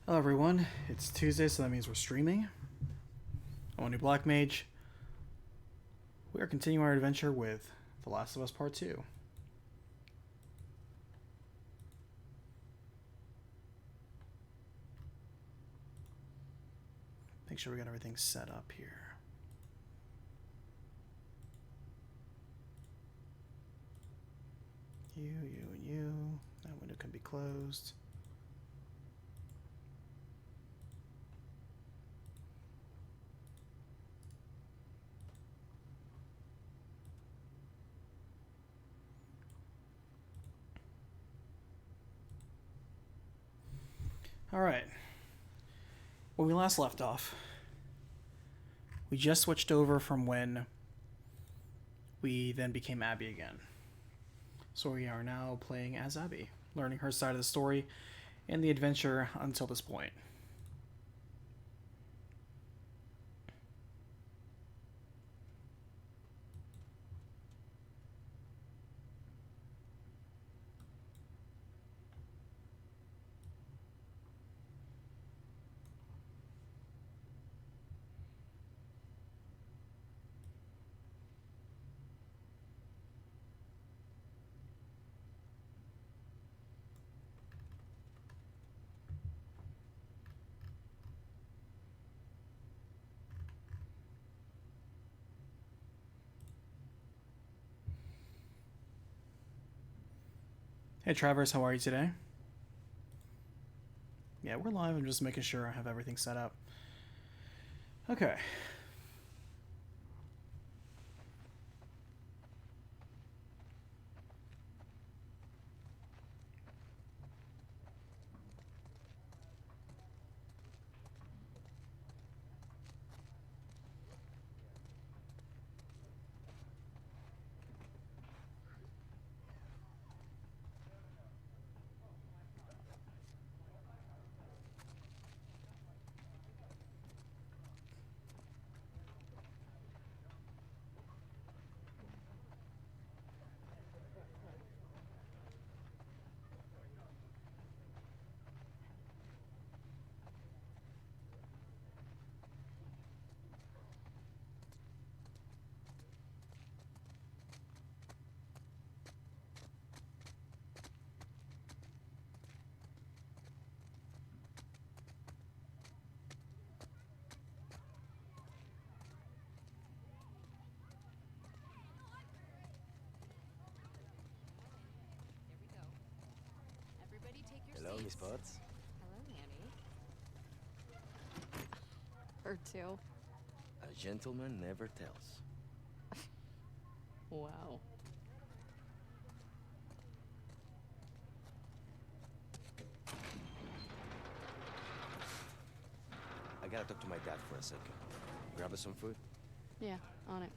Hello everyone, it's Tuesday, so that means we're streaming. I'm a new Black Mage. We are continuing our adventure with The Last of Us Part 2. Make sure we got everything set up here. You, and you. That window can be closed. Alright. When we last left off, we just switched over from when we then became Abby again. So we are now playing as Abby, learning her side of the story and the adventure until this point. Hey Travers, how are you today? Yeah, we're live. I'm just making sure I have everything set up. Okay. Everybody take your Hello, seats. Miss Potts. Hello, Nanny. Her too. A gentleman never tells. Wow. I gotta talk to my dad for a second. Grab us some food. Yeah, on it.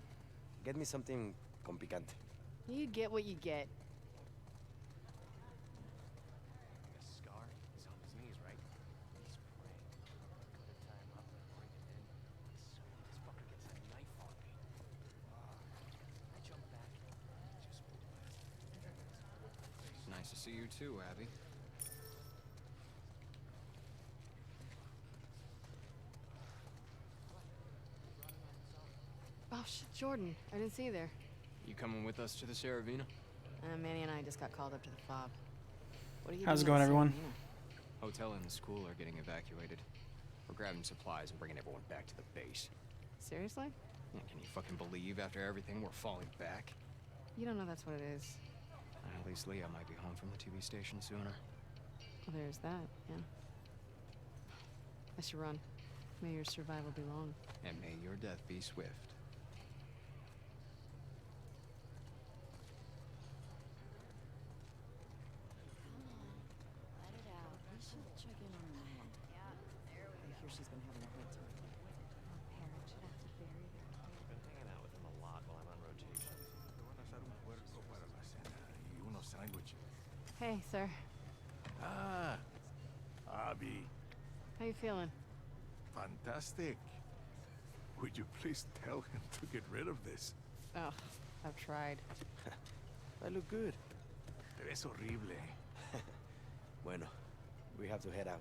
Get me something con picante. You get what you get. Scar is on his knees, right? He's praying. Gotta tie him up and bring him in. So this fucker gets a knife on me. I jump back. Just Nice to see you too, Abby. Oh, shit, Jordan. I didn't see you there. You coming with us to the Saravina? Manny and I just got called up to the fob. What are you How's it doing going, at everyone? Saravina? Hotel and the school are getting evacuated. We're grabbing supplies and bringing everyone back to the base. Seriously? Yeah, can you fucking believe after everything we're falling back? You don't know that's what it is. At least Leah might be home from the TV station sooner. Well, there's that, yeah. I should run. May your survival be long. And may your death be swift. Let it out. We should check in on Mom. Yeah, there we I hear she's been having a hard time. Parents should have to bury their kids. been hanging out with him a lot while I'm on rotation. Hey, sir. Ah, Abby, How you feeling? fantastic. Would you please tell him to get rid of this? Oh, I've tried. I look good. Te ves horrible. Bueno, we have to head out.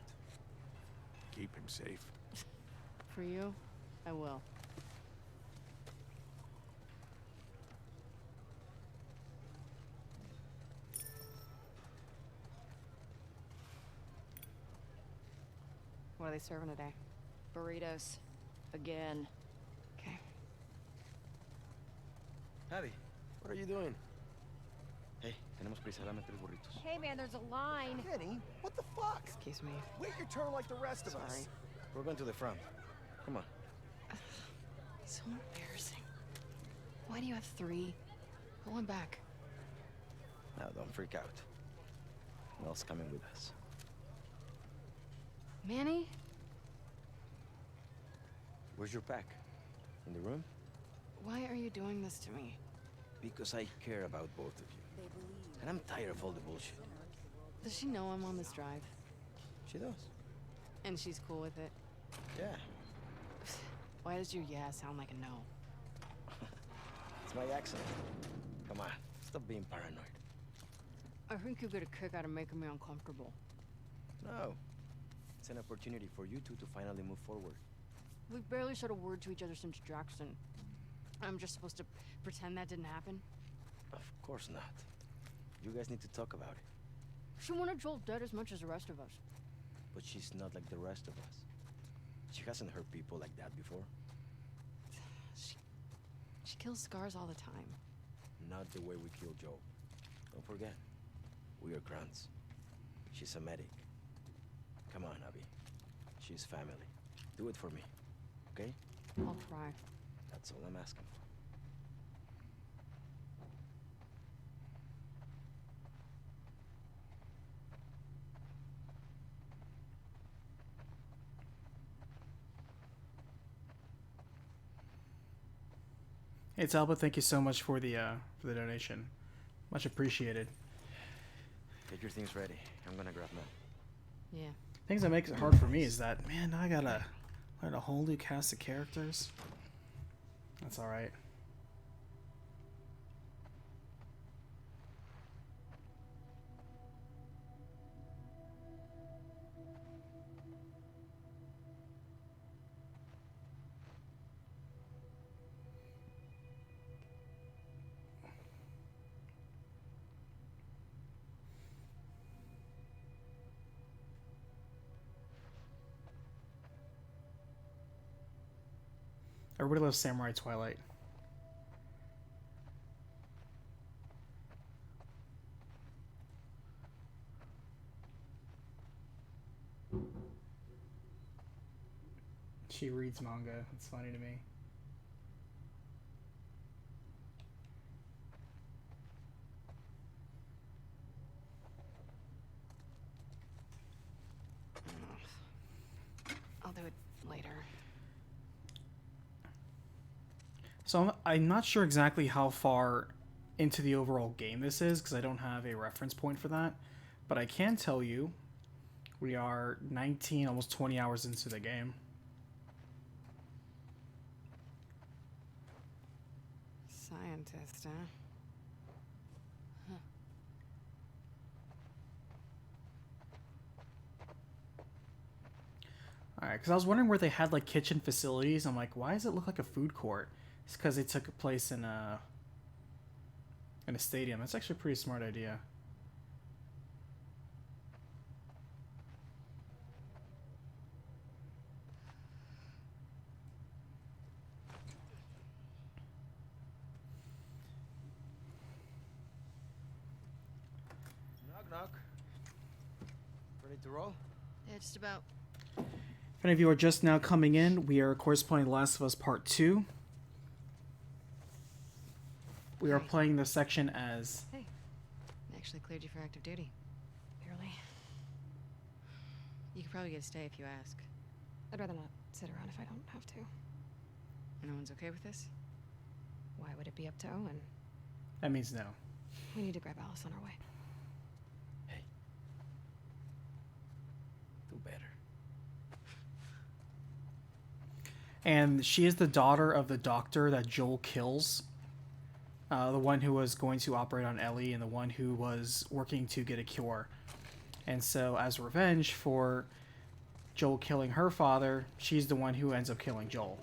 keep him safe. For you, I will. What are they serving today? Burritos. Again. Okay. Abby, what are you doing? Hey, tenemos prisa, dame 3 burritos. Hey man, there's a line. Kenny, what the fuck? Excuse me. Wait your turn like the rest of us. We're going to the front. Come on. So embarrassing. Why do you have 3? Pull one back. Now, don't freak out. Mel's coming with us. Manny? Where's your pack? In the room? Why are you doing this to me? Because I care about both of you. They believe And I'm tired of all the bullshit. Does she know I'm on this drive? She does. And she's cool with it? Yeah, Why does your yeah sound like a no? it's my accent. Come on, stop being paranoid. I think you get a kick out of making me uncomfortable. No. It's an opportunity for you two to finally move forward. We've barely said a word to each other since Jackson. I'm just supposed to pretend that didn't happen? Of course not. You guys need to talk about it. She wanted Joel dead as much as the rest of us. But she's not like the rest of us. She hasn't hurt people like that before. She kills scars all the time. Not the way we kill Joe. Don't forget, we are grunts. She's a medic. Come on, Abby. She's family. Do it for me, okay? I'll try. That's all I'm asking for. Hey Talbot, thank you so much for the donation. Much appreciated. Get your things ready. I'm gonna grab Mel. Yeah. Things that makes it hard for me is that, man, now I gotta learn a whole new cast of characters. That's alright. Everybody loves Samurai Twilight. She reads manga. It's funny to me. I'll do it later. So I'm not sure exactly how far into the overall game this is because I don't have a reference point for that. But I can tell you we are 19, almost 20 hours into the game. Scientist, huh? Alright, because I was wondering where they had like kitchen facilities. I'm like, why does it look like a food court? It's because it took place in a stadium. That's actually a pretty smart idea. Knock, knock. Ready to roll? Yeah, just about. If any of you are just now coming in, we are of course playing The Last of Us Part 2. We are Hi. playing this section as... Hey. I actually cleared you for active duty. Barely. You could probably get a stay if you ask. I'd rather not sit around if I don't have to. No one's okay with this? Why would it be up to Owen? That means no. We need to grab Alice on our way. Hey. Do better. And she is the daughter of the doctor that Joel kills. The one who was going to operate on Ellie and the one who was working to get a cure. And so as revenge for Joel killing her father, she's the one who ends up killing Joel.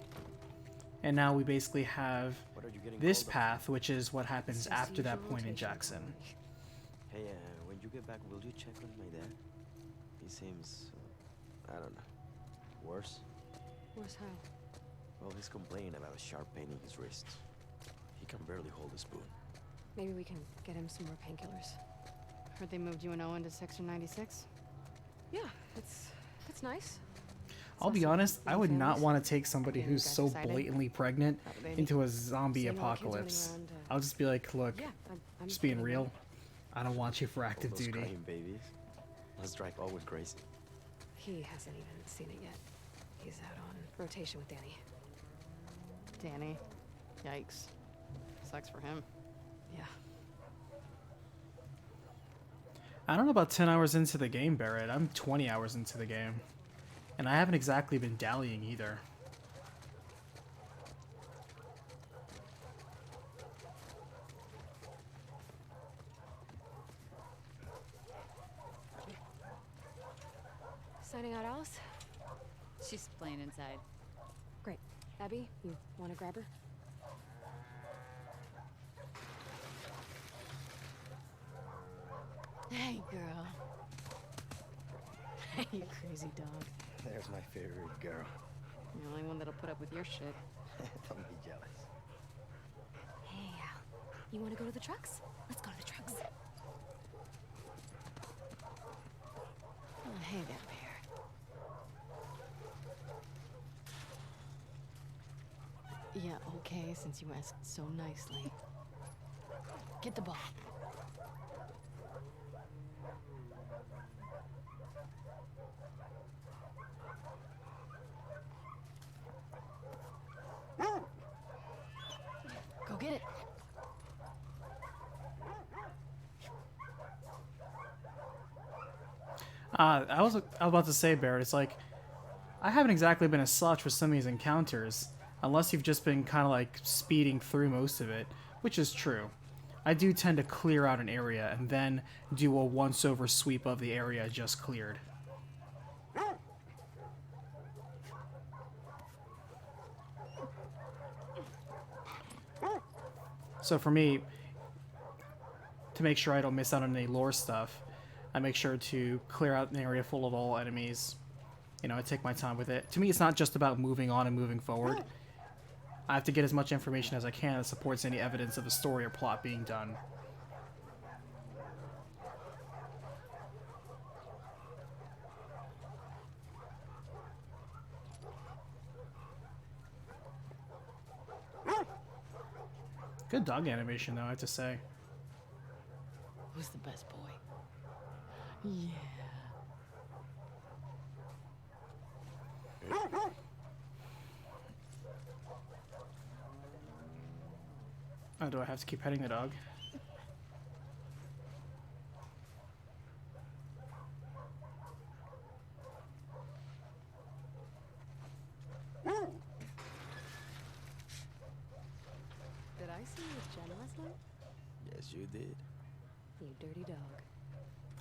And now we basically have What are you getting this called up path, which is what happens It's just after the that usual point in rotation, Jackson. for? Hey, when you get back, will you check on my dad? He seems, I don't know, worse? Worse how? Well, he's complaining about a sharp pain in his wrists. He can barely hold a spoon. Maybe we can get him some more painkillers. Heard they moved you and Owen to Section 96? Yeah, it's nice. I'll be Awesome. honest, I would not Families? want to take somebody Yeah, you who's guys so excited? blatantly pregnant Have a baby? into a zombie Seeing all the kids running apocalypse. around, I'll just be like, look, Yeah, I'm just being pretty real. down. I don't want you for All active those duty. crying babies. Let's drive Owen crazy. He hasn't even seen it yet. He's out on rotation with Danny. Danny. Yikes. Sucks for him. Yeah. I don't know about 10 hours into the game, Barrett. I'm 20 hours into the game. And I haven't exactly been dallying either. Signing out Alice? She's playing inside. Great. Abby, you want to grab her? Hey, girl. Hey, you crazy dog. There's my favorite girl. The only one that'll put up with your shit. Don't be jealous. Hey, Al. You want to go to the trucks? Let's go to the trucks. Oh, hey there, bear. Yeah, okay, since you asked so nicely. Get the ball. Go get it. I was about to say, Barrett, it's like, I haven't exactly been a slouch with some of these encounters, unless you've just been kind of like speeding through most of it, which is true. I do tend to clear out an area and then do a once-over sweep of the area just cleared. So for me, to make sure I don't miss out on any lore stuff, I make sure to clear out an area full of all enemies. You know, I take my time with it. To me, it's not just about moving on and moving forward. I have to get as much information as I can that supports any evidence of a story or plot being done. Good dog animation, though, I have to say. Who's the best boy? Yeah. Oh, do I have to keep petting the dog? Did I see you with Jen last night? Yes, you did. You dirty dog.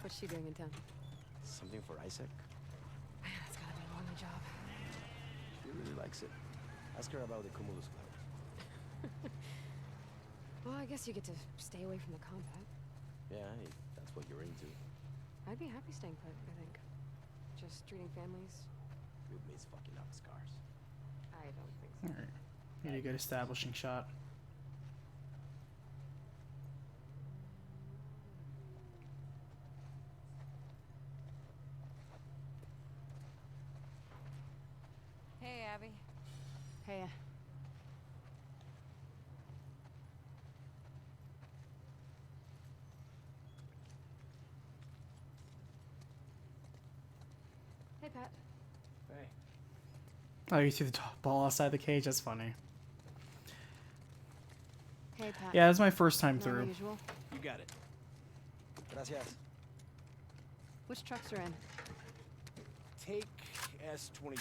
What's she doing in town? Something for Isaac? Man, that's gotta be a lonely job. She really likes it. Ask her about the Cumulus Cloud. Well, I guess you get to stay away from the combat. Yeah, if that's what you're into. I'd be happy staying put, I think. Just treating families. Good means fucking up scars. I don't think so. Alright. Need a good establishing shot. Hey, Abby. Hey, Hey, Pat. Hey. Oh, you threw the ball outside the cage? That's funny. hey, Pat. Yeah, it's my first time Normal through. usual. You got it. Gracias. Which trucks are in? Take S-24.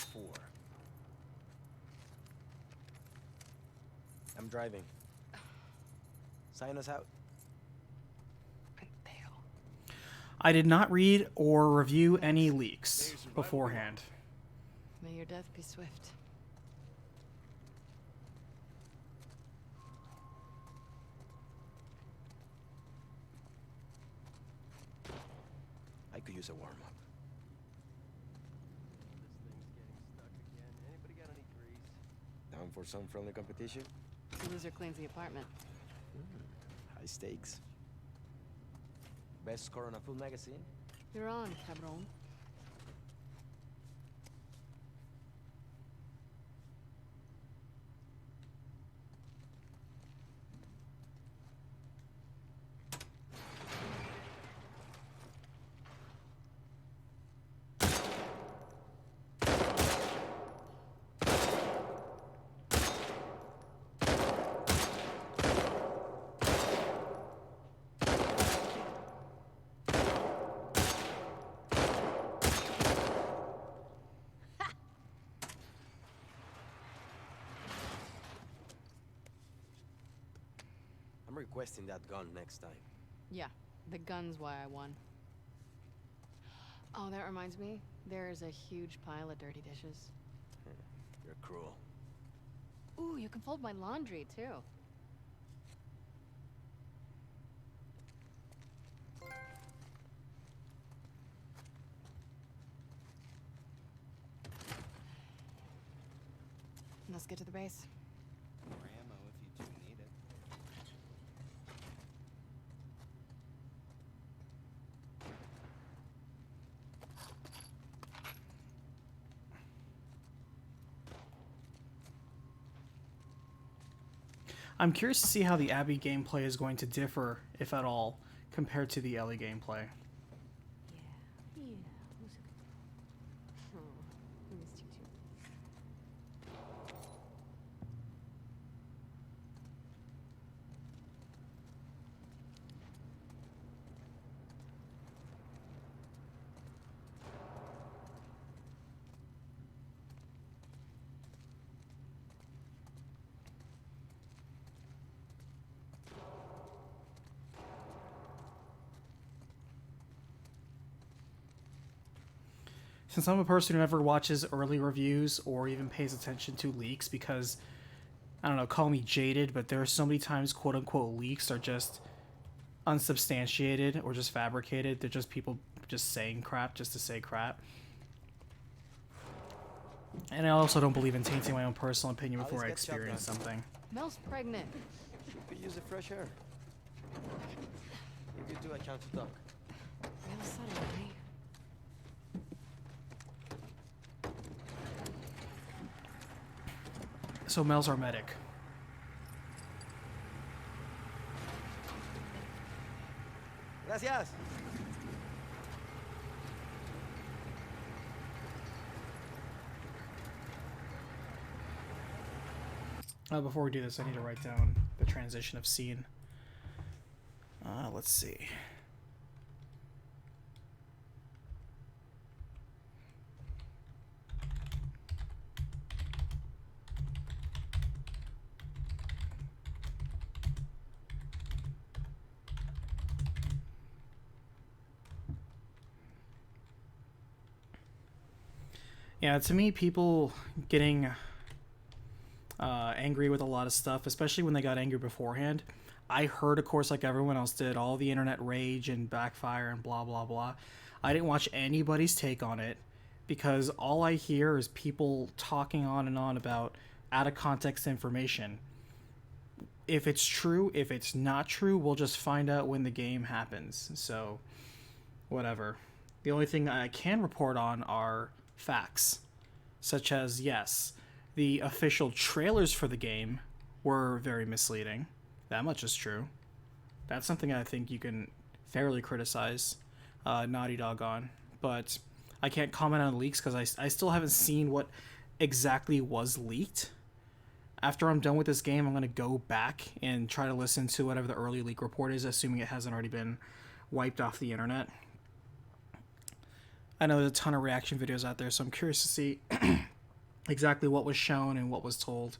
I'm driving. Sign us out. I did not read or review any leaks beforehand. May your death be swift. I could use a warm-up. This thing's getting stuck again. Anybody got any grease? Down for some friendly competition? The loser cleans the apartment. High stakes. Best score on a full magazine? You're on, cabron. I'm requesting that gun next time. Yeah, the gun's why I won. Oh, that reminds me. There is a huge pile of dirty dishes. You're cruel. Ooh, you can fold my laundry, too. Let's get to the base. More ammo if you do need it. I'm curious to see how the Abby gameplay is going to differ, if at all, compared to the Ellie gameplay. Yeah. Oh, I missed you too. Since I'm a person who never watches early reviews or even pays attention to leaks because, I don't know, call me jaded, but there are so many times quote-unquote leaks are just unsubstantiated or just fabricated. They're just people just saying crap just to say crap. And I also don't believe in tainting my own personal opinion Alice before I gets shot experience down. something. Mel's pregnant. You could use the fresh air. Give you two a chance to talk. Real subtle, eh? So Mel's our medic. Gracias. Before we do this, I need to write down the transition of scene. Let's see. Yeah, to me, people getting angry with a lot of stuff, especially when they got angry beforehand. I heard, of course, like everyone else did, all the internet rage and backfire and blah, blah, blah. I didn't watch anybody's take on it because all I hear is people talking on and on about out of context information. If it's true, if it's not true, we'll just find out when the game happens. So, whatever. The only thing I can report on are facts, such as, yes, the official trailers for the game were very misleading. That much is true. That's something I think you can fairly criticize Naughty Dog on. But I can't comment on leaks because I still haven't seen what exactly was leaked. After I'm done with this game, I'm going to go back and try to listen to whatever the early leak report is, assuming it hasn't already been wiped off the internet. I know there's a ton of reaction videos out there, so I'm curious to see exactly what was shown and what was told.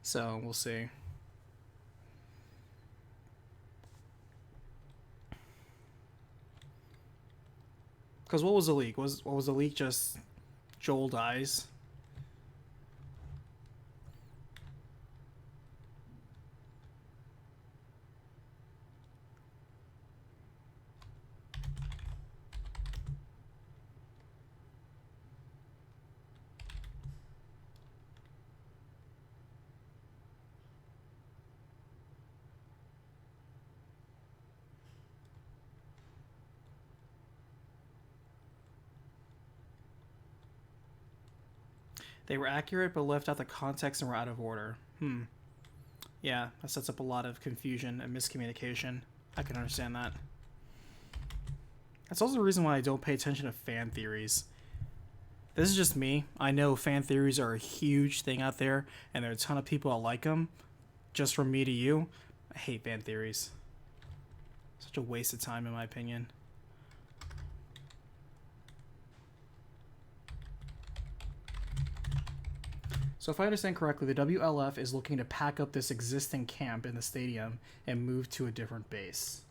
So we'll see. Because what was the leak? What was the leak? Just Joel dies They were accurate, but left out the context and were out of order. Yeah, that sets up a lot of confusion and miscommunication. I can understand that. That's also the reason why I don't pay attention to fan theories. This is just me. I know fan theories are a huge thing out there, and there are a ton of people that like them. Just from me to you, I hate fan theories. Such a waste of time, in my opinion. So if I understand correctly, the WLF is looking to pack up this existing camp in the stadium and move to a different base.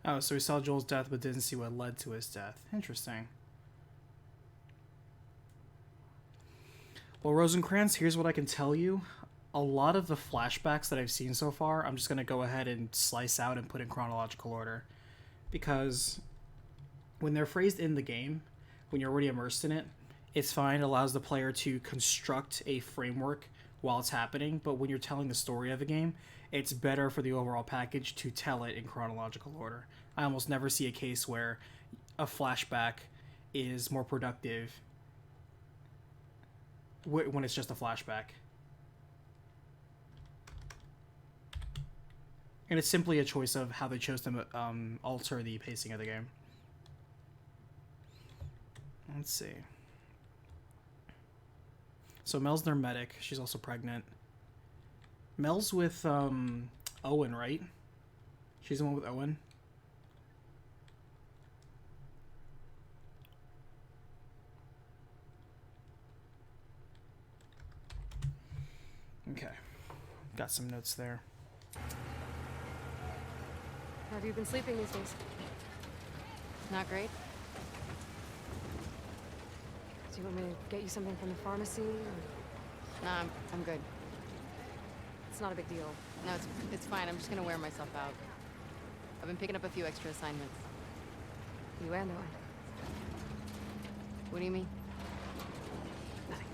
Oh, so we saw Joel's death but didn't see what led to his death. Interesting. Well, Rosencrantz, here's what I can tell you. A lot of the flashbacks that I've seen so far, I'm just going to go ahead and slice out and put in chronological order. Because when they're phrased in the game, when you're already immersed in it, it's fine. It allows the player to construct a framework while it's happening. But when you're telling the story of a game, it's better for the overall package to tell it in chronological order. I almost never see a case where a flashback is more productive when it's just a flashback. And it's simply a choice of how they chose to alter the pacing of the game. Let's see. So Mel's their medic. She's also pregnant. Mel's with Owen, right? She's the one with Owen. Okay. Got some notes there. How have you been sleeping these days? Not great? Do you want me to get you something from the pharmacy? Or... Nah, I'm good. It's not a big deal. No, it's fine. I'm just gonna wear myself out. I've been picking up a few extra assignments. You and Owen. What do you mean? Nothing.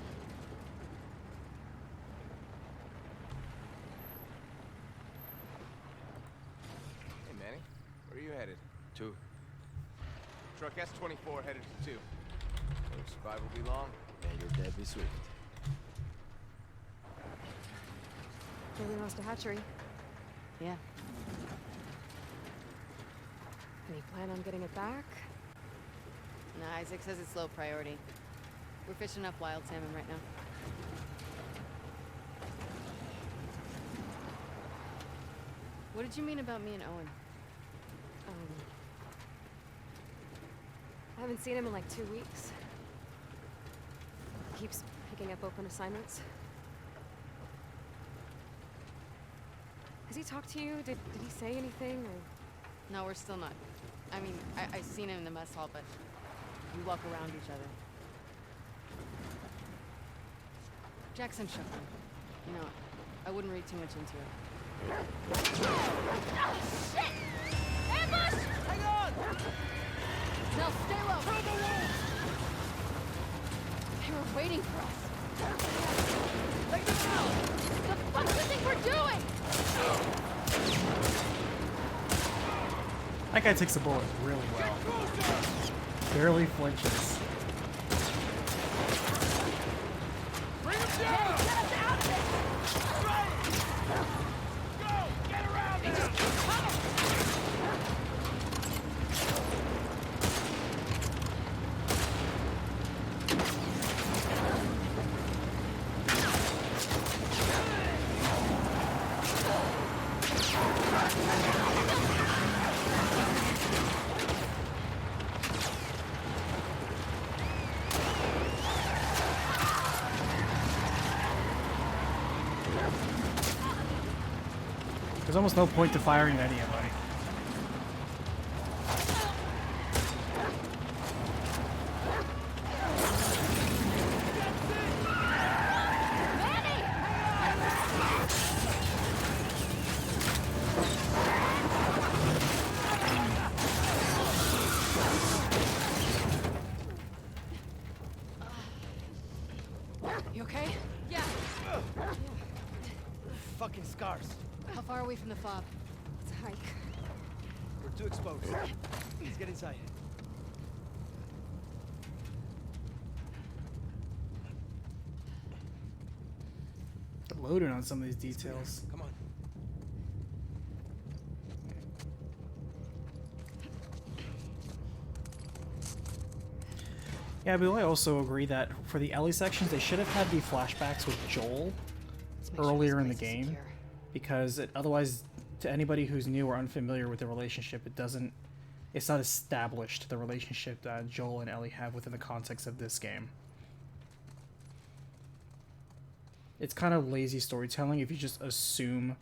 Hey, Manny. Where are you headed? 2. Truck S-24 headed to 2. Your survival be long? May your death be swift. Maybe lost a hatchery. Yeah. Any plan on getting it back? Nah, Isaac says it's low priority. We're fishing up wild salmon right now. What did you mean about me and Owen? I haven't seen him in like 2 weeks. He keeps picking up open assignments. Has he talked to you? Did he say anything? Or... No, we're still not. I mean, I seen him in the mess hall, but we walk around each other. Jackson shook him. You know, I wouldn't read too much into it. Shit! Ambush! Hang on! No, stay low! Through the wall! They were waiting for us. Take them out! The fuck do you think we're doing? That guy takes the bullet really well. Barely flinches. Bring him down! Get us out of it! Right! Go! Get around there! Just keep coming! There's almost no point to firing at anybody. You okay? Yeah. Fucking scars. How far are we from the fob? It's a hike. We're too exposed. Let's get inside. Loaded on some of these details. Come on. Yeah, but I also agree that for the Ellie sections, they should have had the flashbacks with Joel Let's make sure earlier this in the place is game, secure. because otherwise, to anybody who's new or unfamiliar with the relationship, it's not established, the relationship that Joel and Ellie have within the context of this game. It's kind of lazy storytelling if you just assume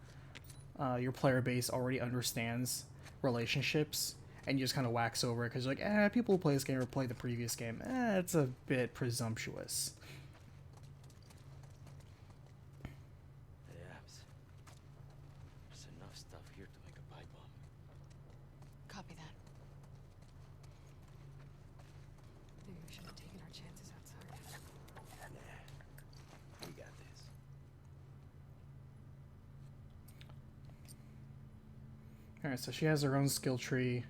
your player base already understands relationships and you just kind of wax over it because you're like, people who play this game or play the previous game. It's a bit presumptuous. Hey, Abs. There's enough stuff here to make a pipe bomb. Copy that. Maybe we should have taken our chances outside. Nah. We got this. Alright, so she has her own skill tree.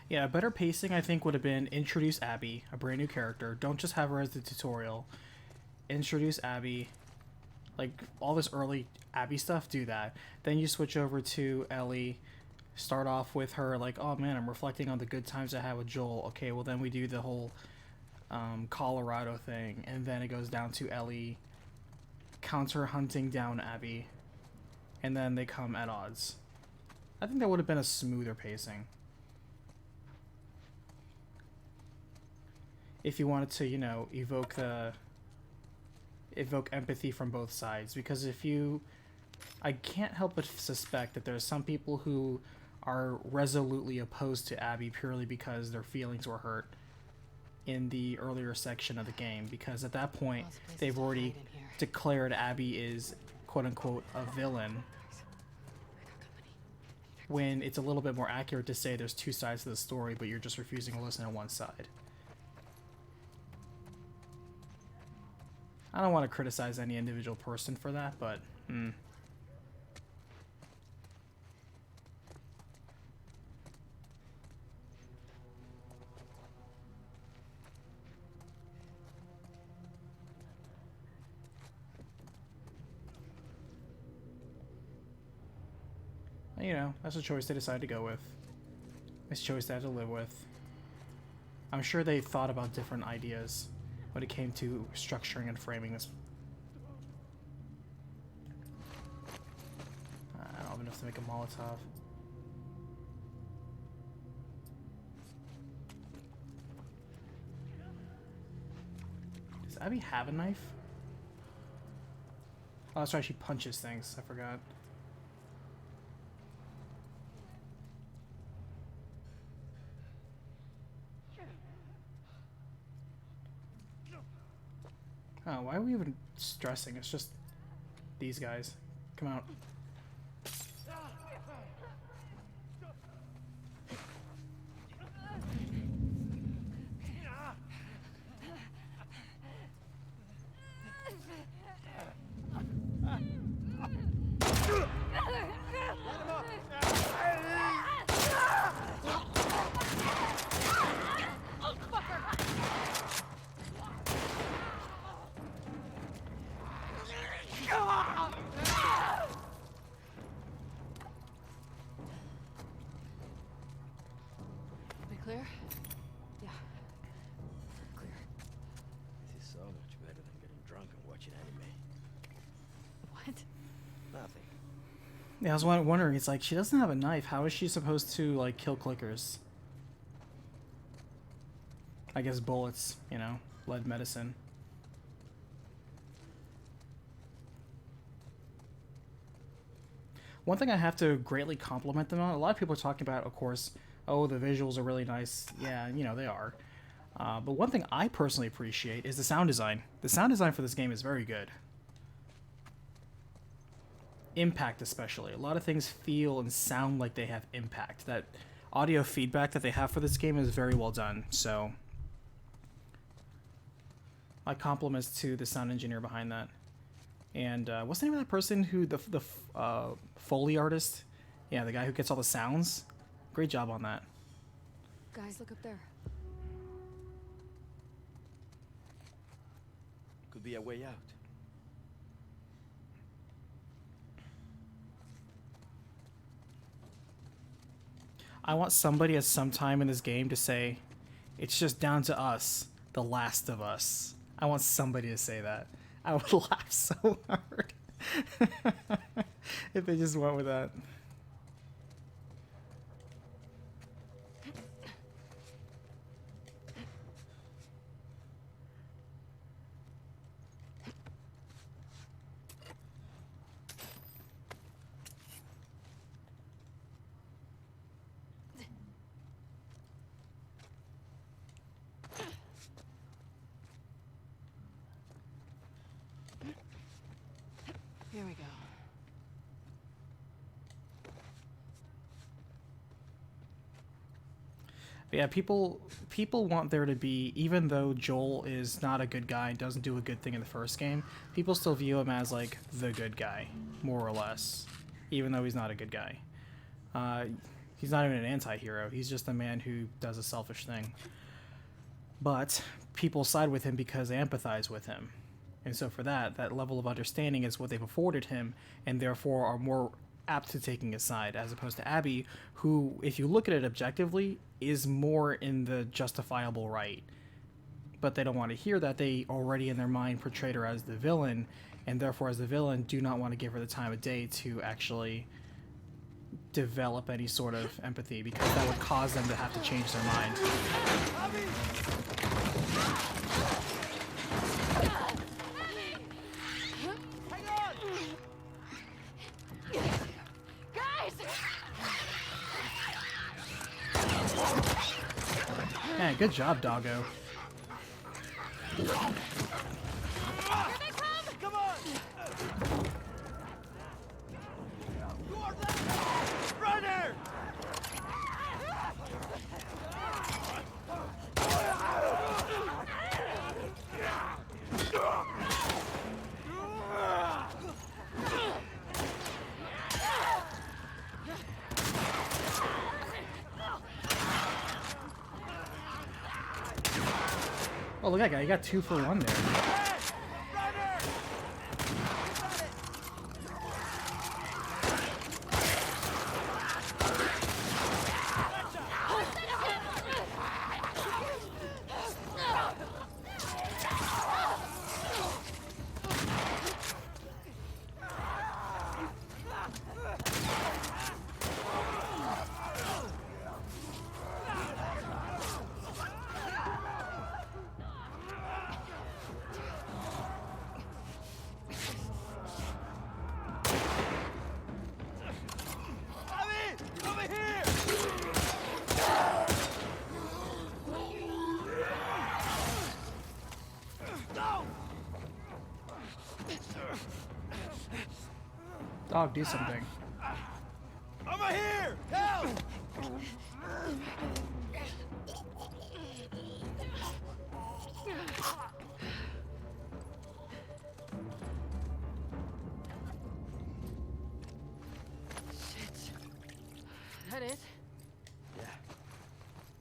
Yeah, better pacing I think would have been introduce Abby, a brand new character. Don't just have her as the tutorial. Introduce Abby. Like, all this early Abby stuff, do that. Then you switch over to Ellie. Start off with her like, oh man, I'm reflecting on the good times I had with Joel. Okay, well then we do the whole Colorado thing. And then it goes down to Ellie counter hunting down Abby. And then they come at odds. I think that would have been a smoother pacing. If you wanted to, you know, evoke empathy from both sides, because I can't help but suspect that there's some people who are resolutely opposed to Abby purely because their feelings were hurt in the earlier section of the game, because at that point Lots of places they've to already hide in here. declared Abby is quote unquote a villain, when it's a little bit more accurate to say there's two sides to the story, but you're just refusing to listen to one side. I don't want to criticize any individual person for that, but you know, that's a choice they decided to go with. It's a choice they had to live with. I'm sure they thought about different ideas when it came to structuring and framing this. I don't have enough to make a Molotov. Does Abby have a knife? Oh, that's right, she punches things. I forgot. Oh, why are we even stressing? It's just these guys. Come out. Yeah. Clear. This is so much better than getting drunk and watching anime. What? Nothing. Yeah, I was wondering. It's like she doesn't have a knife. How is she supposed to like kill clickers? I guess bullets. You know, lead medicine. One thing I have to greatly compliment them on, a lot of people are talking about, of course, oh, the visuals are really nice. Yeah, you know, they are. But one thing I personally appreciate is the sound design. The sound design for this game is very good. Impact especially. A lot of things feel and sound like they have impact. That audio feedback that they have for this game is very well done. So, my compliments to the sound engineer behind that. And what's the name of that person who the Foley artist? Yeah, the guy who gets all the sounds. Great job on that. Guys, look up there. Could be a way out. I want somebody at some time in this game to say, "It's just down to us, the last of us." I want somebody to say that. I would laugh so hard if they just went with that. Here we go. But yeah, people want there to be, even though Joel is not a good guy and doesn't do a good thing in the first game, people still view him as like the good guy, more or less, even though he's not a good guy. He's not even an anti-hero. He's just a man who does a selfish thing. But people side with him because they empathize with him. And so for that level of understanding is what they've afforded him, and therefore are more apt to taking his side, as opposed to Abby, who, if you look at it objectively, is more in the justifiable right. But they don't want to hear that. They already in their mind portrayed her as the villain, and therefore as the villain do not want to give her the time of day to actually develop any sort of empathy, because that would cause them to have to change their mind. Man, good job, doggo. Oh, look at that guy. He got 2 for 1 there. Dog, do something. I'm here! Help! That it? Yeah.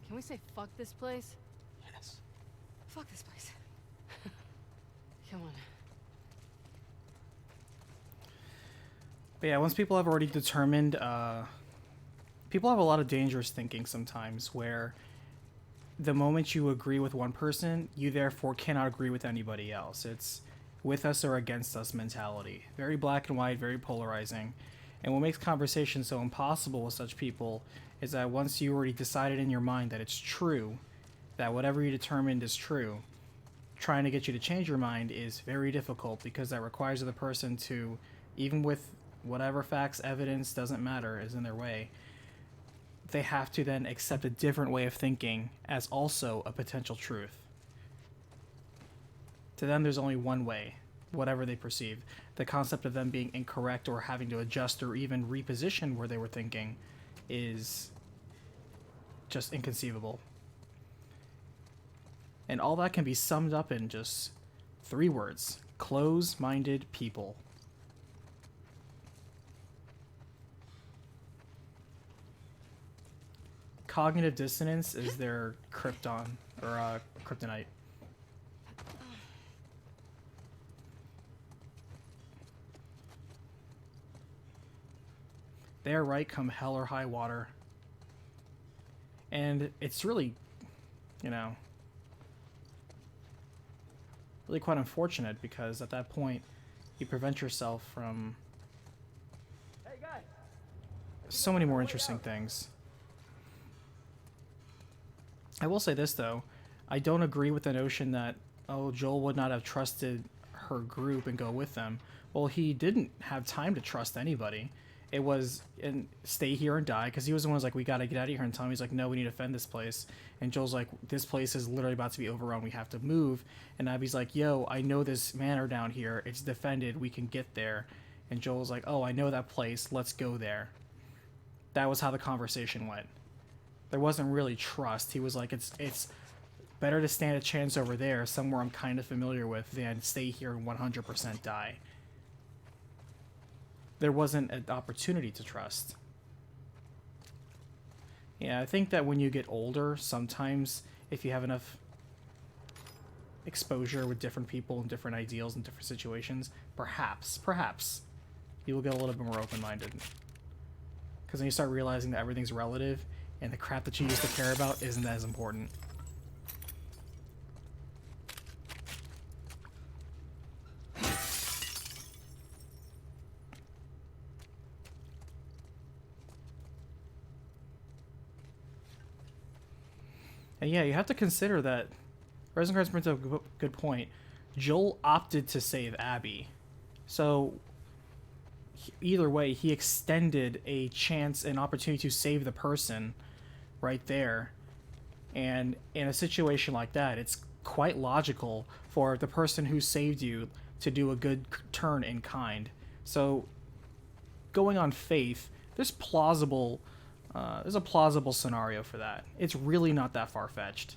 Can we say fuck this place? Yes. Fuck this place. Come on. But yeah, once people have already determined, people have a lot of dangerous thinking sometimes where the moment you agree with one person, you therefore cannot agree with anybody else. It's with us or against us mentality. Very black and white, very polarizing. And what makes conversation so impossible with such people is that once you already decided in your mind that it's true, that whatever you determined is true, trying to get you to change your mind is very difficult, because that requires the person to, even with whatever facts, evidence, doesn't matter, is in their way, they have to then accept a different way of thinking as also a potential truth. To them, there's only one way, whatever they perceive. The concept of them being incorrect or having to adjust or even reposition where they were thinking is just inconceivable. And all that can be summed up in just 3 words: close-minded people. Cognitive dissonance is their krypton, or kryptonite. They're right come hell or high water. And it's really, really quite unfortunate, because at that point, you prevent yourself from so many more interesting things. I will say this, though. I don't agree with the notion that, oh, Joel would not have trusted her group and go with them. Well, he didn't have time to trust anybody. It was, and stay here and die, because he was the one who was like, we got to get out of here. And Tommy's like, no, we need to defend this place. And Joel's like, this place is literally about to be overrun. We have to move. And Abby's like, yo, I know this manor down here. It's defended. We can get there. And Joel's like, oh, I know that place. Let's go there. That was how the conversation went. There wasn't really trust. He was like, it's better to stand a chance over there, somewhere I'm kind of familiar with, than stay here and 100% die. There wasn't an opportunity to trust. Yeah, I think that when you get older, sometimes if you have enough exposure with different people and different ideals and different situations, perhaps, you will get a little bit more open-minded. Because then you start realizing that everything's relative, and the crap that you used to care about isn't as important. And yeah, you have to consider that Rosencrantz brings up a good point. Joel opted to save Abby. So either way, he extended a chance, an opportunity to save the person right there. And in a situation like that, it's quite logical for the person who saved you to do a good turn in kind. So going on faith, there's a plausible scenario for that. It's really not that far-fetched.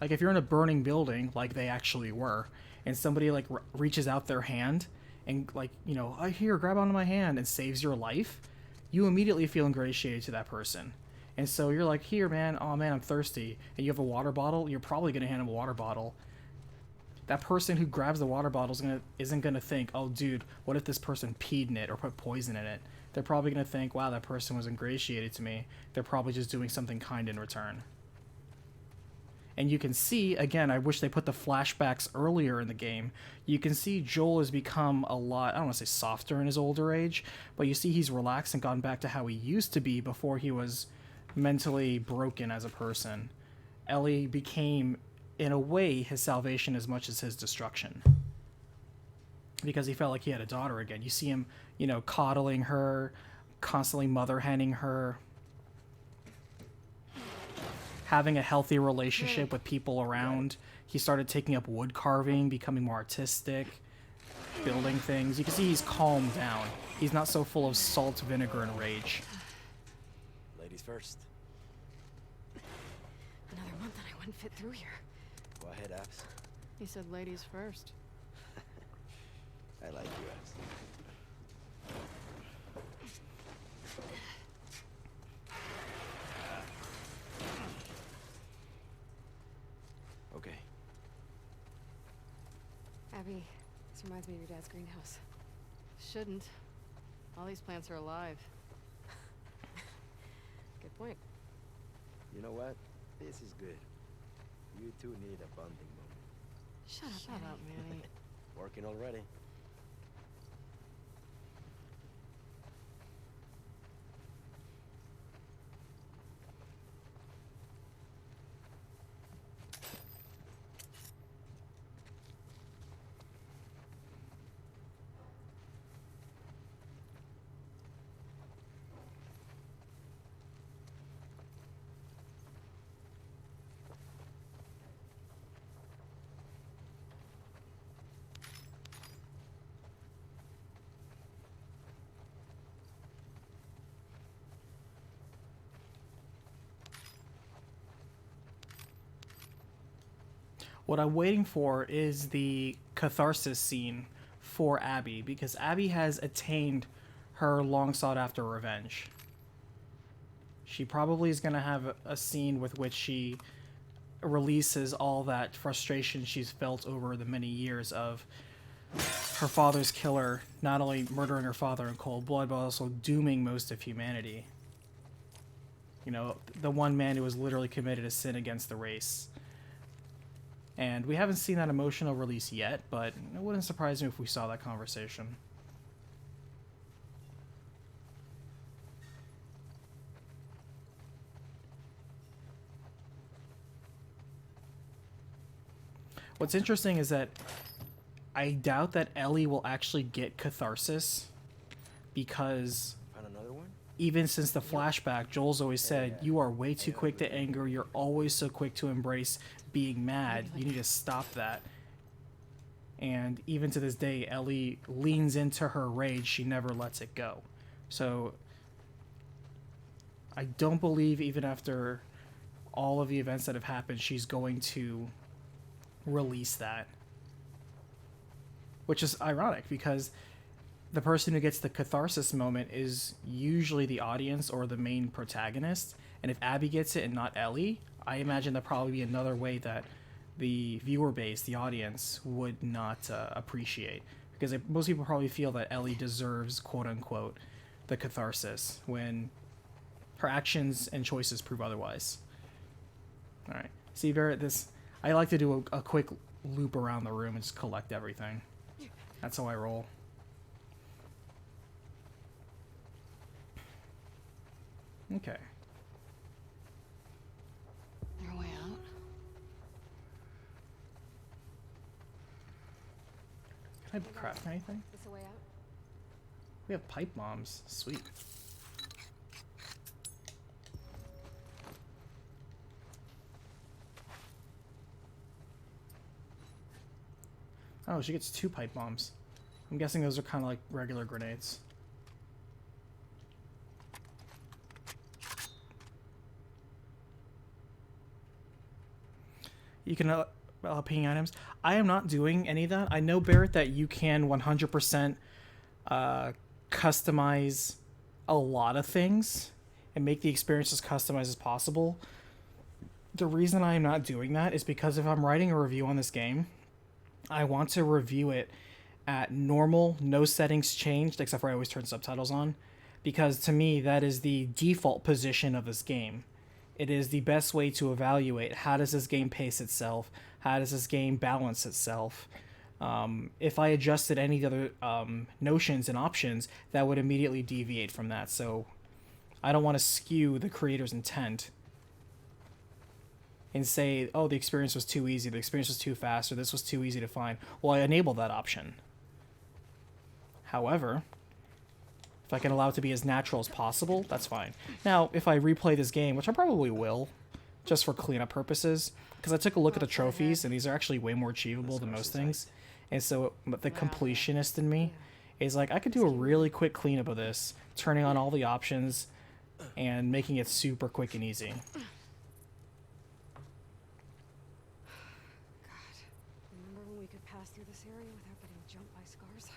Like, if you're in a burning building, like they actually were, and somebody like reaches out their hand and like, I here, grab onto my hand, and saves your life, you immediately feel ingratiated to that person. And so you're like, here, man, oh man, I'm thirsty, and you have a water bottle, you're probably going to hand him a water bottle. That person who grabs the water bottle isn't going to think, oh dude, what if this person peed in it or put poison in it? They're probably going to think, wow, that person was ingratiated to me. They're probably just doing something kind in return. And you can see, again, I wish they put the flashbacks earlier in the game. You can see Joel has become a lot, I don't want to say softer in his older age, but you see he's relaxed and gone back to how he used to be before he was mentally broken as a person. Ellie became, in a way, his salvation as much as his destruction. Because he felt like he had a daughter again. You see him, coddling her, constantly mother-henning her, having a healthy relationship with people around. He started taking up wood carving, becoming more artistic, building things. You can see he's calmed down. He's not so full of salt, vinegar, and rage. Ladies first. Another month and I wouldn't fit through here. Go ahead, Abs. He said ladies first. I like you, Abs. Okay. Abby, this reminds me of your dad's greenhouse. Shouldn't. All these plants are alive. Good point. You know what? This is good. You two need a bonding moment. Shut up, Manny. Working already. What I'm waiting for is the catharsis scene for Abby, because Abby has attained her long sought after revenge. She probably is going to have a scene with which she releases all that frustration she's felt over the many years of her father's killer not only murdering her father in cold blood, but also dooming most of humanity. You know, the one man who has literally committed a sin against the race. And we haven't seen that emotional release yet, but it wouldn't surprise me if we saw that conversation. What's interesting is that I doubt that Ellie will actually get catharsis, because Found another one? even since the flashback, Joel's always said, you are way too quick to anger, you're always so quick to embrace being mad, you need to stop that. And even to this day, Ellie leans into her rage, she never lets it go. So I don't believe, even after all of the events that have happened, she's going to release that. Which is ironic, because the person who gets the catharsis moment is usually the audience or the main protagonist. And if Abby gets it and not Ellie, I imagine there'll probably be another way that the viewer base, the audience, would not appreciate. Because most people probably feel that Ellie deserves, quote unquote, the catharsis, when her actions and choices prove otherwise. Alright. See, Barrett, I like to do a quick loop around the room and just collect everything. That's how I roll. Okay. Your way out. Can I craft anything? This a way out? We have pipe bombs. Sweet. Oh, she gets 2 pipe bombs. I'm guessing those are kind of like regular grenades. You can ping items. I am not doing any of that. I know, Barrett, that you can 100% customize a lot of things and make the experience as customized as possible. The reason I am not doing that is because if I'm writing a review on this game, I want to review it at normal, no settings changed, except for I always turn subtitles on, because to me that is the default position of this game. It is the best way to evaluate how does this game pace itself, how does this game balance itself. If I adjusted any other notions and options, that would immediately deviate from that. So I don't want to skew the creator's intent and say, oh, the experience was too easy, the experience was too fast, or this was too easy to find. Well, I enable that option. However, if I can allow it to be as natural as possible, that's fine. Now, if I replay this game, which I probably will, just for cleanup purposes, because I took a look at the trophies, and these are actually way more achievable than most things. And so the completionist in me is like, I could do a really quick cleanup of this, turning on all the options, and making it super quick and easy. Remember when we could pass through this area without getting jumped by scars?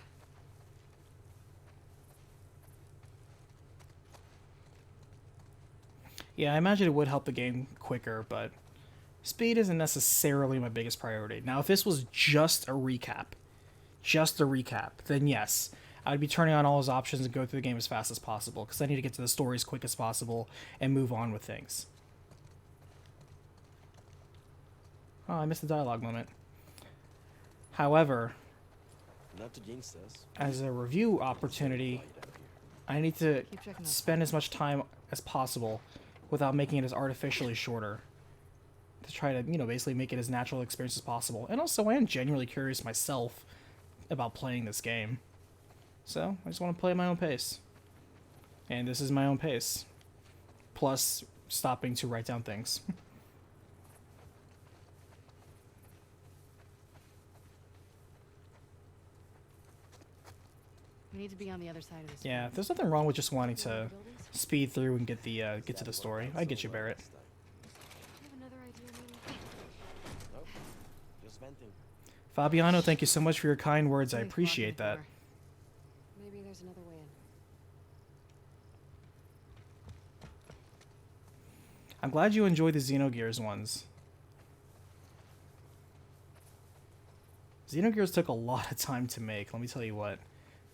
Yeah, I imagine it would help the game quicker, but speed isn't necessarily my biggest priority. Now, if this was just a recap, then yes, I'd be turning on all those options and go through the game as fast as possible, because I need to get to the story as quick as possible and move on with things. Oh, I missed the dialogue moment. However, Not to jinx us. as a review opportunity, I need to Keep checking those. spend as much time as possible without making it as artificially shorter. To try to, basically make it as natural experience as possible. And also, I am genuinely curious myself about playing this game. So, I just want to play at my own pace. And this is my own pace. Plus, stopping to write down things. We need to be on the other side of this. Yeah, there's nothing wrong with just wanting One of to the buildings? speed through and get to the story. I get you, Barrett. Do you have another idea, maybe? Nope. Just venting. Fabiano, thank you so much for your kind words. I Somebody's appreciate blocking that. the door. Maybe there's another way in. I'm glad you enjoyed the Xenogears ones. Xenogears took a lot of time to make, let me tell you what.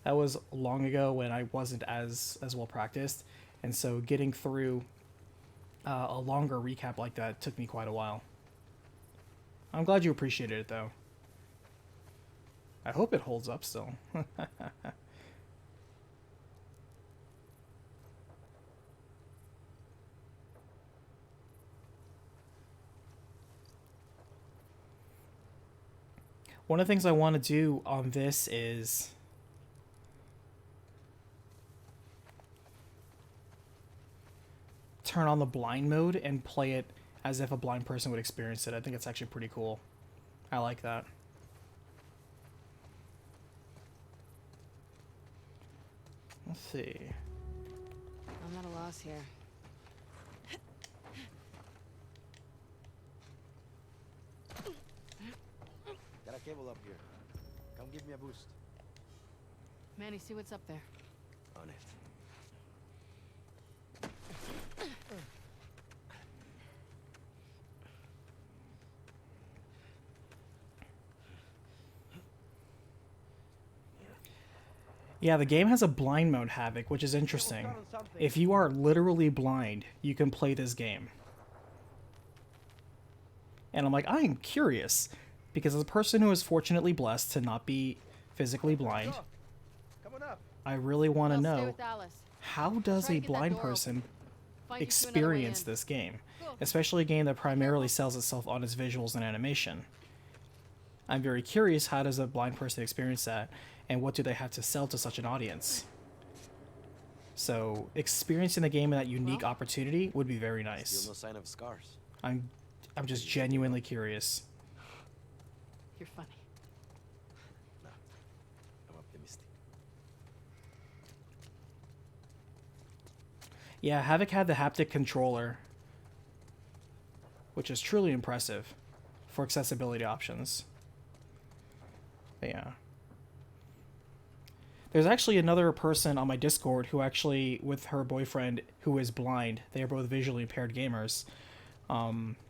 That was long ago when I wasn't as well practiced, and so getting through a longer recap like that took me quite a while. I'm glad you appreciated it, though. I hope it holds up still. One of the things I want to do on this is turn on the blind mode and play it as if a blind person would experience it. I think it's actually pretty cool. I like that. Let's see. I'm at a loss here. Got a cable up here. Come give me a boost. Manny, see what's up there. On it. Yeah, the game has a blind mode, Havoc, which is interesting. If you are literally blind, you can play this game. And I'm like, I am curious, because as a person who is fortunately blessed to not be physically blind, Come on up. I really want to I'll stay know, with Alice. how does Try a to get that blind door open. person Find you to another way experience in. this game? Cool. Especially a game that primarily sells itself on its visuals and animation. I'm very curious, how does a blind person experience that, and what do they have to sell to such an audience? So, experiencing the game in that unique Well? opportunity would be very Still nice. no sign of scars. I'm just genuinely curious. You're funny. No. I'm optimistic. Yeah, Havoc had the haptic controller, which is truly impressive for accessibility options. But yeah. There's actually another person on my Discord who actually, with her boyfriend, who is blind. They are both visually impaired gamers.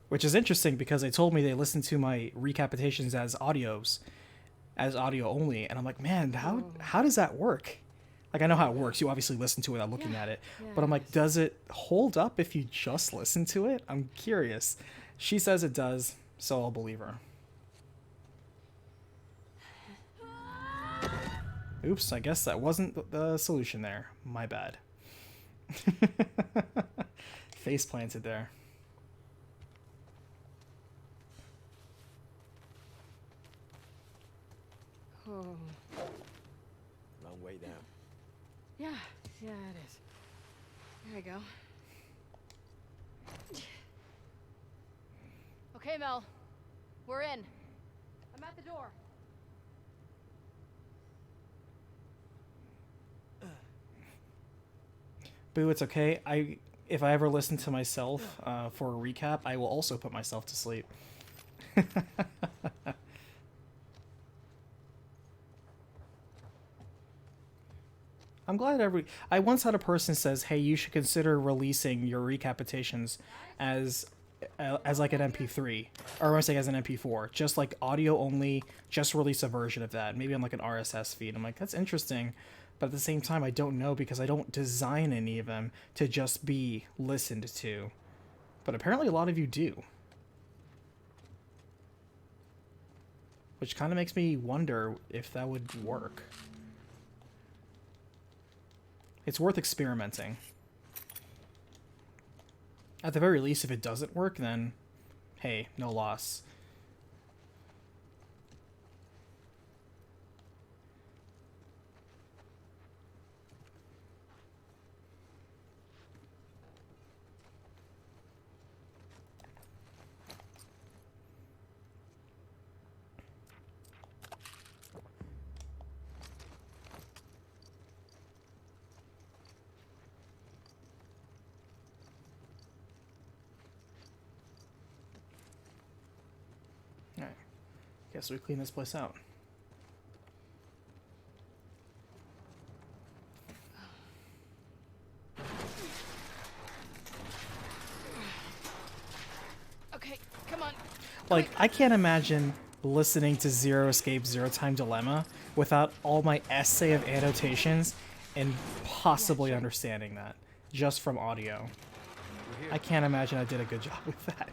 Which is interesting because they told me they listened to my recapitations as audio only, and I'm like, man, how does that work? Like, I know how it works. You obviously listen to it without looking at it, but I'm like, does it hold up if you just listen to it? I'm curious. She says it does, so I'll believe her. Oops, I guess that wasn't the solution there. My bad. Face planted there. Oh. Long way down. Yeah, it is. There I go. Okay, Mel. We're in. I'm at the door. Boo, it's okay. If I ever listen to myself for a recap, I will also put myself to sleep. I'm glad I once had a person says, "Hey, you should consider releasing your recapitations as like an MP3, or I want to say as an MP4, just like audio only. Just release a version of that, maybe on like an RSS feed." I'm like, that's interesting, but at the same time, I don't know because I don't design any of them to just be listened to. But apparently, a lot of you do. which kind of makes me wonder if that would work. It's worth experimenting. At the very least, if it doesn't work, then hey, no loss. Alright. Guess we clean this place out. Okay, come on. Like, I can't imagine listening to Zero Escape, Zero Time Dilemma without all my essay of annotations and possibly understanding that just from audio. I can't imagine I did a good job with that.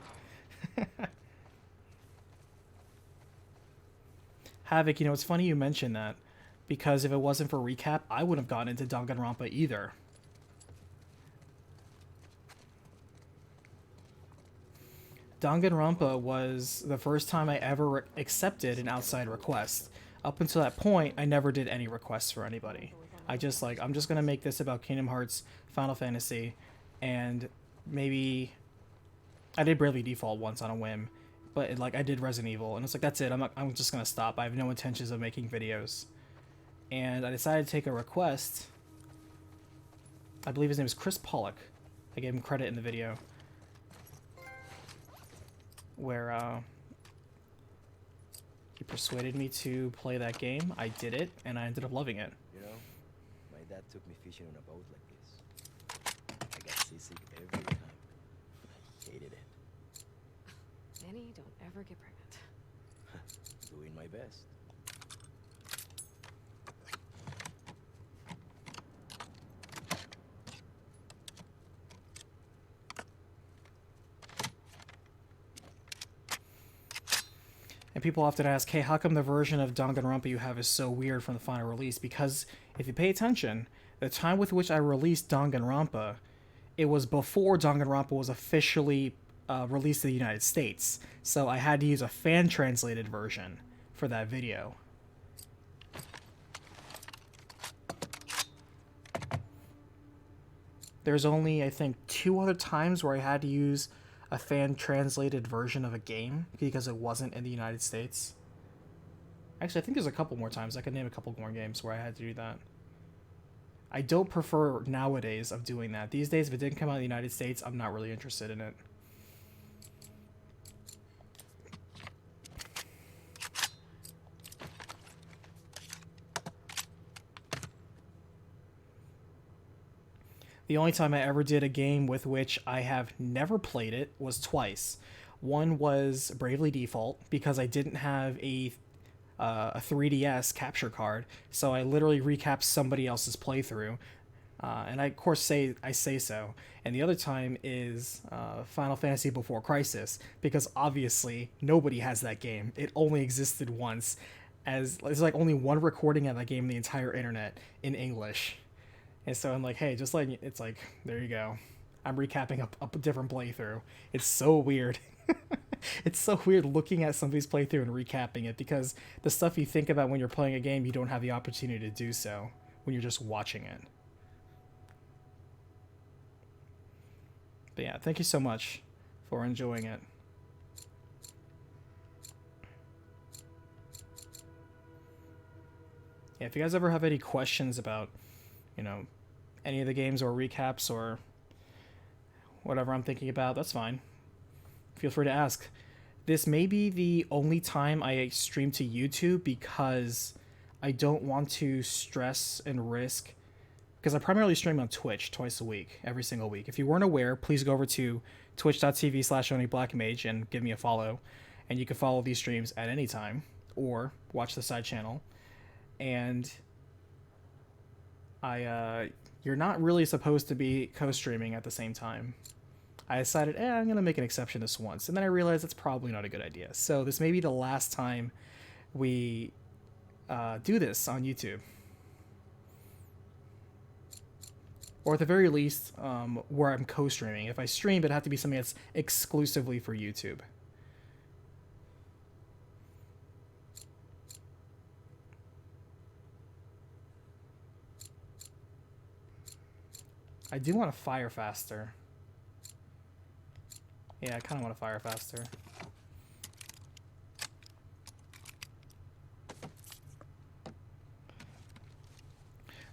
Havoc, you know, it's funny you mentioned that, because if it wasn't for recap, I wouldn't have gotten into Danganronpa either. Danganronpa was the first time I ever accepted an outside request. Up until that point, I never did any requests for anybody. I just like, I'm just gonna make this about Kingdom Hearts, Final Fantasy, and maybe I did Bravely Default once on a whim, but like I did Resident Evil, and it's like that's it. I'm just gonna stop. I have no intentions of making videos, and I decided to take a request. I believe his name is Chris Pollock. I gave him credit in the video. Where he persuaded me to play that game. I did it, and I ended up loving it. You know, my dad took me fishing on a boat like this. I got seasick every time. I hated it. Danny, don't ever get pregnant. Doing my best. And people often ask, hey, how come the version of Danganronpa you have is so weird from the final release? Because if you pay attention, the time with which I released Danganronpa, it was before Danganronpa was officially released in the United States. So I had to use a fan-translated version for that video. There's only, I think, 2 other times where I had to use a fan-translated version of a game because it wasn't in the United States. Actually, I think there's a couple more times. I could name a couple more games where I had to do that. I don't prefer nowadays of doing that. These days, if it didn't come out in the United States, I'm not really interested in it. The only time I ever did a game with which I have never played it was twice. One was Bravely Default, because I didn't have a 3DS capture card, so I literally recapped somebody else's playthrough. And I, of course, say so. And the other time is Final Fantasy Before Crisis, because obviously nobody has that game. It only existed once. As there's like only one recording of that game on the entire internet in English. And so I'm like, hey, just like, it's like, there you go. I'm recapping a different playthrough. It's so weird. It's so weird looking at somebody's playthrough and recapping it, because the stuff you think about when you're playing a game, you don't have the opportunity to do so when you're just watching it. But yeah, thank you so much for enjoying it. Yeah, if you guys ever have any questions about, you know, any of the games or recaps or whatever I'm thinking about, that's fine. Feel free to ask. This may be the only time I stream to YouTube, because I don't want to stress and risk, because I primarily stream on Twitch twice a week, every single week. If you weren't aware, please go over to twitch.tv/OnlyBlackMage and give me a follow, and you can follow these streams at any time or watch the side channel. And you're not really supposed to be co-streaming at the same time. I decided, I'm going to make an exception this once. And then I realized that's probably not a good idea. So this may be the last time we do this on YouTube. Or at the very least, where I'm co-streaming. If I stream, it'd have to be something that's exclusively for YouTube. I do want to fire faster. Yeah, I kind of want to fire faster.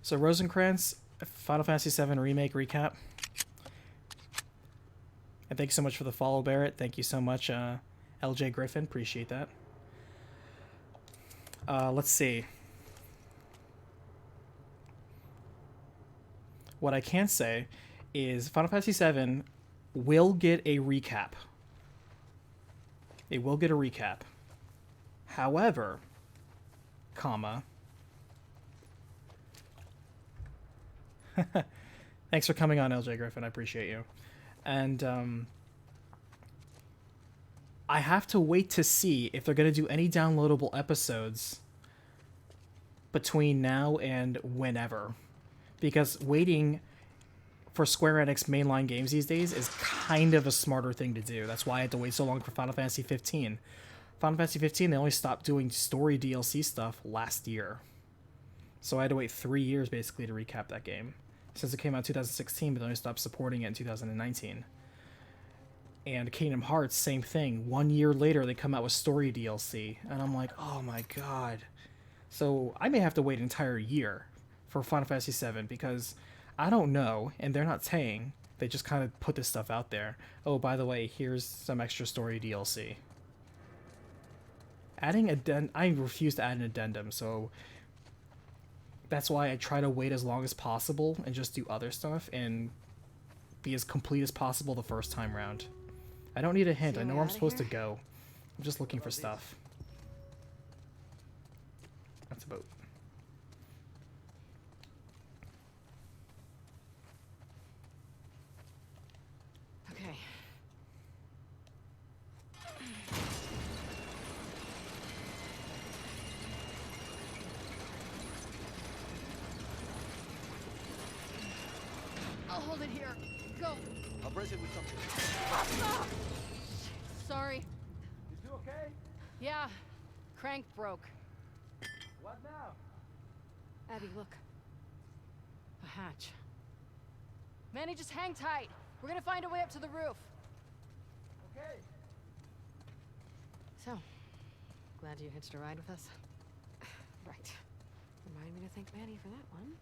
So Rosencrantz, Final Fantasy VII Remake recap. And thank you so much for the follow, Barrett. Thank you so much, LJ Griffin. Appreciate that. Let's see. What I can say is Final Fantasy VII will get a recap. It will get a recap. However, comma. Thanks for coming on, LJ Griffin. I appreciate you. And I have to wait to see if they're going to do any downloadable episodes between now and whenever. Because waiting for Square Enix mainline games these days is kind of a smarter thing to do. That's why I had to wait so long for Final Fantasy 15. Final Fantasy 15, they only stopped doing story DLC stuff last year. So I had to wait 3 years basically to recap that game. Since it came out in 2016, but they only stopped supporting it in 2019. And Kingdom Hearts, same thing. 1 year later, they come out with story DLC. And I'm like, oh my god. So I may have to wait an entire year for Final Fantasy VII because I don't know, and they're not saying. They just kind of put this stuff out there. Oh, by the way, here's some extra story DLC. I refuse to add an addendum, so that's why I try to wait as long as possible and just do other stuff and be as complete as possible the first time round. I don't need a hint. I know where I'm supposed to go. I'm just looking for stuff. That's a boat. Okay. I'll hold it here. Go. I'll brace it with something. Sorry. You two okay? Yeah. Crank broke. What now? Abby, look. A hatch. Manny, just hang tight. We're gonna find a way up to the roof. Okay. So, glad you hitched a ride with us? Right. Remind me to thank Manny for that one.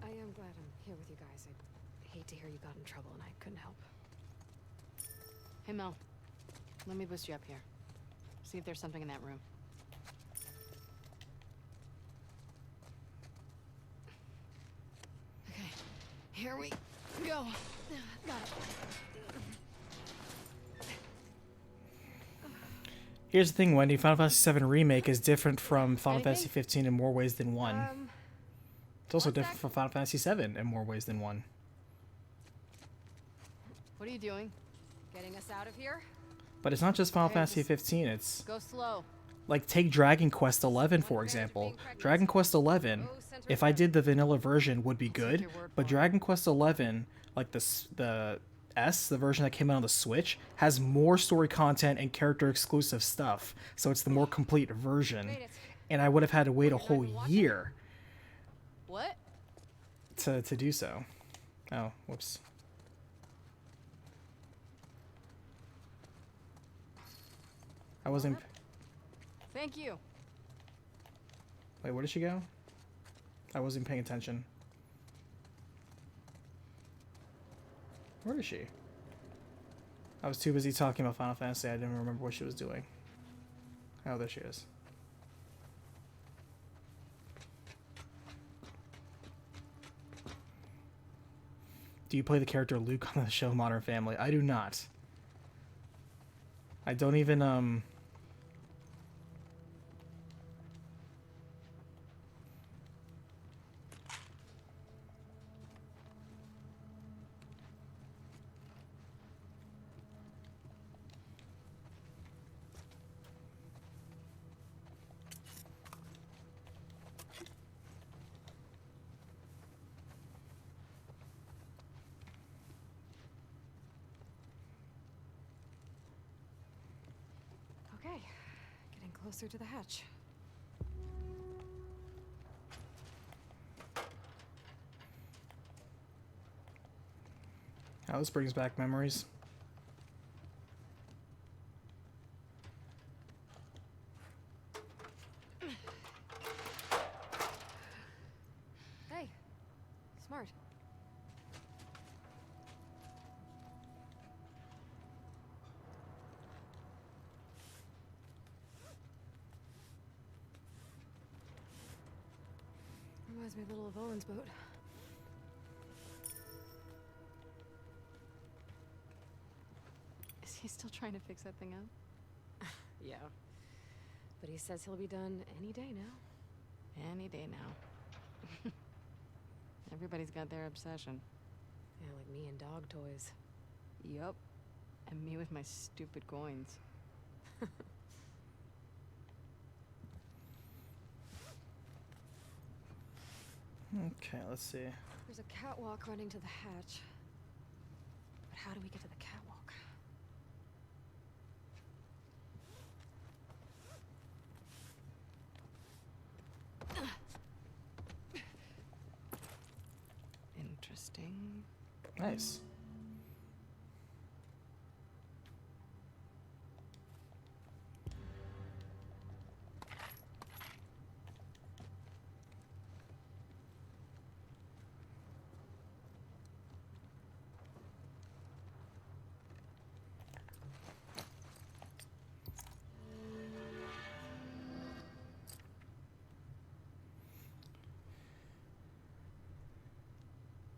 I am glad I'm here with you guys. I hate to hear you got in trouble and I couldn't help. Hey, Mel. Let me boost you up here. See if there's something in that room. Okay. Here we go. Got it. Here's the thing, Wendy. Final Fantasy VII Remake is different from Final Anything? Fantasy 15 in more ways than one. It's also different from Final Fantasy 7 in more ways than one. What are you doing? Getting us out of here? But it's not just Final Okay, Fantasy just 15. It's Go slow. like take Dragon Quest 11 for example. Dragon Quest 11, if I did the vanilla version, would be good. your word But for it. Dragon Quest 11, like the version that came out on the Switch, has more story content and character exclusive stuff. So it's the more complete version. And I would have had to wait a whole year What? to do so. Oh, whoops. I wasn't. Thank you. Wait, where did she go? I wasn't paying attention. Where is she? I was too busy talking about Final Fantasy. I didn't remember what she was doing. Oh, there she is. Do you play the character Luke on the show Modern Family? I do not. I don't even, closer to the hatch. Oh, this brings back memories. Hey, smart. Reminds me a little of Owen's boat. Is he still trying to fix that thing up? Yeah. But he says he'll be done any day now. Any day now. Everybody's got their obsession. Yeah, like me and dog toys. Yup. And me with my stupid coins. Okay, let's see. There's a catwalk running to the hatch. But how do we get to the catwalk? Interesting. Nice.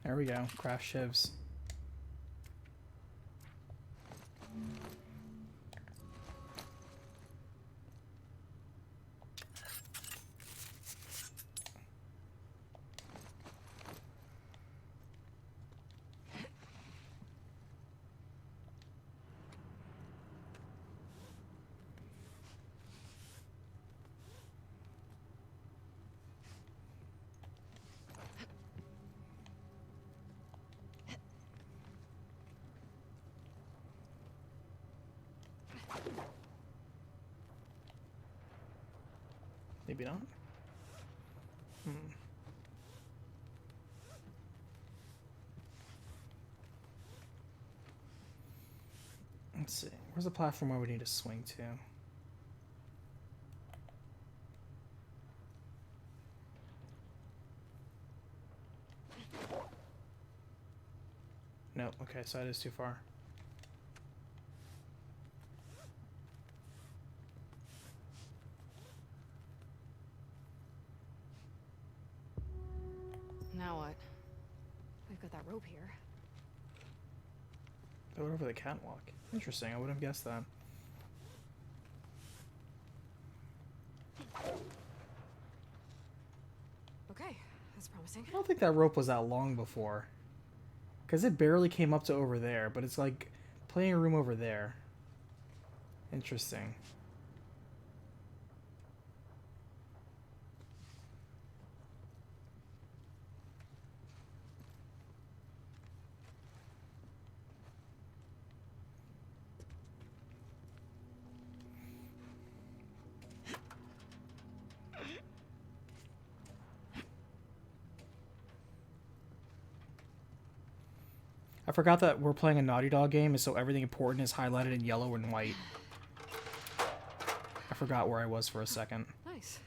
There we go. Craft shivs. Maybe not. Let's see. Where's the platform where we need to swing to? No. Okay, so that is too far. Now what? We've got that rope here. Go over the catwalk. Interesting. I wouldn't have guessed that. Okay, that's promising. I don't think that rope was that long before. Because it barely came up to over there, but it's like plenty of room over there. Interesting. I forgot that we're playing a Naughty Dog game, and so everything important is highlighted in yellow and white. I forgot where I was for a second. Nice.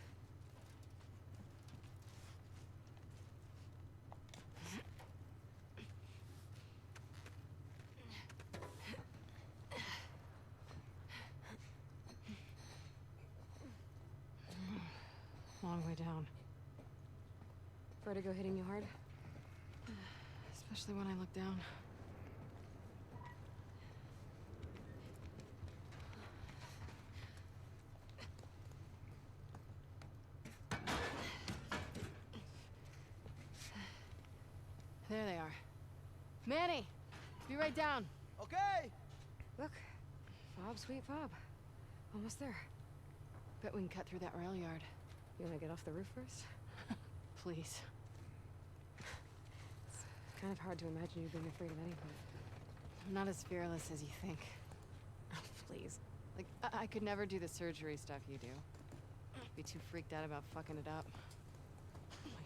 Long way down. Vertigo hitting you hard? Especially when I look down. There they are. Manny! Be right down. Okay! Look. Fob, sweet fob. Almost there. Bet we can cut through that rail yard. You wanna get off the roof first? Please. It's kind of hard to imagine you being afraid of anything. I'm not as fearless as you think. Oh, please. Like, I I could never do the surgery stuff you do. Be too freaked out about fucking it up.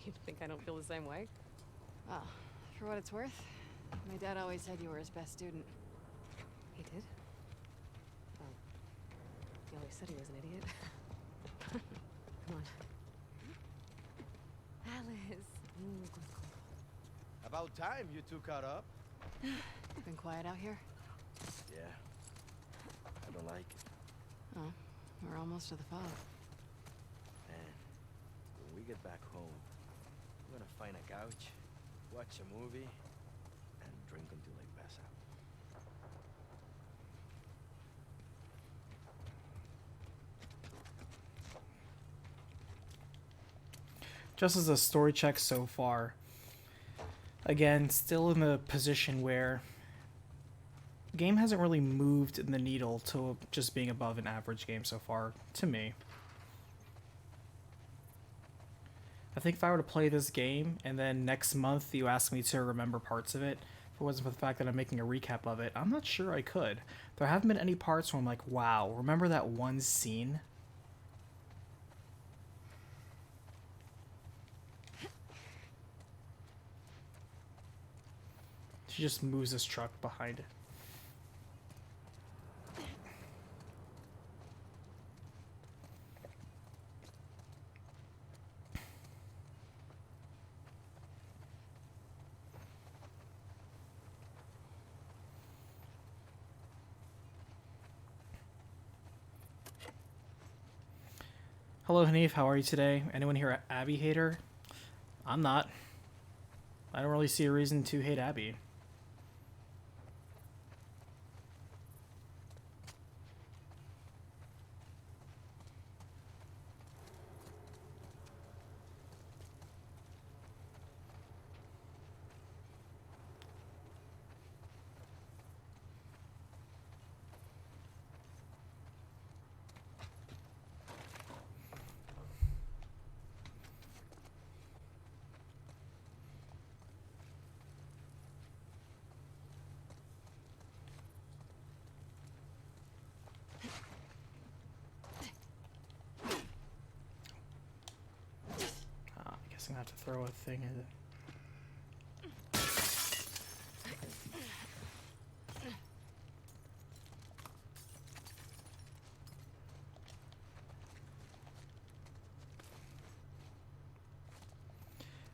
You think I don't feel the same way? Well, for what it's worth, my dad always said you were his best student. He did? Oh. He always said he was an idiot. Come on. Alice. About time you two caught up. Been quiet out here? Yeah. I don't like it. Oh, we're almost to the fob. Man, when we get back home, we're gonna find a couch, watch a movie, and drink until I pass out. Just as a story check so far, again, still in the position where game hasn't really moved the needle to just being above an average game so far, to me. I think if I were to play this game and then next month you ask me to remember parts of it, if it wasn't for the fact that I'm making a recap of it, I'm not sure I could. There haven't been any parts where I'm like, wow, remember that one scene? She just moves this truck behind it. Hello, Hanif. How are you today? Anyone here an Abby hater? I'm not. I don't really see a reason to hate Abby. I'm gonna have to throw a thing at it.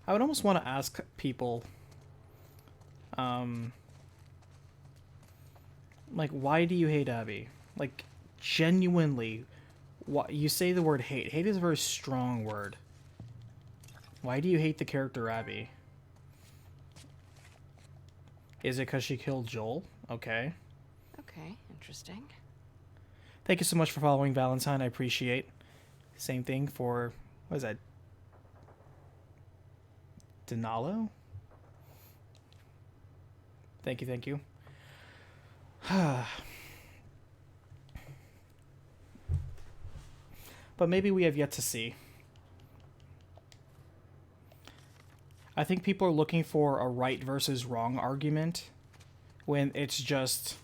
I would almost want to ask people, like, why do you hate Abby? Like, genuinely, you say the word hate. Hate is a very strong word. Why do you hate the character Abby? Is it because she killed Joel? Okay. Okay, interesting. Thank you so much for following, Valentine. I appreciate. Same thing for, what is that? Denalo? Thank you, thank you. But maybe we have yet to see. I think people are looking for a right versus wrong argument when it's just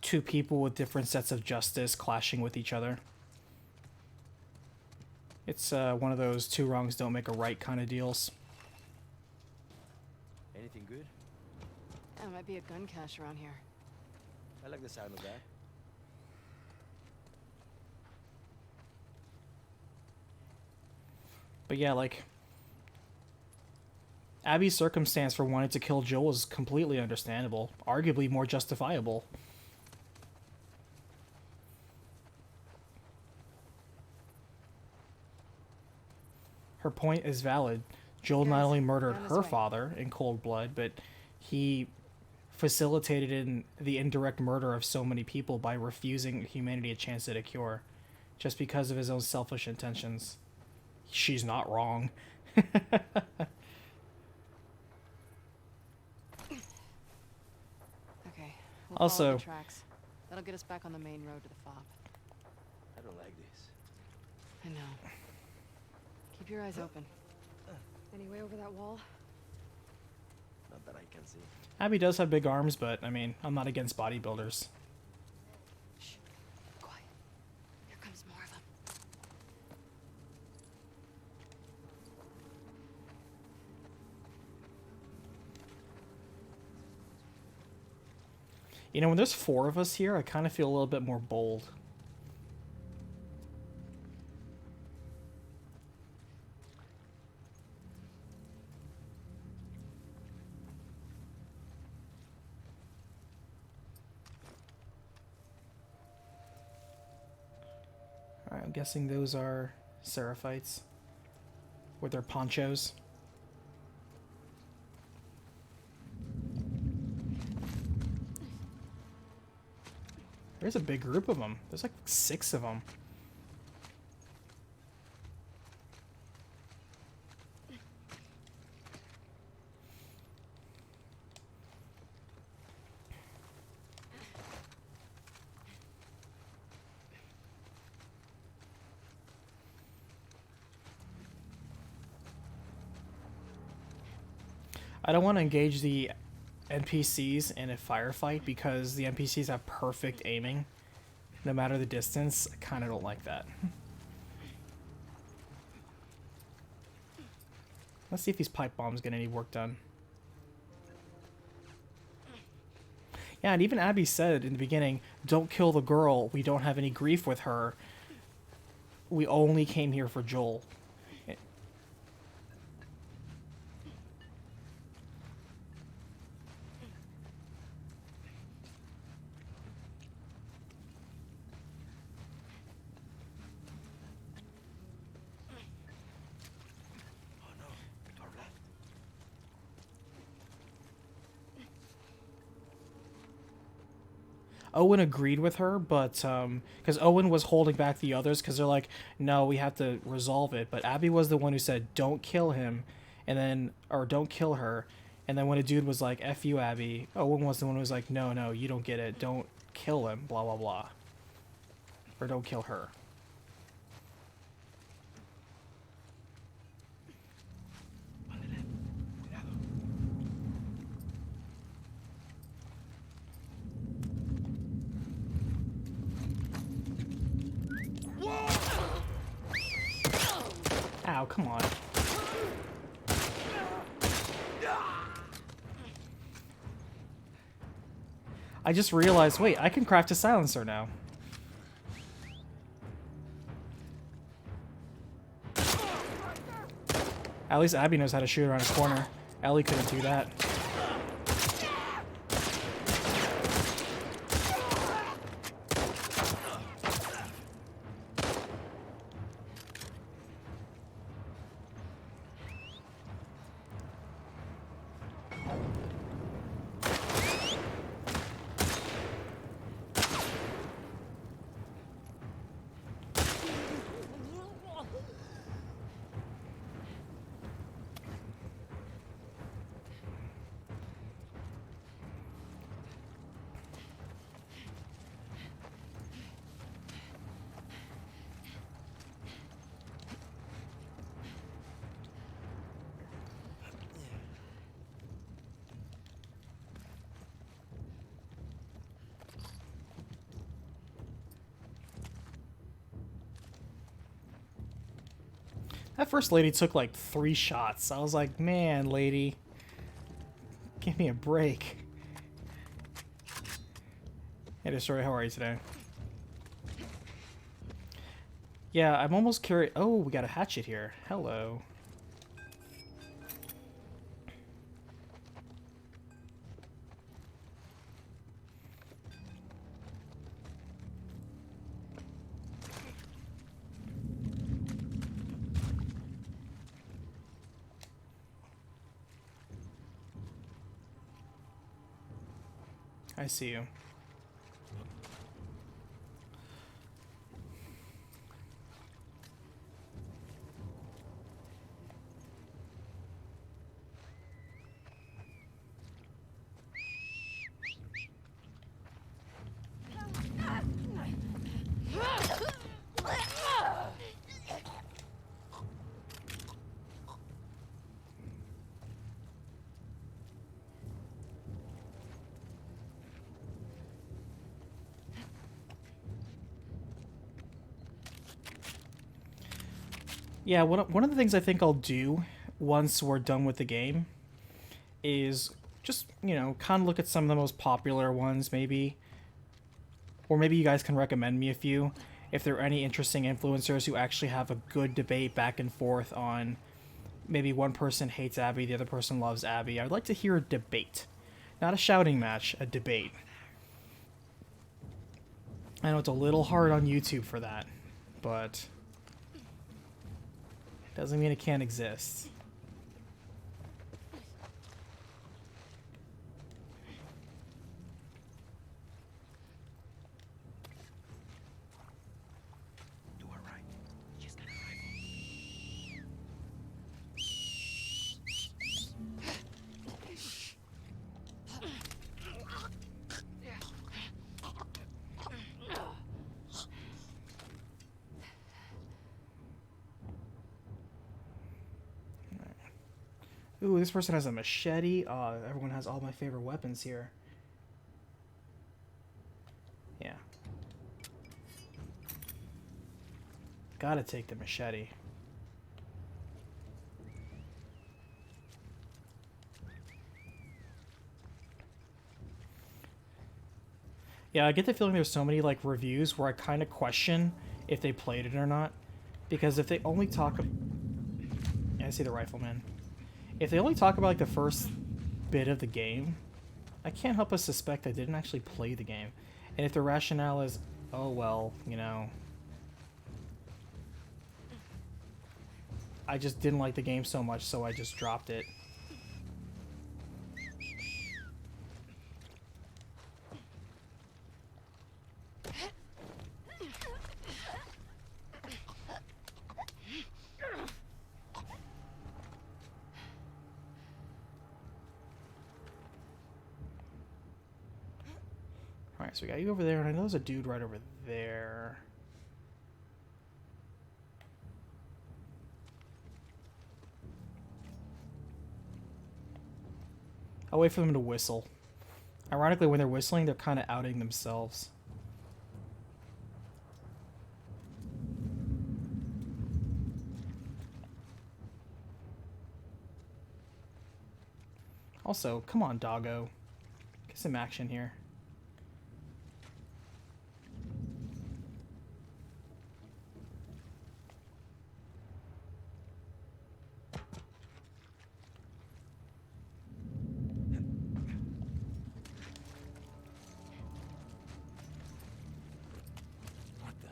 two people with different sets of justice clashing with each other. It's one of those two wrongs don't make a right kind of deals. Anything good? There might be a gun cache around here. I like the sound of that. But yeah, like, Abby's circumstance for wanting to kill Joel is completely understandable, arguably more justifiable. Her point is valid. Joel not only murdered her father in cold blood, but he facilitated in the indirect murder of so many people by refusing humanity a chance at a cure, just because of his own selfish intentions. She's not wrong. Okay, we'll Also- follow the tracks. That'll get us back on the main road to the fob. I don't like this. I know. Keep your eyes open. Any way over that wall? Not that I can see. Abby does have big arms, but, I mean, I'm not against bodybuilders. Shh. Quiet. You know, when there's 4 of us here, I kind of feel a little bit more bold. Alright, I'm guessing those are Seraphites with their ponchos. There's a big group of them. There's like 6 of them. I don't want to engage the NPCs in a firefight because the NPCs have perfect aiming no matter the distance. I kind of don't like that. Let's see if these pipe bombs get any work done. Yeah, and even Abby said in the beginning, don't kill the girl. We don't have any grief with her. We only came here for Joel. Owen agreed with her, but because Owen was holding back the others because they're like, no, we have to resolve it. But Abby was the one who said, don't kill him, and then, or don't kill her. And then when a dude was like, F you, Abby, Owen was the one who was like, no, no, you don't get it. Don't kill him, blah, blah, blah. Or don't kill her. Ow, come on. I just realized, wait, I can craft a silencer now. At least Abby knows how to shoot around a corner. Ellie couldn't do that. That first lady took like 3 shots. I was like, man, lady, give me a break. Hey, Destroy, how are you today? Yeah, I'm almost curious. Oh, we got a hatchet here. Hello. I see you. Yeah, one of the things I think I'll do once we're done with the game is just, you know, kind of look at some of the most popular ones, maybe. Or maybe you guys can recommend me a few. If there are any interesting influencers who actually have a good debate back and forth on maybe one person hates Abby, the other person loves Abby. I'd like to hear a debate. Not a shouting match, a debate. I know it's a little hard on YouTube for that, but doesn't mean it can't exist. You are right. She's got a rifle. Ooh, this person has a machete. Everyone has all my favorite weapons here. Yeah. Gotta take the machete. Yeah, I get the feeling there's so many like reviews where I kind of question if they played it or not, because if they only talk, yeah, I see the rifleman. If they only talk about like the first bit of the game, I can't help but suspect they didn't actually play the game. And if the rationale is, oh well, you know, I just didn't like the game so much, so I just dropped it. Alright, so we got you over there, and I know there's a dude right over there. I'll wait for them to whistle. Ironically, when they're whistling, they're kind of outing themselves. Also, come on, doggo. Get some action here. What the?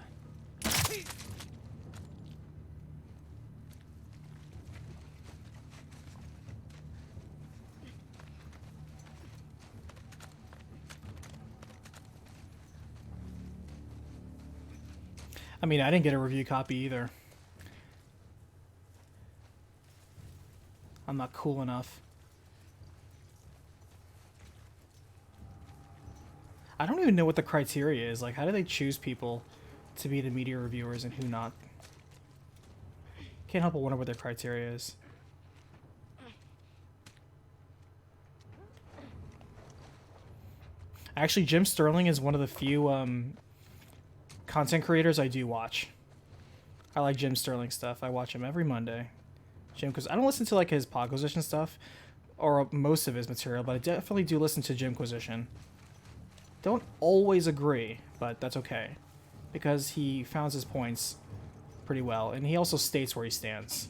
I mean, I didn't get a review copy either. I'm not cool enough. I don't even know what the criteria is. Like, how do they choose people to be the media reviewers and who not? Can't help but wonder what their criteria is. Actually, Jim Sterling is one of the few content creators I do watch. I like Jim Sterling stuff. I watch him every Monday. Jim, because I don't listen to like his Podquisition stuff or most of his material, but I definitely do listen to Jimquisition. Don't always agree, but that's okay, because he founds his points pretty well, and he also states where he stands.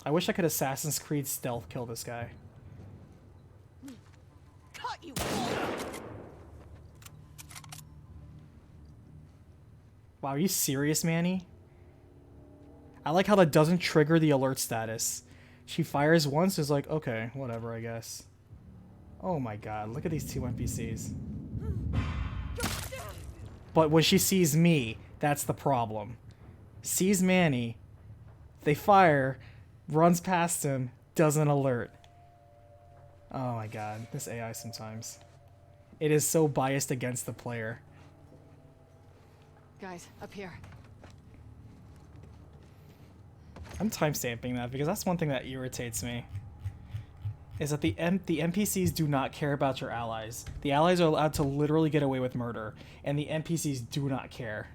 I wish I could Assassin's Creed stealth kill this guy. Cut you! Wow, are you serious, Manny? I like how that doesn't trigger the alert status. She fires once, is like, okay, whatever, I guess. Oh my god, look at these two NPCs. But when she sees me, that's the problem. Sees Manny, they fire, runs past him, doesn't alert. Oh my god, this AI sometimes. It is so biased against the player. Guys, up here. I'm timestamping that because that's one thing that irritates me. is that the NPCs do not care about your allies. The allies are allowed to literally get away with murder, and the NPCs do not care.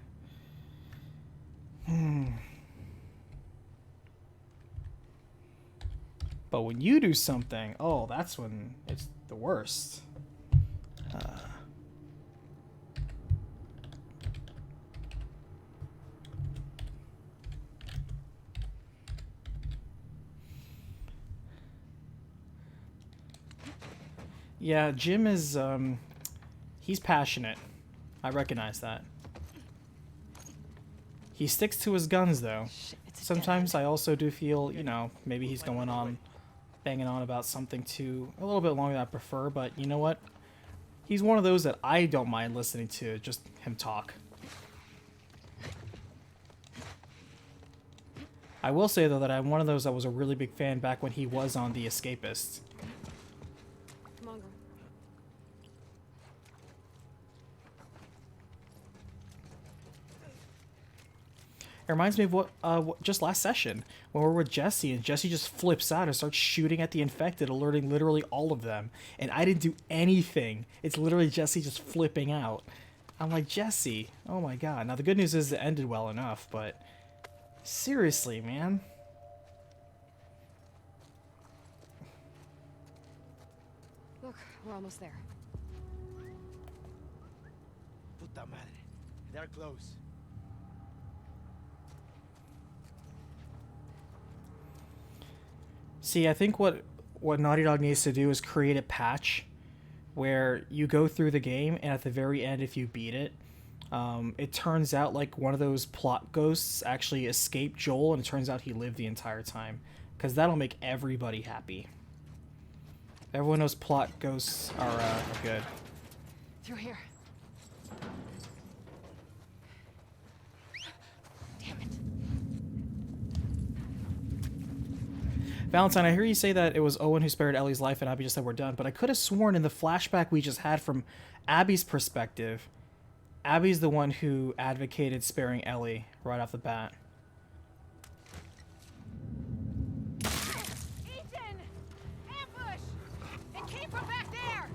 But when you do something, oh, that's when it's the worst. Yeah, Jim is, he's passionate. I recognize that. He sticks to his guns, though. Shit, it's a Sometimes I also do feel, you know, maybe he's going on, banging on about something too, a little bit longer than I prefer, but you know what? He's one of those that I don't mind listening to, just him talk. I will say, though, that I'm one of those that was a really big fan back when he was on The Escapist. Come on, girl. It reminds me of what just last session when we're with Jesse and Jesse just flips out and starts shooting at the infected, alerting literally all of them. And I didn't do anything. It's literally Jesse just flipping out. I'm like, Jesse, oh my god. Now the good news is it ended well enough, but seriously, man. Look, we're almost there. Puta madre. They're close. See, I think what Naughty Dog needs to do is create a patch where you go through the game and at the very end, if you beat it, it turns out like one of those plot ghosts actually escaped Joel, and it turns out he lived the entire time. Because that'll make everybody happy. Everyone knows plot ghosts are good. Through here. Damn it. Valentine, I hear you say that it was Owen who spared Ellie's life and Abby just said we're done, but I could have sworn in the flashback we just had from Abby's perspective, Abby's the one who advocated sparing Ellie right off the bat. Ethan! Ambush! It came from back there!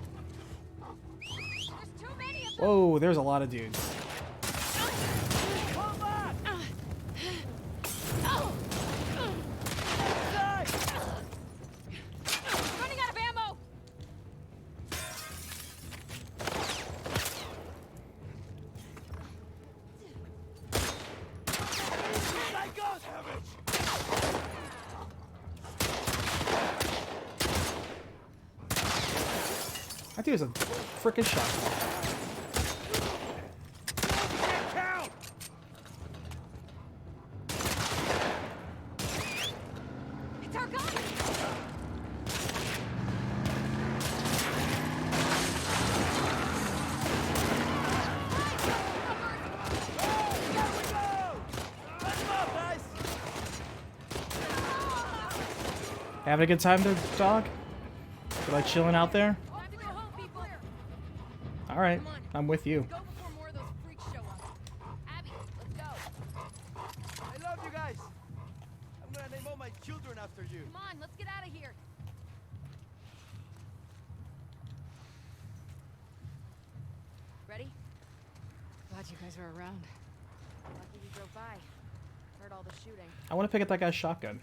There's too many of them! Whoa, there's a lot of dudes. Running out of ammo! I think it was a frickin' shot. It's our gun! Having a good time there, dog? You like chilling out there? Time to go home, people! Alright, I'm with you. Go before more of those freaks show up. Abby, let's go. I love you guys. I'm gonna name all my children after you. Come on, let's get out of here. Ready? Glad you guys are around. Lucky we drove by. Heard all the shooting. I want to pick up that guy's shotgun.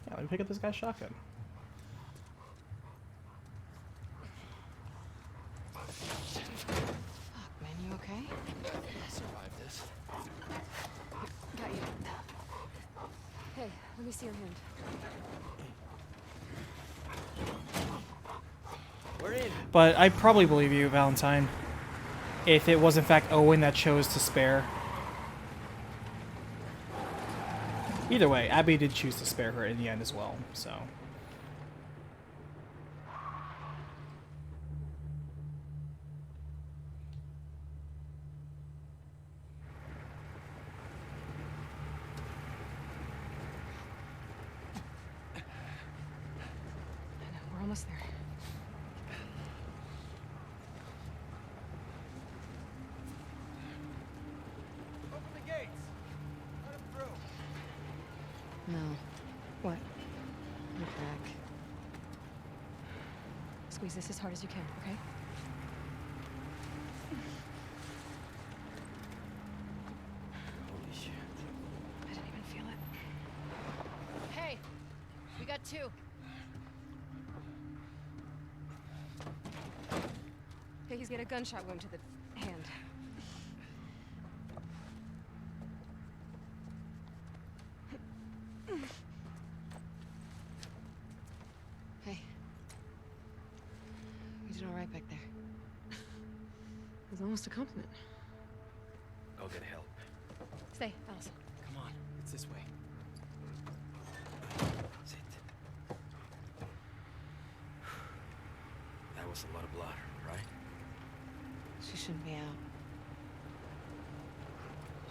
Yeah, let me pick up this guy's shotgun. Fuck, man, you okay? I'll survive this. Got you. Hey, let me see your hand. We're in. But I probably believe you, Valentine, if it was in fact Owen that chose to spare. Either way, Abby did choose to spare her in the end as well, so. Squeeze this as hard as you can, okay? Holy shit. I didn't even feel it. Hey, we got two. Hey, he's got a gunshot wound to the hand. Hey. You did all right back there. It was almost a compliment. Go get help. Stay, Alice. Come on, it's this way. Sit. That was a lot of blood, right? She shouldn't be out.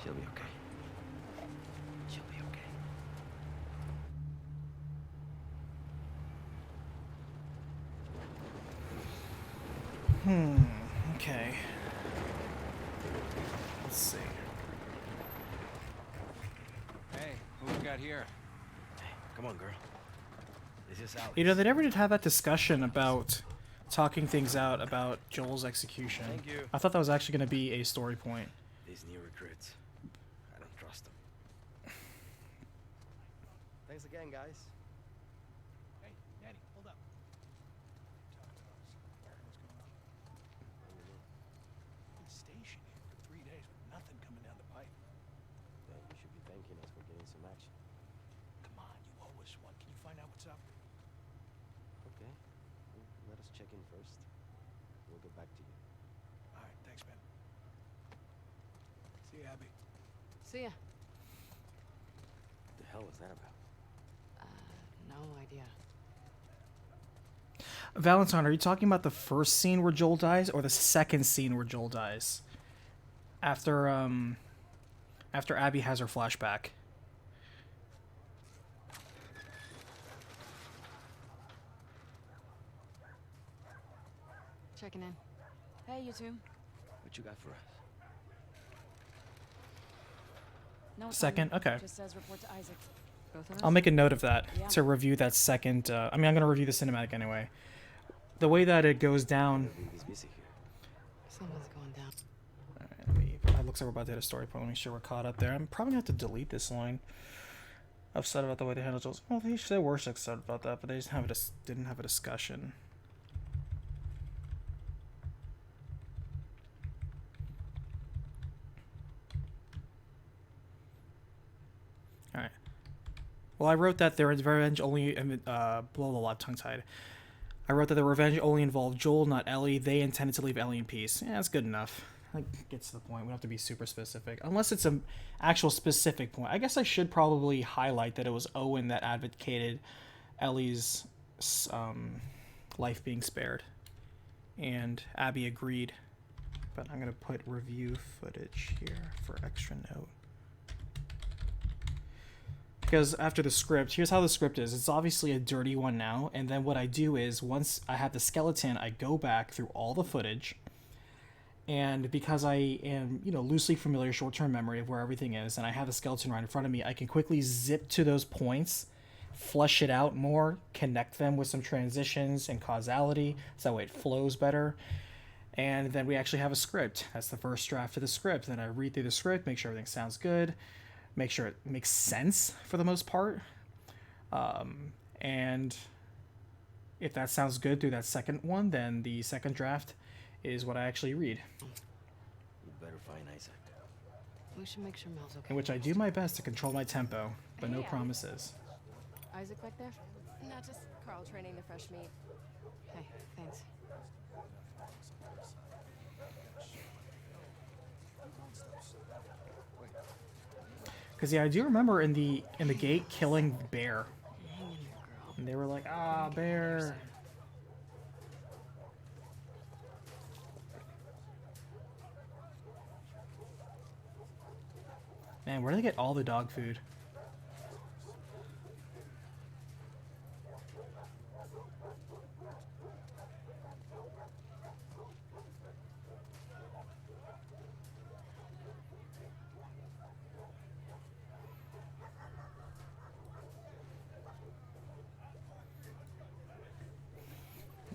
She'll be okay. She'll be okay. Okay. Let's see. Hey, who we got here? Hey, come on, girl. This is Alex. You know, they never did have that discussion about talking things out about Joel's execution. Thank you. I thought that was actually going to be a story point. These new recruits. I don't trust them. Thanks again, guys. Hey, Daddy, hold up. Been stationed here for 3 days with nothing coming down the pipe. Yeah, you should be thanking us for getting some action. Come on, you owe us one. Can you find out what's up? Okay. Well, let us check in first. We'll get back to you. All right, thanks, man. See you, Abby. See ya. What the hell was that about? No idea. Valentine, are you talking about the first scene where Joel dies or the second scene where Joel dies? After Abby has her flashback. Checking in. Hey, you two. What you got for us? No, it's Second? fine. Okay. Just says report to Isaac. Both of us? I'll make a note of that Yeah. to review that second. I mean, I'm going to review the cinematic anyway. The way that it goes down. Everybody's busy here. Someone's going down. It looks like we're about to hit a story point. Let me make sure we're caught up there. I'm probably going to have to delete this line. Upset about the way they handled Joel's. Well, they were upset about that, but they just didn't have a discussion. Alright. Well, I wrote that their revenge only, blah, blah, blah, tongue-tied. I wrote that the revenge only involved Joel, not Ellie. They intended to leave Ellie in peace. Yeah, that's good enough. That gets to the point. We don't have to be super specific. Unless it's an actual specific point. I guess I should probably highlight that it was Owen that advocated Ellie's life being spared. And Abby agreed. But I'm going to put review footage here for extra note. Because after the script, here's how the script is. It's obviously a dirty one now, and then what I do is, once I have the skeleton, I go back through all the footage, and because I am, loosely familiar, short-term memory of where everything is, and I have the skeleton right in front of me, I can quickly zip to those points, flesh it out more, connect them with some transitions and causality, so that way it flows better, and then we actually have a script. That's the first draft of the script. Then I read through the script, make sure everything sounds good, make sure it makes sense for the most part. And if that sounds good through that second one, then the second draft is what I actually read. You better find Isaac. We should make sure Mel's okay. In which I do my best to control my tempo, but no Hey, promises. Isaac back there? No, just Carl training the fresh meat. Hey, thanks. Because yeah, I do remember in the gate killing Bear, Hang in there, girl. and they were like, "Ah, Bear." Man, where do they get all the dog food?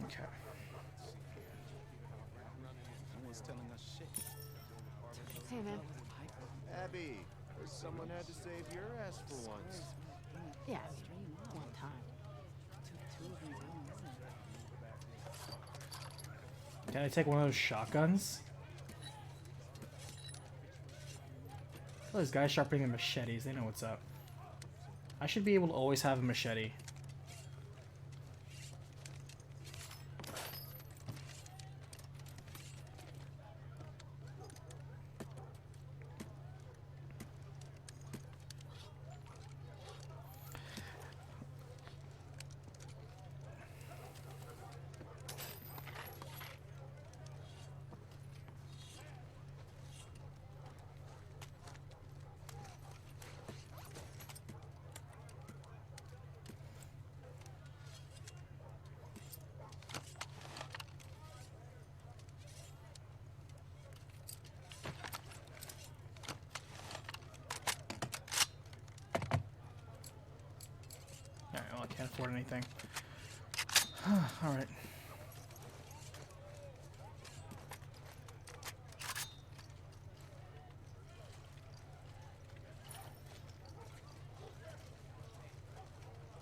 Okay. Hey, man. Abby, someone had to save your ass for once. Yeah, one time. Can I take one of those shotguns? Oh, those guys sharpening their machetes. They know what's up. I should be able to always have a machete. Alright, well, I can't afford anything. Alright.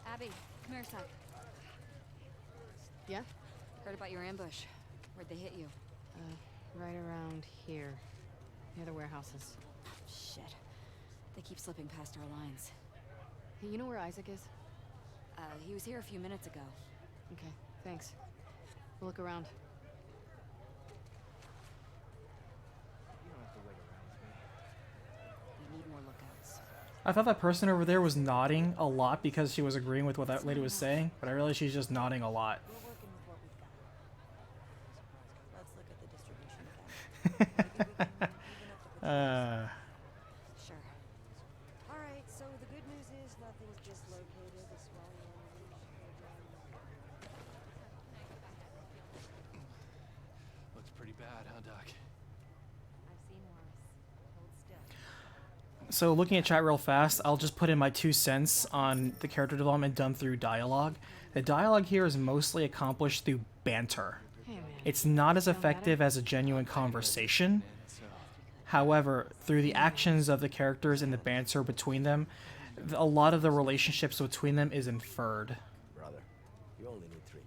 Abby, come here a sec. Yeah? Heard about your ambush. Where'd they hit you? Right around here. Near the warehouses. Shit. They keep slipping past our lines. Hey, you know where Isaac is? He was here a few minutes ago. Okay, thanks. We'll look around. You don't have to wait around with me. We need more lookouts. I thought that person over there was nodding a lot because she was agreeing with what that lady was saying, but I realized she's just nodding a lot. We're working with what we've got. Let's look at the distribution again. Maybe we can even up the patrols. Sure. All right, so the good news is nothing's dislocated. The swell Looks pretty bad, huh, Doc? I've seen worse. Hold still. So looking at chat real fast, I'll just put in my 2 cents on the character development done through dialogue. The dialogue here is mostly accomplished through banter. Hey, man. It's not as effective as a genuine conversation. However, through the actions of the characters and the banter between them, a lot of the relationships between them is inferred. Brother, you only need 3.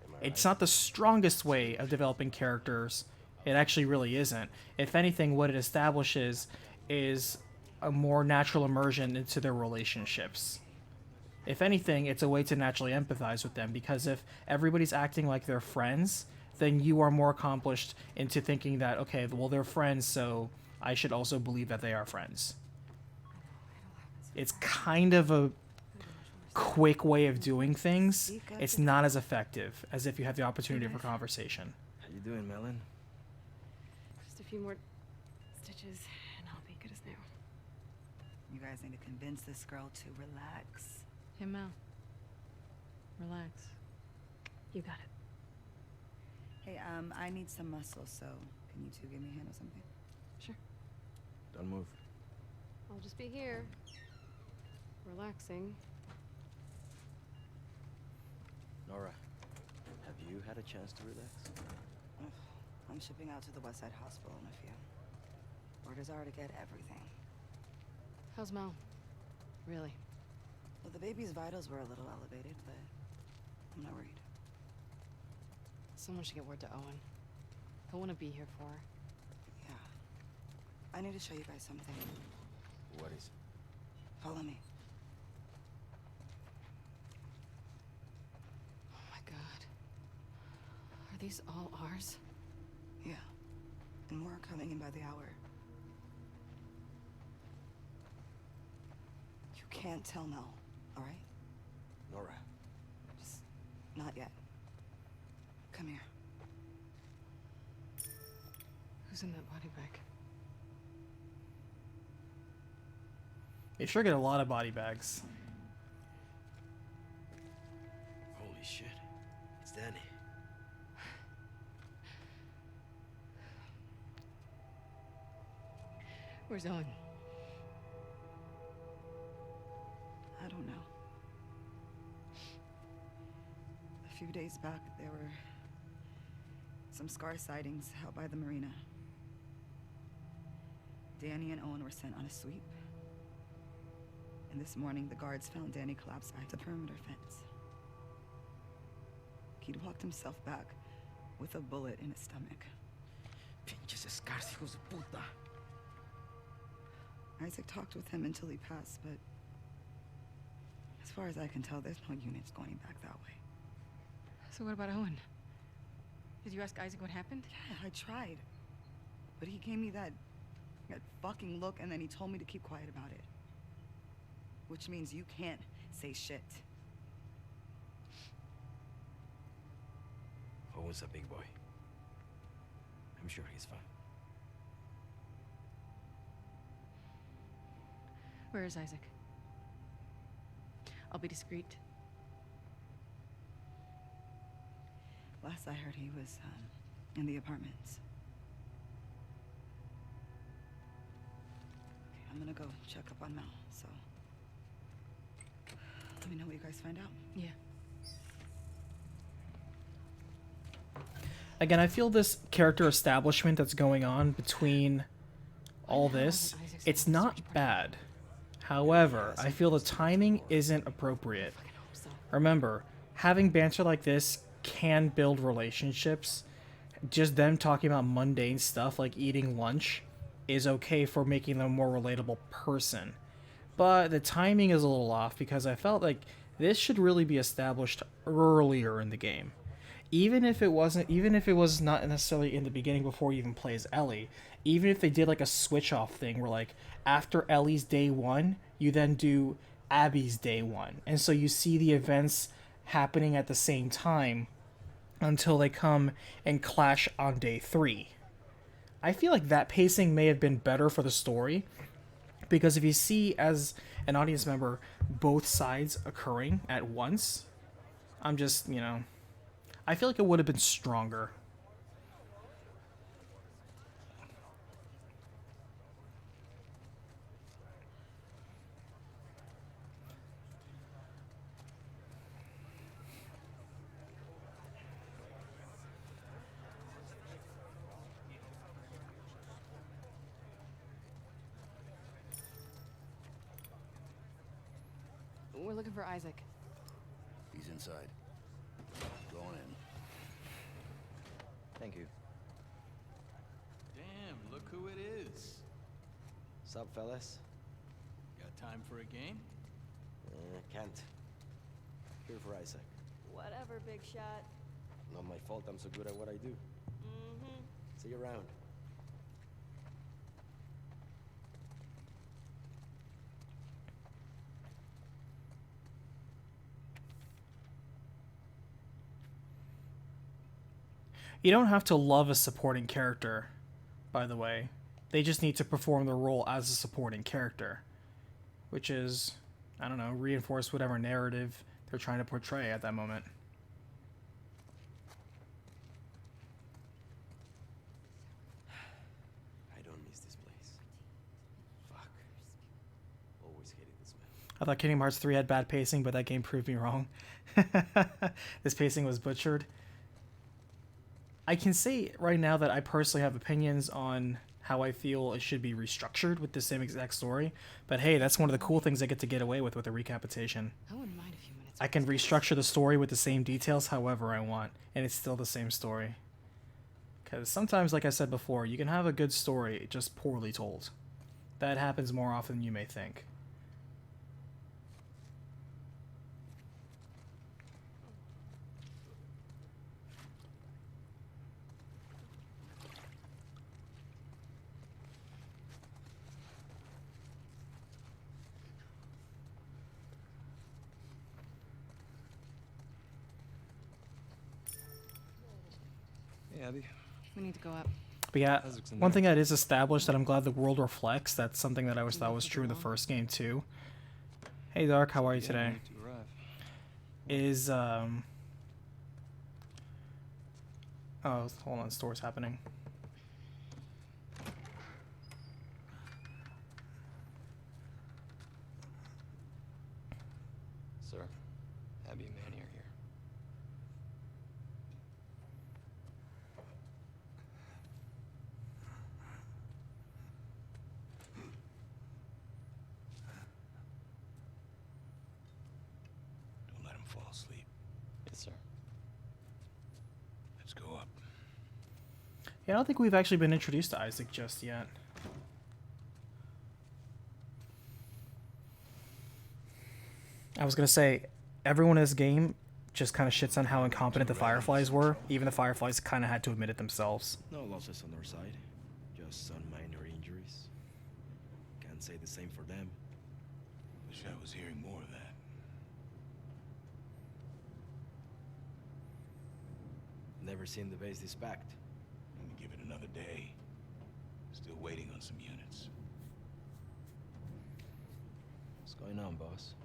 Am I It's right? not the strongest way of developing characters. It actually really isn't. If anything, what it establishes is a more natural immersion into their relationships. If anything, it's a way to naturally empathize with them, because if everybody's acting like they're friends, then you are more accomplished into thinking that, okay, well, they're friends, so I should also believe that they are friends. It's kind of a quick way of doing things. It's not as effective as if you have the opportunity for conversation. How you doing, Melon? Just a few more stitches, and I'll be good as new. You guys need to convince this girl to relax. Hey, Mel. Relax. You got it. Hey, I need some muscle, so can you two give me a hand or something? Sure. Don't move. I'll just be here. Relaxing. Nora, have you had a chance to relax? Ugh, I'm shipping out to the West Side Hospital in a few. Orders are to get everything. How's Mel? Really? Well, the baby's vitals were a little elevated, but I'm not worried. Someone should get word to Owen. He'll want to be here for her. Yeah. I need to show you guys something. What is it? Follow me. Oh my god. Are these all ours? Yeah. And more are coming in by the hour. You can't tell Mel, all right? Nora. Just not yet. Come here. Who's in that body bag? They sure get a lot of body bags. Holy shit. It's Danny. Where's Owen? I don't know. A few days back, there were some scar sightings out by the marina. Danny and Owen were sent on a sweep. And this morning, the guards found Danny collapsed by the perimeter fence. He'd walked himself back with a bullet in his stomach. Pinches Scars, hijos de puta. Isaac talked with him until he passed, but as far as I can tell, there's no units going back that way. So what about Owen? Did you ask Isaac what happened? Yeah, I tried. But he gave me that fucking look, and then he told me to keep quiet about it. Which means you can't say shit. Owen's a big boy. I'm sure he's fine. Where is Isaac? I'll be discreet. Last I heard, he was in the apartments. Okay, I'm gonna go check up on Mel, so let me know what you guys find out. Yeah. Again, I feel this character establishment that's going on between all this, it's not bad. However, I feel the timing isn't appropriate. Remember, having banter like this can build relationships. Just them talking about mundane stuff like eating lunch is okay for making them a more relatable person. But the timing is a little off because I felt like this should really be established earlier in the game. Even if it was not necessarily in the beginning before you even play as Ellie, even if they did like a switch off thing where like after Ellie's day one, you then do Abby's day one. And so you see the events happening at the same time until they come and clash on day 3. I feel like that pacing may have been better for the story, because if you see as an audience member both sides occurring at once, I'm just, I feel like it would have been stronger. We're looking for Isaac. He's inside. Going in. Thank you. Damn, look who it is. Sup, fellas? Got time for a game? Can't. Here for Isaac. Whatever, big shot. Not my fault I'm so good at what I do. Mm-hmm. See you around. You don't have to love a supporting character, by the way. They just need to perform the role as a supporting character, which is, I don't know, reinforce whatever narrative they're trying to portray at that moment. I don't miss this place. Fuck. Always hated this man. I thought Kingdom Hearts 3 had bad pacing, but that game proved me wrong. This pacing was butchered. I can say right now that I personally have opinions on how I feel it should be restructured with the same exact story. But hey, that's one of the cool things I get away with a recapitation. I wouldn't mind a few minutes. I can restructure the story with the same details however I want, and it's still the same story. Because sometimes, like I said before, you can have a good story just poorly told. That happens more often than you may think. Hey, Abby. We need to go up. But yeah, Isaac's in one there. thing that is established that I'm glad the world reflects, that's something that I always thought was true in the first game too. Hey Dark, how are you Yeah, today? ready to arrive. Is oh, hold on, store's happening. Sir, Abby and Manny are here. fall asleep. Yes, sir. Let's go up. Yeah, I don't think we've actually been introduced to Isaac just yet. I was gonna say, everyone in this game just kind of shits on how incompetent the Fireflies were. Even the Fireflies kind of had to admit it themselves. No losses on our side. Just some minor injuries. Can't say the same for them. Wish I was hearing more of that. Never seen the base this packed. I'm gonna give it another day. Still waiting on some units. What's going on, boss?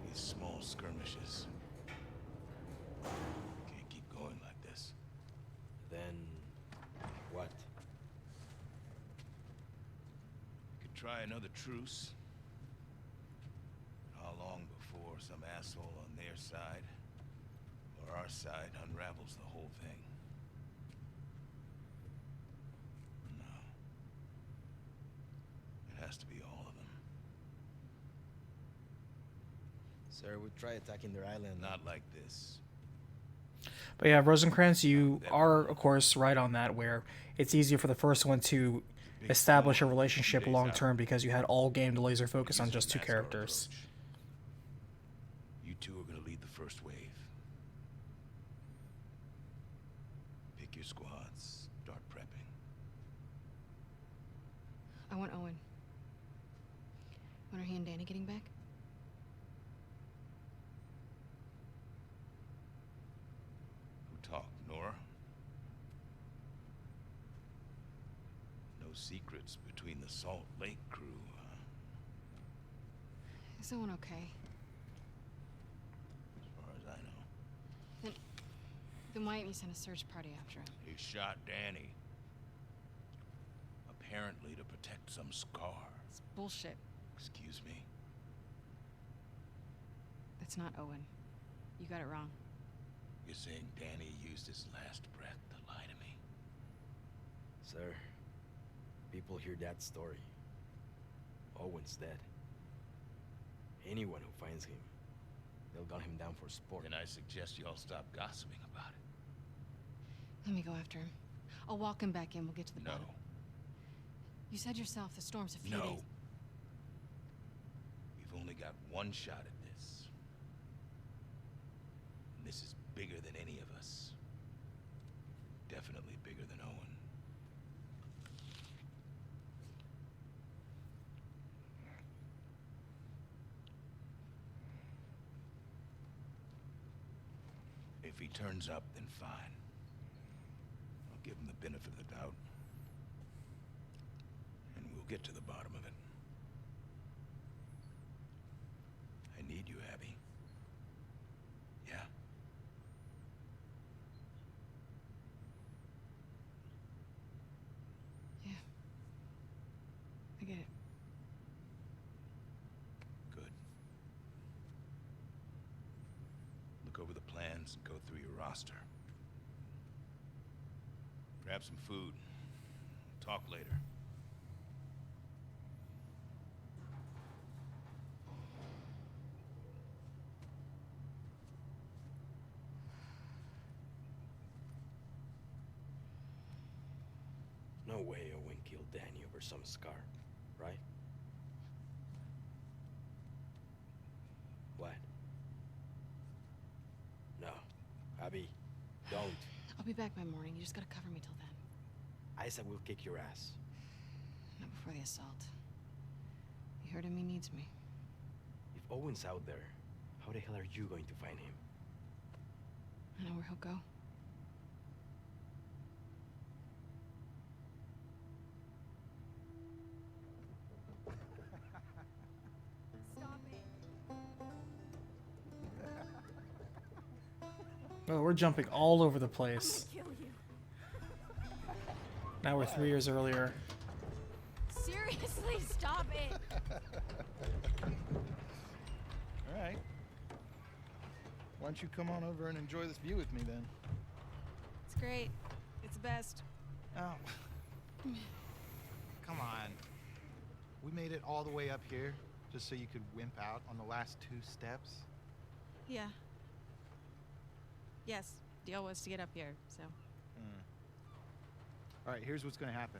These small skirmishes. Can't keep going like this. Then... what? Could try another truce. How long before some asshole on their side or our side unravels the whole thing? No. It has to be all of them. Sir, we try attacking their island. Not like this. But yeah, Rosencrantz, you are, of course, right on that, where it's easier for the first one to establish a relationship long term because you had all game to laser focus on just two characters. You two are gonna lead the first wave. Pick your squads. Start prepping. I want Owen. When are he and Danny getting back? Who talked, Nora? No secrets between the Salt Lake crew, huh? Is Owen okay? As far as I know. Then why didn't you send a search party after him? He shot Danny. Apparently to protect some scar. It's bullshit. Excuse me? That's not Owen. You got it wrong. You're saying Danny used his last breath to lie to me? Sir, people hear that story. Owen's dead. Anyone who finds him, they'll gun him down for sport. Then I suggest you all stop gossiping about it. Let me go after him. I'll walk him back in. We'll get to the No. bottom. You said yourself the storm's a few No. days. We've only got one shot at this. And this is bigger than any of us. Definitely bigger than Owen. If he turns up, then fine. I'll give him the benefit of the doubt. And we'll get to the bottom of it. I need you, Abby. Yeah? Yeah. I get it. Good. Look over the plans and go through your roster. Grab some food. Talk later. No way Owen killed Danny over some scar, right? What? No. Abby, don't. I'll be back by morning. You just gotta cover me till then. Isaac will kick your ass. Not before the assault. You heard him, he needs me. If Owen's out there, how the hell are you going to find him? I know where he'll go. Oh, we're jumping all over the place. Now we're 3 years earlier. Seriously, stop it! All right. Why don't you come on over and enjoy this view with me then? It's great. It's the best. Oh. Come on. We made it all the way up here. Just so you could wimp out on the last 2 steps? Yeah. Yes, deal was to get up here, so. Alright, here's what's gonna happen.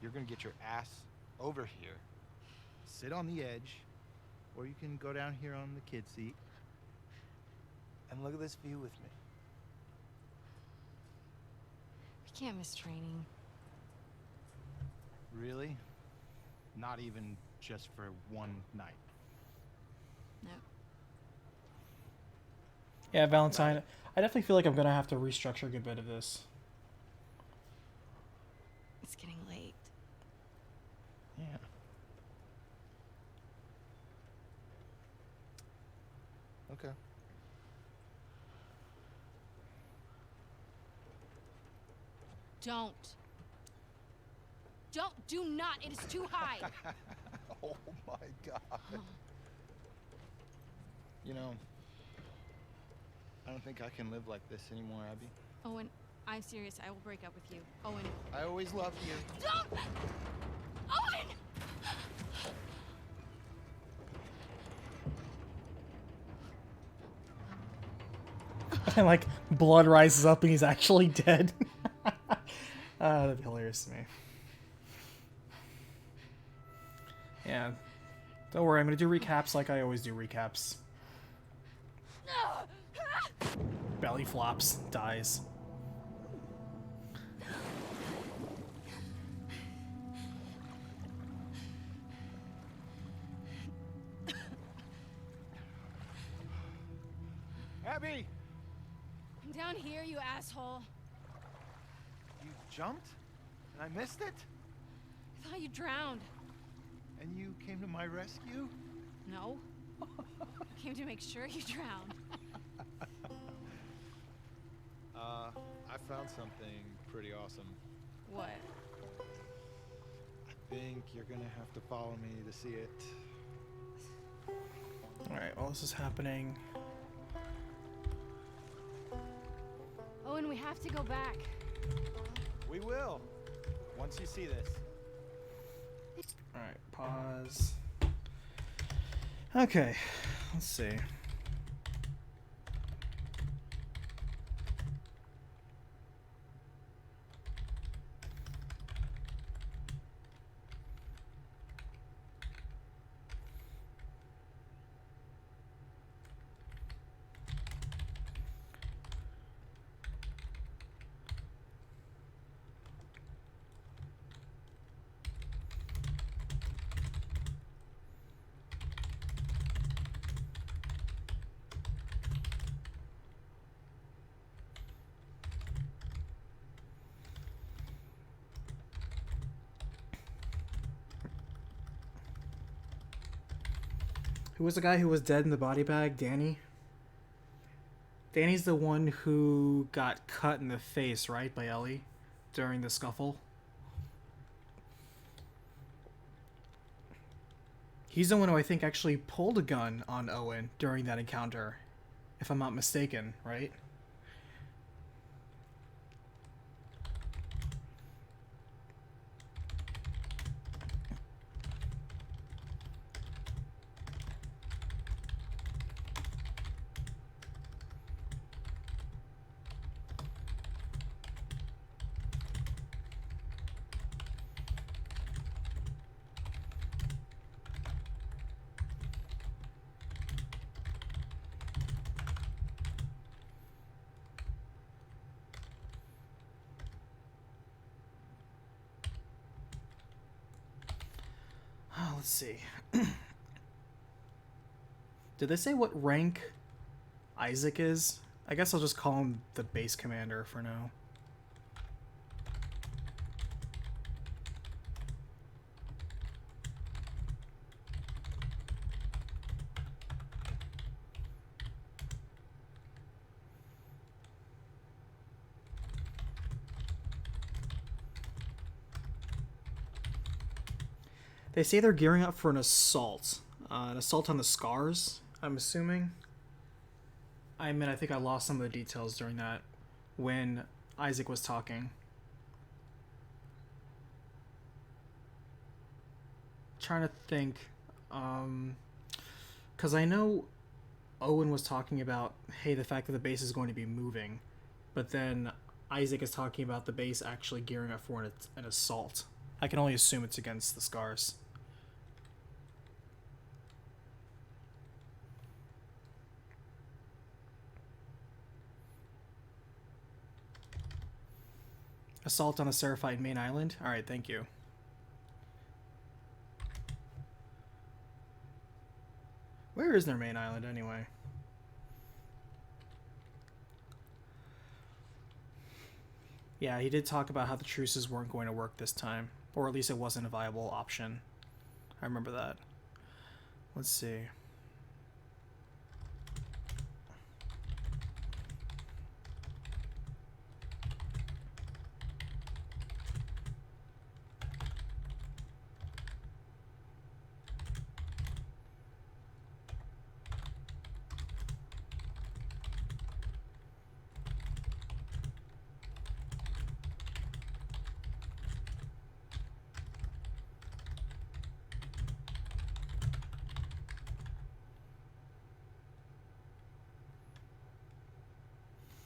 You're gonna get your ass over here, sit on the edge, or you can go down here on the kid seat and look at this view with me. We can't miss training. Really? Not even just for one night? No. Yeah, Valentine, I definitely feel like I'm gonna have to restructure a good bit of this. It's getting late. Yeah. Okay. Don't. Do not. It is too high. Oh my god. You know, I don't think I can live like this anymore, Abby. Owen, I'm serious. I will break up with you. Owen. I always loved you. Don't! Owen! And like blood rises up and he's actually dead. That'd be hilarious to me. Yeah. Don't worry, I'm gonna do recaps like I always do recaps. Belly flops, dies. Abby! I'm down here, you asshole. You jumped? And I missed it? I thought you drowned. And you came to my rescue? No. I came to make sure you drowned. I found something pretty awesome. What? I think you're gonna have to follow me to see it. Alright, while this is happening. Owen, we have to go back. We will. Once you see this. Alright, pause. Okay, let's see. Who was the guy who was dead in the body bag? Danny? Danny's the one who got cut in the face, right, by Ellie during the scuffle? He's the one who I think actually pulled a gun on Owen during that encounter, if I'm not mistaken, right? Let's see. Did they say what rank Isaac is? I guess I'll just call him the base commander for now. They say they're gearing up for an assault on the Scars, I'm assuming. I mean, I think I lost some of the details during that when Isaac was talking. Trying to think Because I know Owen was talking about, hey, the fact that the base is going to be moving, but then Isaac is talking about the base actually gearing up for an assault. I can only assume it's against the Scars. Assault on the Seraphite main island? Alright, thank you. Where is their main island anyway? Yeah, he did talk about how the truces weren't going to work this time. Or at least it wasn't a viable option. I remember that. Let's see.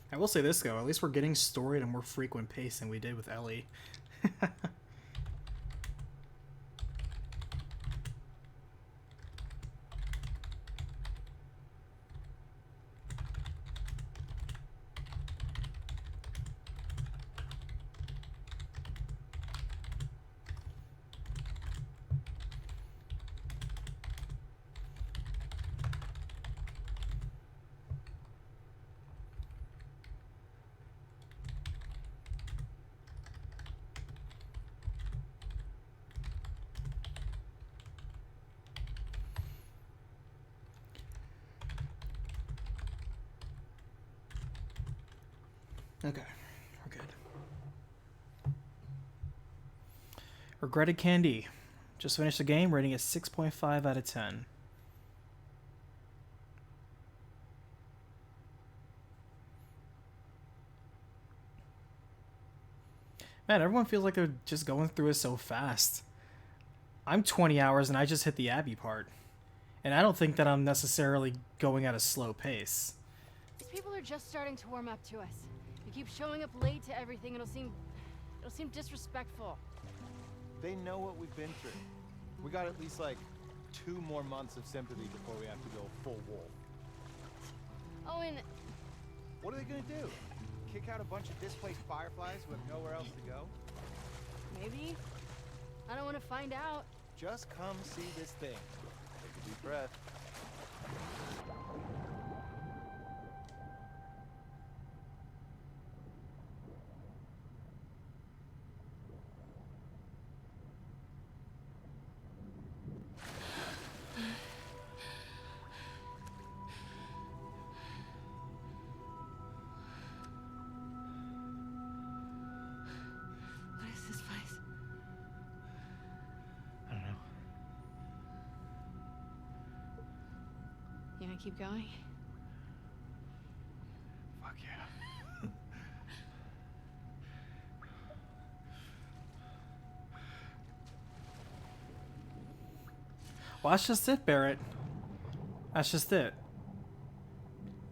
I will say this though, at least we're getting story at a more frequent pace than we did with Ellie. Okay, we're good. Regretted Candy. Just finished the game, rating it 6.5 out of 10. Man, everyone feels like they're just going through it so fast. I'm 20 hours and I just hit the Abby part. And I don't think that I'm necessarily going at a slow pace. These people are just starting to warm up to us. You keep showing up late to everything, it'll seem disrespectful. They know what we've been through. We got at least like 2 more months of sympathy before we have to go full wolf. Owen, What are they gonna do? Kick out a bunch of displaced fireflies who have nowhere else to go? maybe? I don't want to find out. Just come see this thing. Take a deep breath. What is this place? I don't know. You gonna keep going? Fuck yeah. Well, that's just it, Barrett. That's just it.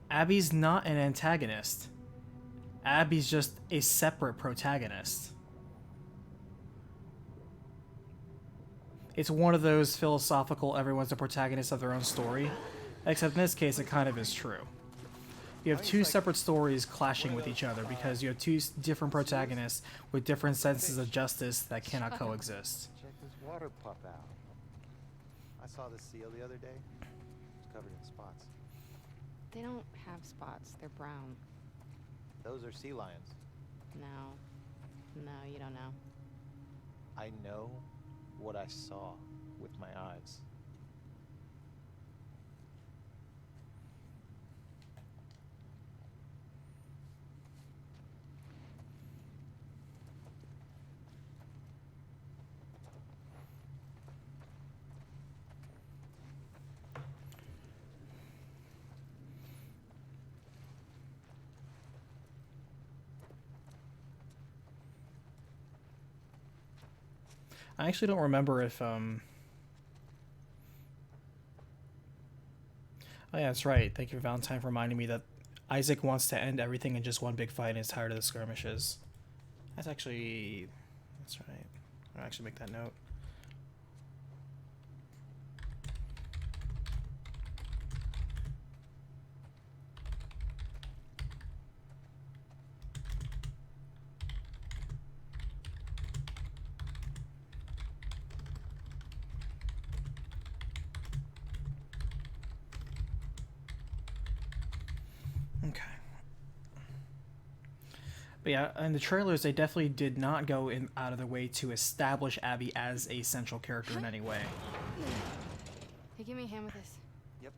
Abby's not an antagonist. Abby's just a separate protagonist. It's one of those philosophical everyone's a protagonist of their own story, except in this case it kind of is true. You have two separate stories clashing with each other because you have two different protagonists with different senses of justice that cannot coexist. Check this water pup out. I saw this seal the other day. It's covered in spots. They don't have spots. They're brown. Those are sea lions. No, you don't know. I know what I saw with my eyes. I actually don't remember if Oh yeah, that's right. Thank you, Valentine, for reminding me that Isaac wants to end everything in just one big fight and is tired of the skirmishes. That's right. I'll actually make that note. Okay. But yeah, in the trailers, they definitely did not go out of their way to establish Abby as a central character in any way. Hey, give me a hand with this. Yep.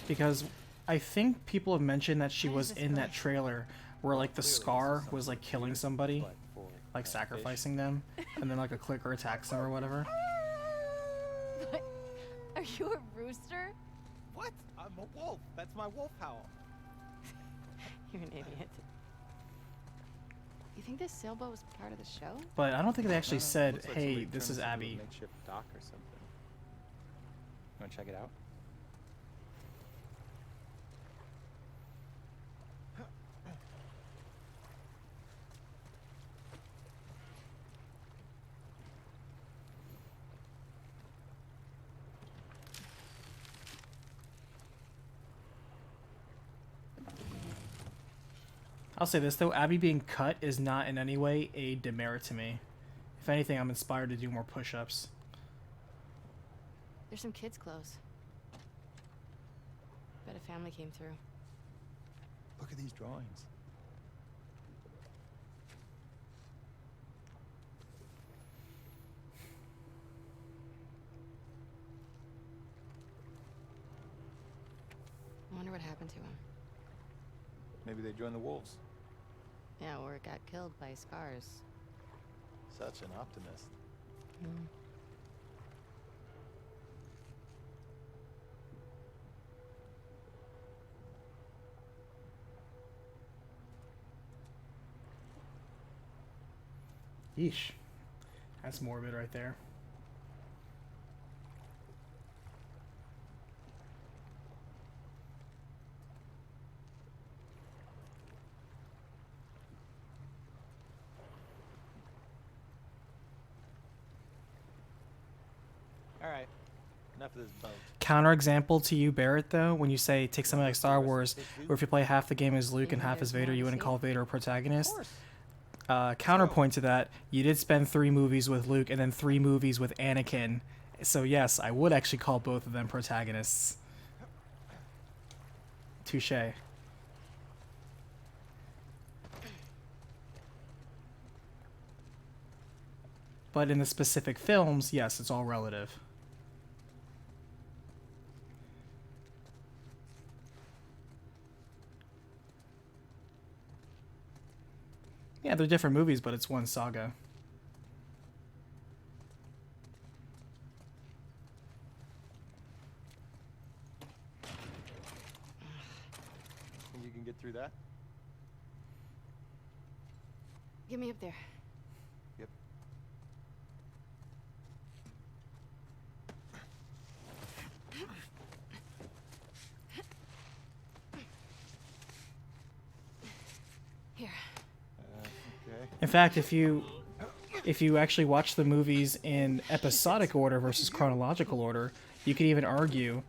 Because I think people have mentioned that she was in that trailer where like the Scar was like killing somebody, like sacrificing them, and then like a clicker attacks them or whatever. What? Are you a rooster? What? I'm a wolf. That's my wolf howl. You're an idiot. You think this sailboat was part of the show? But I don't think they actually said, Looks like "Hey, somebody this is turned this into a Abby." makeshift dock or something. Wanna check it out? I'll say this though, Abby being cut is not in any way a demerit to me. If anything, I'm inspired to do more push-ups. There's some kids' clothes. Bet a family came through. Look at these drawings. I wonder what happened to him. Maybe they joined the wolves. Yeah, or got killed by scars. Such an optimist. Hmm. Yeesh. That's morbid right there. All right. Enough of this boat. Counterexample to you, Barrett, though, when you say take something like Star Wars, where if you play half the game as Luke and half as Vader, you wouldn't call Vader a protagonist. Counterpoint to that, you did spend 3 movies with Luke and then 3 movies with Anakin. So yes, I would actually call both of them protagonists. Touche. But in the specific films, yes, it's all relative. Yeah, they're different movies, but it's one saga. Think you can get through that? Get me up there. Yep. Here. Okay. In fact, if you actually watch the movies in episodic order versus chronological order, you could even argue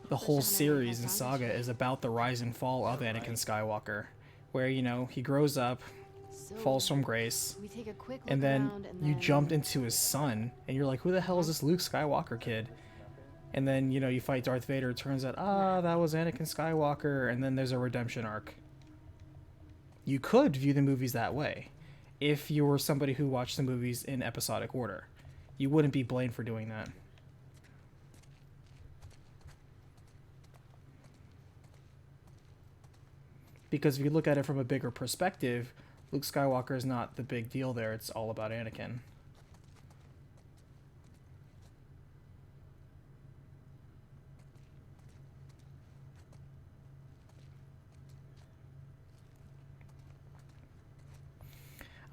the whole series and saga is about the rise and fall of Anakin Skywalker, where, you know, he grows up, falls from grace, We take a quick look and then around and you then... jumped into his son, and you're like, who the hell is this Luke Skywalker kid? And then, you know, you fight Darth Vader, it turns out, that was Anakin Skywalker, and then there's a redemption arc. You could view the movies that way, if you were somebody who watched the movies in episodic order. You wouldn't be blamed for doing that. Because if you look at it from a bigger perspective, Luke Skywalker is not the big deal there. It's all about Anakin.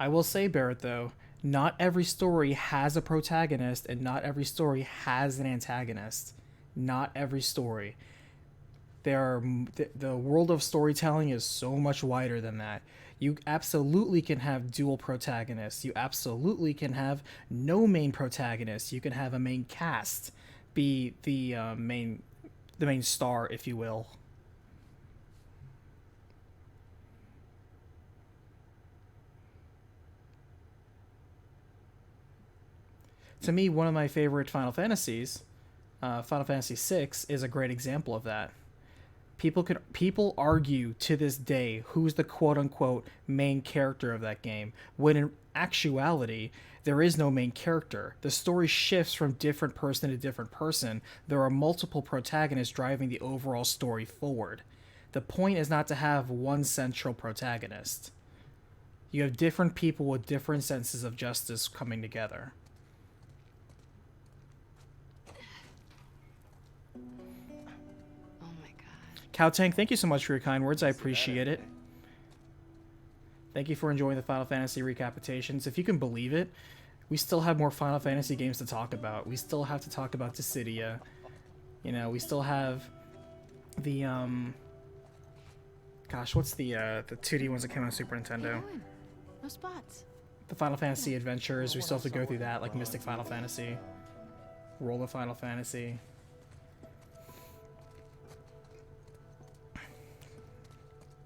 I will say, Barrett, though, not every story has a protagonist and not every story has an antagonist. Not every story. The world of storytelling is so much wider than that. You absolutely can have dual protagonists. You absolutely can have no main protagonist. You can have a main cast be the main star, if you will. To me, one of my favorite Final Fantasies, Final Fantasy VI, is a great example of that. People argue to this day who's the quote unquote main character of that game, when in actuality there is no main character. The story shifts from different person to different person. There are multiple protagonists driving the overall story forward. The point is not to have one central protagonist. You have different people with different senses of justice coming together. Cow Tank, thank you so much for your kind words. I appreciate it. Thank you for enjoying the Final Fantasy recapitations. If you can believe it, we still have more Final Fantasy games to talk about. We still have to talk about Dissidia. You know, we still have the gosh, what's the 2D ones that came on Super Nintendo? No spots. The Final Fantasy Adventures. We still have to go through that, like Mystic Final Fantasy, World of Final Fantasy.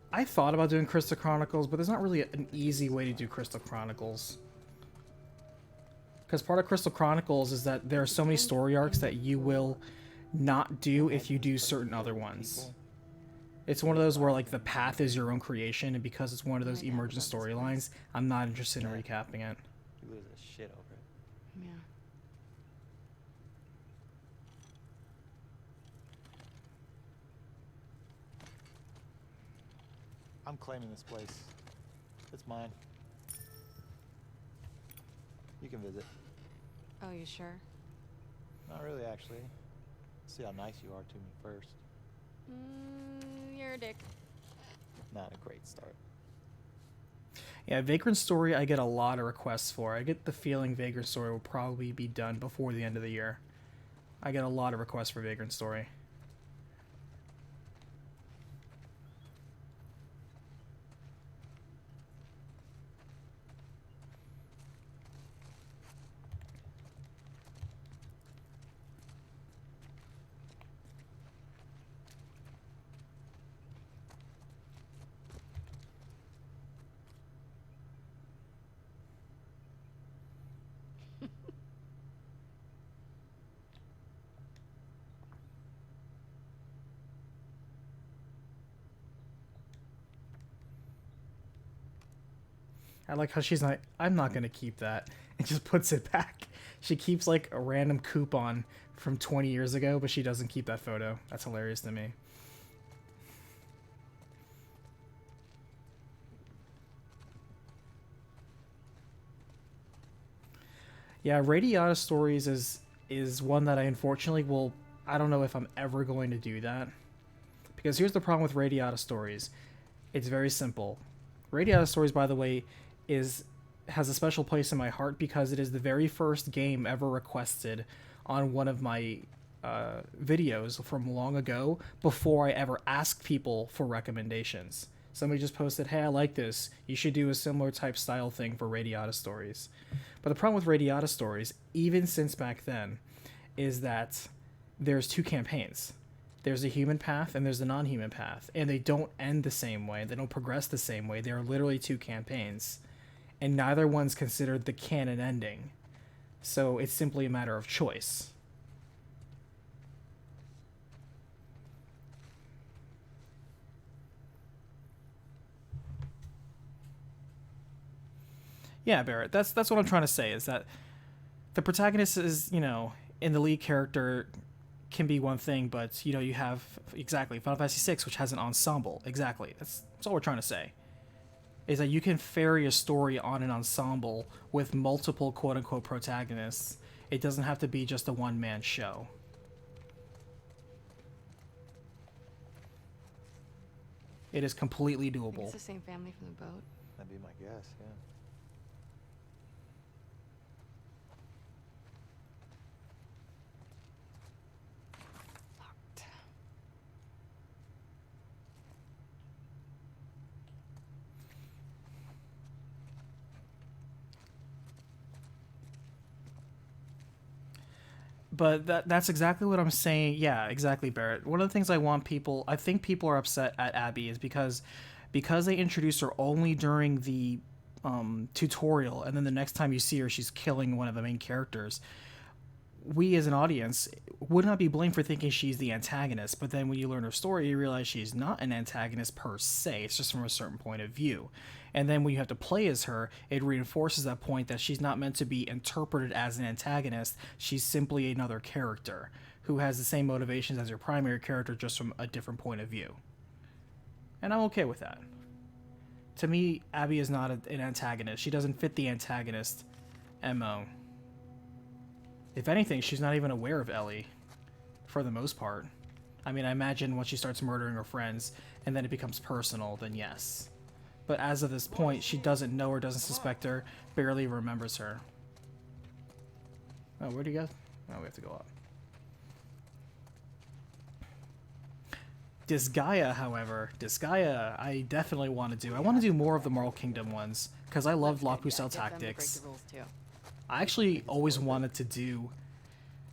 I thought about doing Crystal Chronicles, but there's not really an easy way to do Crystal Chronicles. Because part of Crystal Chronicles is that there are so many story arcs that you will not do if you do certain other ones. It's one of those where like the path is your own creation, and because it's one of those emergent storylines, I'm not interested in recapping it. You lose a shit over it. Yeah. I'm claiming this place. It's mine. You can visit. Oh, you sure? Not really, actually. See how nice you are to me first. You're a dick. Not a great start. Yeah, Vagrant Story I get a lot of requests for. I get the feeling Vagrant Story will probably be done before the end of the year. I get a lot of requests for Vagrant Story. I like how she's like, I'm not going to keep that, and just puts it back. She keeps like a random coupon from 20 years ago, but she doesn't keep that photo. That's hilarious to me. Yeah, Radiata Stories is one that I unfortunately will... I don't know if I'm ever going to do that. Because here's the problem with Radiata Stories. It's very simple. Radiata Stories, by the way, has a special place in my heart because it is the very first game ever requested on one of my videos from long ago before I ever asked people for recommendations. Somebody just posted, hey, I like this. You should do a similar type style thing for Radiata Stories. But the problem with Radiata Stories, even since back then, is that there's two campaigns. There's a human path and there's a non-human path. And they don't end the same way. They don't progress the same way. They are literally two campaigns. And neither one's considered the canon ending. So it's simply a matter of choice. Yeah, Barrett, that's what I'm trying to say, is that the protagonist is, you know, in the lead character can be one thing, but, you know, you have, exactly, Final Fantasy VI, which has an ensemble. Exactly. That's all we're trying to say. Is that you can ferry a story on an ensemble with multiple quote-unquote protagonists. It doesn't have to be just a one-man show. It is completely doable. It's the same family from the boat. That'd be my guess, yeah. But that's exactly what I'm saying. Yeah, exactly, Barrett. One of the things I think people are upset at Abby is because they introduce her only during the tutorial, and then the next time you see her, she's killing one of the main characters. We as an audience would not be blamed for thinking she's the antagonist, but then when you learn her story, you realize she's not an antagonist per se. It's just from a certain point of view. And then when you have to play as her, it reinforces that point that she's not meant to be interpreted as an antagonist. She's simply another character who has the same motivations as your primary character, just from a different point of view. And I'm okay with that. To me, Abby is not an antagonist. She doesn't fit the antagonist MO. If anything, she's not even aware of Ellie, for the most part. I mean, I imagine once she starts murdering her friends, and then it becomes personal, then yes. But as of this point, she doesn't know her, doesn't suspect her, barely remembers her. Oh, where'd you go? Oh, we have to go up. Disgaea, however, I definitely want to do. I want to do more of the Moral Kingdom ones, because I love La Pucelle Tactics. I actually always wanted to do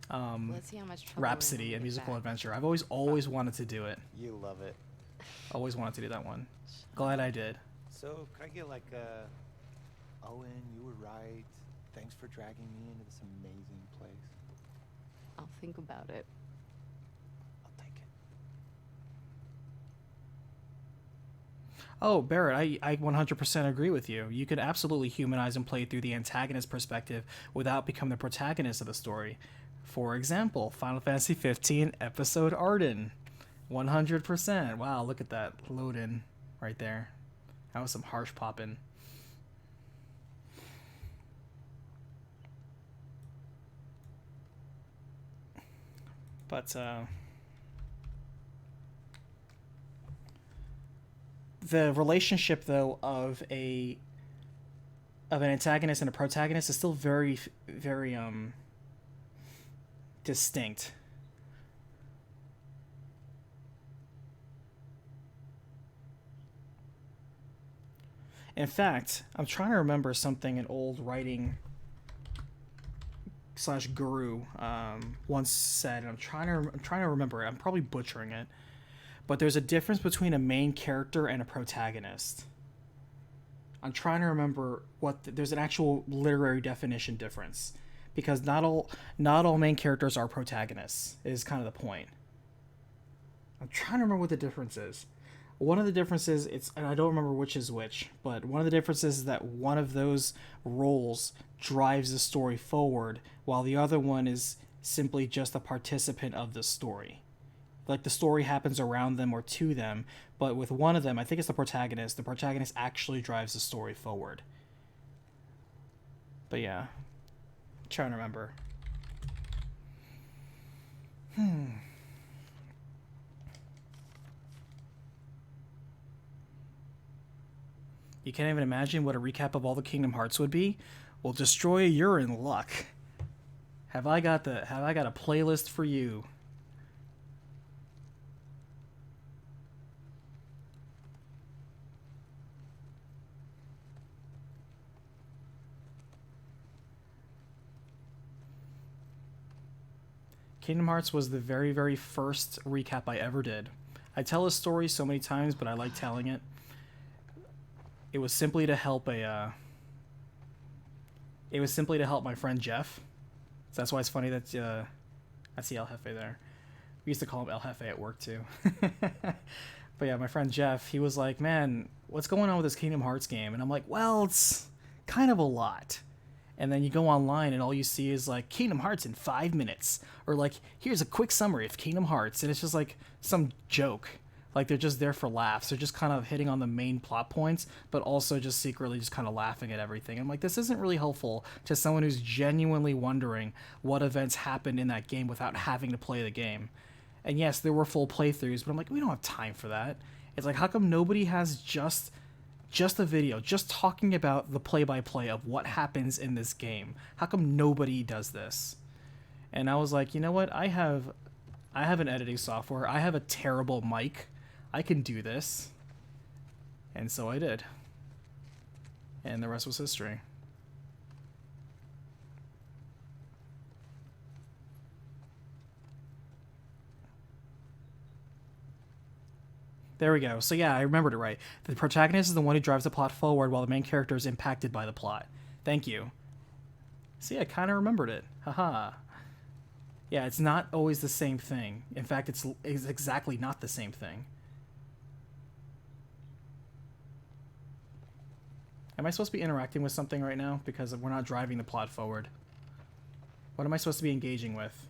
Let's see how much trouble Rhapsody, a musical adventure. I've always wanted to do it. You love it. Always wanted to do that one. Glad I did. So, could I get like Owen, you were right. Thanks for dragging me into this amazing place. I'll think about it. I'll take it. Oh, Barrett, I 100% agree with you. You could absolutely humanize and play through the antagonist perspective without becoming the protagonist of the story. For example, Final Fantasy 15 Episode Arden. 100%. Wow, look at that load in right there. That was some harsh popping. But the relationship though of an antagonist and a protagonist is still very distinct. In fact, I'm trying to remember something an old writing / guru once said, and I'm trying to remember it. I'm probably butchering it, but there's a difference between a main character and a protagonist. I'm trying to remember there's an actual literary definition difference, because not all main characters are protagonists is kind of the point. I'm trying to remember what the difference is. One of the differences, and I don't remember which is which, but one of the differences is that one of those roles drives the story forward, while the other one is simply just a participant of the story. Like, the story happens around them or to them, but with one of them, I think it's the protagonist actually drives the story forward. But yeah, I'm trying to remember. You can't even imagine what a recap of all the Kingdom Hearts would be? Well, Destroyer, you're in luck. Have I got a playlist for you? Kingdom Hearts was the very, very first recap I ever did. I tell this story so many times, but I like telling it. It was simply to help my friend Jeff. So that's why it's funny that I see El Jefe there. We used to call him El Jefe at work too. But yeah, my friend Jeff, he was like, "Man, what's going on with this Kingdom Hearts game?" And I'm like, "Well, it's kind of a lot." And then you go online and all you see is like Kingdom Hearts in 5 minutes, or like, here's a quick summary of Kingdom Hearts, and it's just like some joke. Like, they're just there for laughs. They're just kind of hitting on the main plot points, but also just secretly just kind of laughing at everything. I'm like, this isn't really helpful to someone who's genuinely wondering what events happened in that game without having to play the game. And yes, there were full playthroughs, but I'm like, we don't have time for that. It's like, how come nobody has just a video, just talking about the play-by-play of what happens in this game? How come nobody does this? And I was like, you know what? I have an editing software. I have a terrible mic. I can do this. And so I did. And the rest was history. There we go. So yeah, I remembered it right. The protagonist is the one who drives the plot forward while the main character is impacted by the plot. Thank you. See, I kind of remembered it. Haha. Yeah, it's not always the same thing. In fact, it's exactly not the same thing. Am I supposed to be interacting with something right now? Because we're not driving the plot forward. What am I supposed to be engaging with?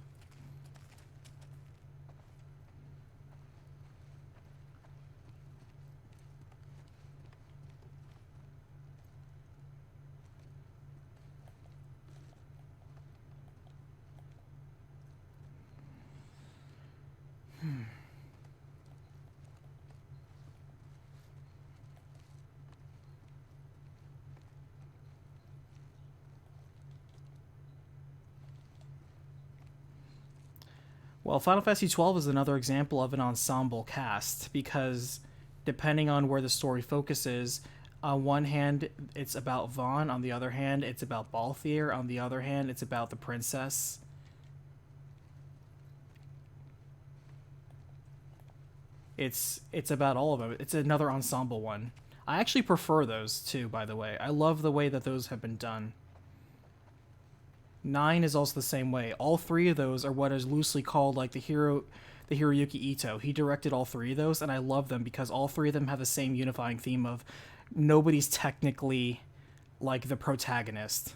Well, Final Fantasy XII is another example of an ensemble cast because depending on where the story focuses, on one hand, it's about Vaughn. On the other hand, it's about Balthier. On the other hand, it's about the princess. It's about all of them. It's another ensemble one. I actually prefer those too, by the way. I love the way that those have been done. 9 is also the same way. All three of those are what is loosely called like the Hiroyuki Ito. He directed all three of those, and I love them because all three of them have the same unifying theme of nobody's technically like the protagonist.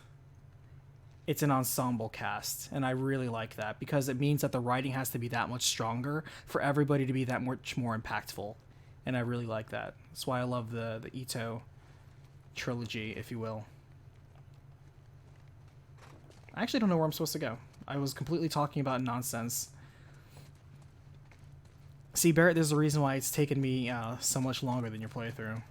It's an ensemble cast, and I really like that because it means that the writing has to be that much stronger for everybody to be that much more impactful, and I really like that. That's why I love the Ito trilogy, if you will. I actually don't know where I'm supposed to go. I was completely talking about nonsense. See, Barrett, there's a reason why it's taken me so much longer than your playthrough.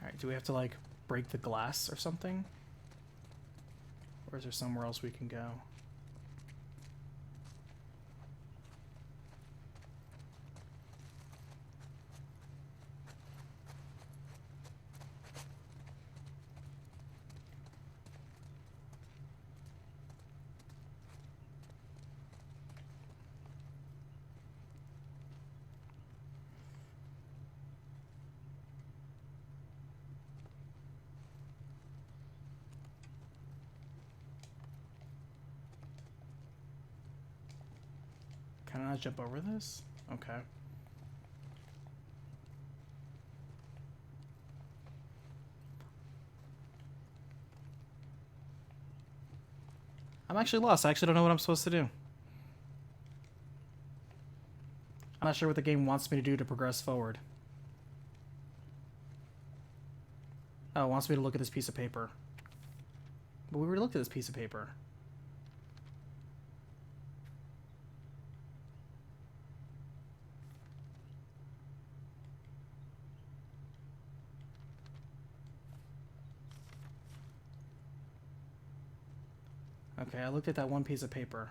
Alright, do we have to, like, break the glass or something? Or is there somewhere else we can go? Can I not jump over this? Okay. I'm actually lost. I actually don't know what I'm supposed to do. I'm not sure what the game wants me to do to progress forward. Oh, it wants me to look at this piece of paper. But we already looked at this piece of paper. Okay, I looked at that one piece of paper.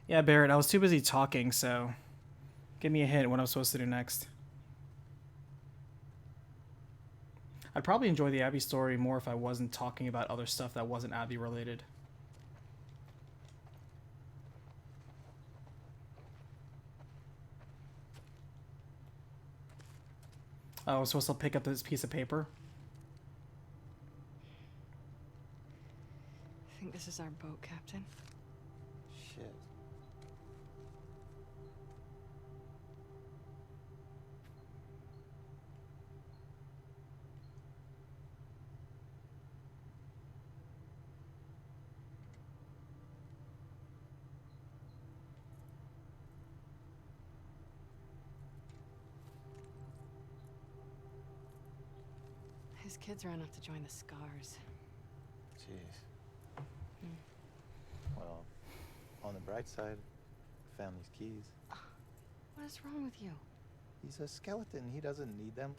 Yeah, Barrett, I was too busy talking, so give me a hint what I'm supposed to do next. I'd probably enjoy the Abby story more if I wasn't talking about other stuff that wasn't Abby related. Oh, I was supposed to pick up this piece of paper? I think this is our boat, Captain. Shit. His kids ran off to join the Scars. Jeez. Well, on the bright side, I found these keys. What is wrong with you? He's a skeleton. He doesn't need them.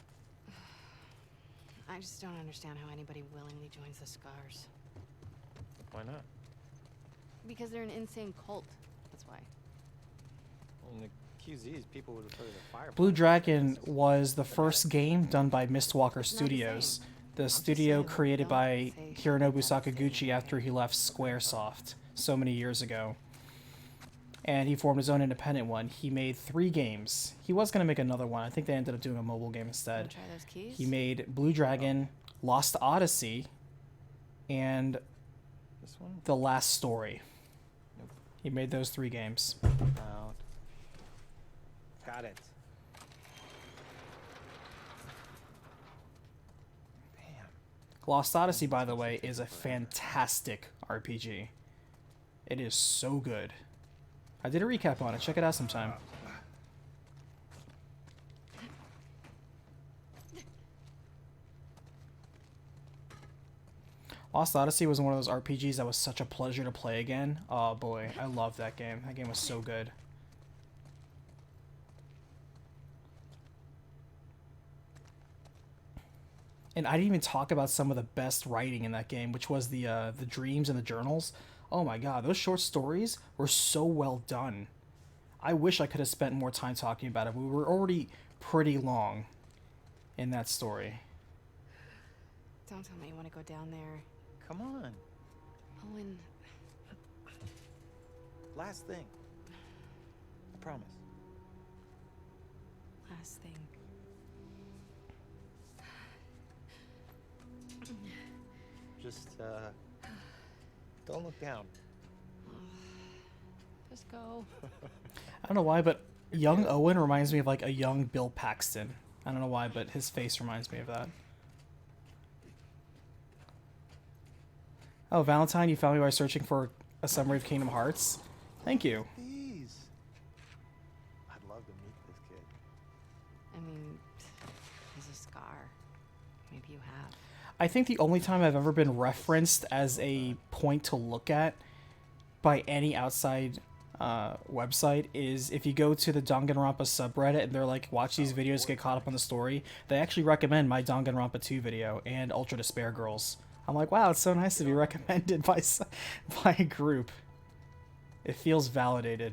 I just don't understand how anybody willingly joins the Scars. Why not? Because they're an insane cult. That's why. Well, in the QZs, people would refer to the fire. Blue Dragon was the first game done by Mistwalker Studios, the studio saying, created don't by say Hironobu that's Sakaguchi after he left Squaresoft so many years ago. And he formed his own independent one. He made 3 games. He was going to make another one. I think they ended up doing a mobile game Wanna instead. try those keys? He made Blue Dragon, Lost Odyssey, and This one? The Last Story. Nope. He made those 3 games. Out. Got it. Damn. Lost Odyssey, by the way, is a fantastic RPG. It is so good. I did a recap on it. Check it out sometime. Lost Odyssey was one of those RPGs that was such a pleasure to play again. Oh boy, I loved that game. That game was so good. And I didn't even talk about some of the best writing in that game, which was the dreams and the journals. Oh my god, those short stories were so well done. I wish I could have spent more time talking about it. We were already pretty long in that story. Don't tell me you want to go down there. Come on. Owen, Last thing. I promise. last thing. Just, don't look down. Just go. I don't know why, but young Owen reminds me of like a young Bill Paxton. I don't know why, but his face reminds me of that. Oh, Valentine, you found me by searching for a summary of Kingdom Hearts. Thank you. Please. I'd love to meet this kid. I mean, he's a Scar. Maybe you have. I think the only time I've ever been referenced as a point to look at by any outside website is if you go to the Danganronpa subreddit and they're like, watch these videos, get caught up on the story. They actually recommend my Danganronpa 2 video and Ultra Despair Girls. I'm like, wow, it's so nice to be recommended by a group. It feels validated.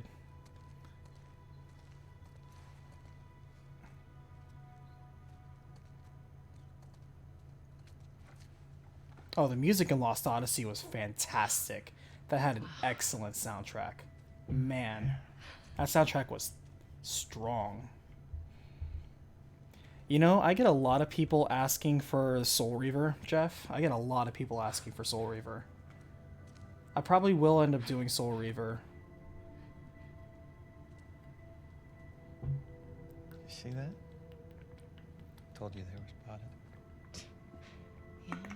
Oh, the music in Lost Odyssey was fantastic. That had an excellent soundtrack. Man, that soundtrack was strong. You know, I get a lot of people asking for Soul Reaver, Jeff. I get a lot of people asking for Soul Reaver. I probably will end up doing Soul Reaver. You see that? Told you they were spotted. Yeah, yeah.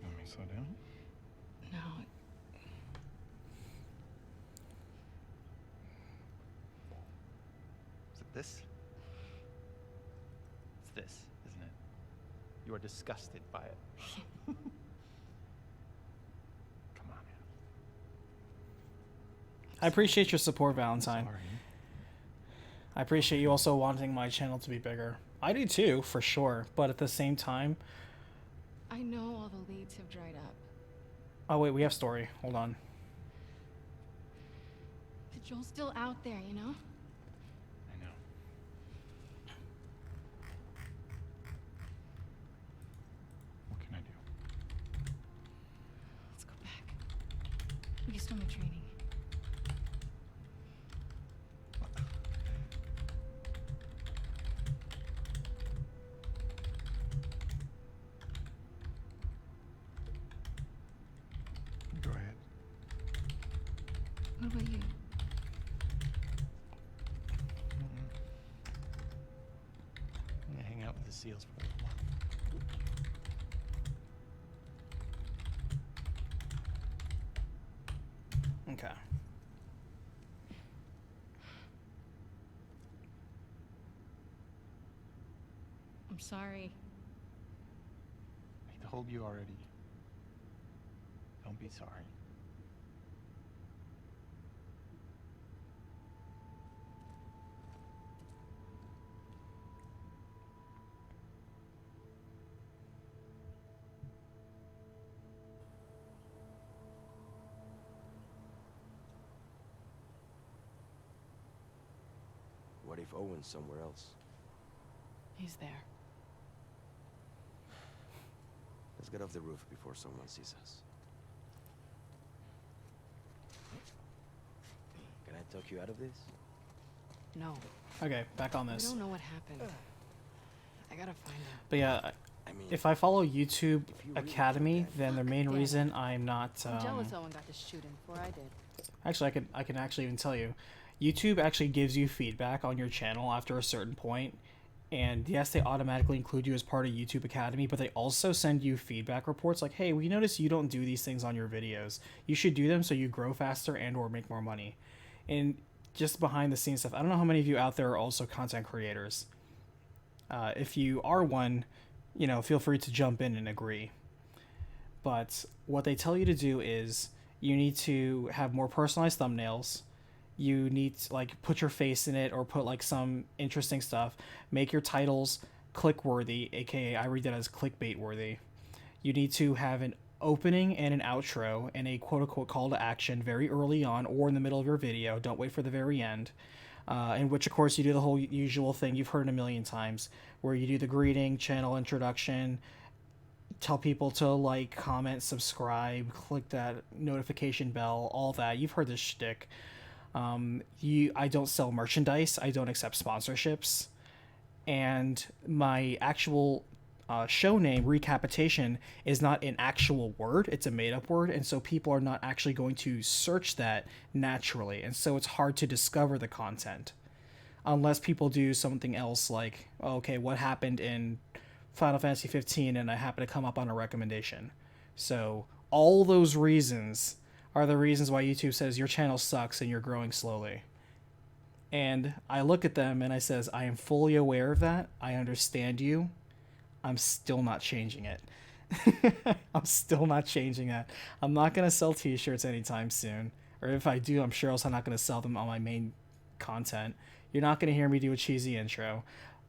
Want me to slow down? No, Is it this? It's this, isn't it? You are disgusted by it. Come on, man. I appreciate your support, Valentine. Sorry. I appreciate you also wanting my channel to be bigger. I do too, for sure. But at the same time... I know all the leads have dried up. Oh, wait, we have story. Hold on. But Joel's still out there, you know? I know. What can I do? Let's go back. We can still make training. Go ahead. What about you? I'm gonna hang out with the seals for a little while. sorry. I told you already. Don't be sorry. What if Owen's somewhere else? He's there. Let's get off the roof before someone sees us. Can I talk you out of this? No. Okay, back on We this. don't know what happened. I gotta find out. But yeah, I mean, if I follow YouTube if you really Academy, do that- then the main Damn it. reason I'm not. I'm jealous Owen got to shoot him before I did. Actually, I can actually even tell you, YouTube actually gives you feedback on your channel after a certain point, and yes, they automatically include you as part of YouTube Academy, but they also send you feedback reports like, hey, we notice you don't do these things on your videos. You should do them so you grow faster and or make more money. And just behind the scenes stuff, I don't know how many of you out there are also content creators. If you are one, you know, feel free to jump in and agree. But what they tell you to do is you need to have more personalized thumbnails. You need to, like, put your face in it or put like some interesting stuff. Make your titles click worthy, aka I read that as clickbait worthy. You need to have an opening and an outro and a quote unquote call to action very early on or in the middle of your video. Don't wait for the very end. In which, of course, you do the whole usual thing you've heard a million times, where you do the greeting, channel introduction, tell people to like, comment, subscribe, click that notification bell, all that. You've heard this shtick. I don't sell merchandise. I don't accept sponsorships. And my actual show name, Recapitation, is not an actual word. It's a made-up word, and so people are not actually going to search that naturally, and so it's hard to discover the content unless people do something else like, okay, what happened in Final Fantasy 15, and I happen to come up on a recommendation. So all those reasons are the reasons why YouTube says your channel sucks and you're growing slowly. And I look at them and I says, I am fully aware of that. I understand you. I'm still not changing it. I'm still not changing that. I'm not going to sell t-shirts anytime soon. Or if I do, I'm sure also not going to sell them on my main content. You're not going to hear me do a cheesy intro.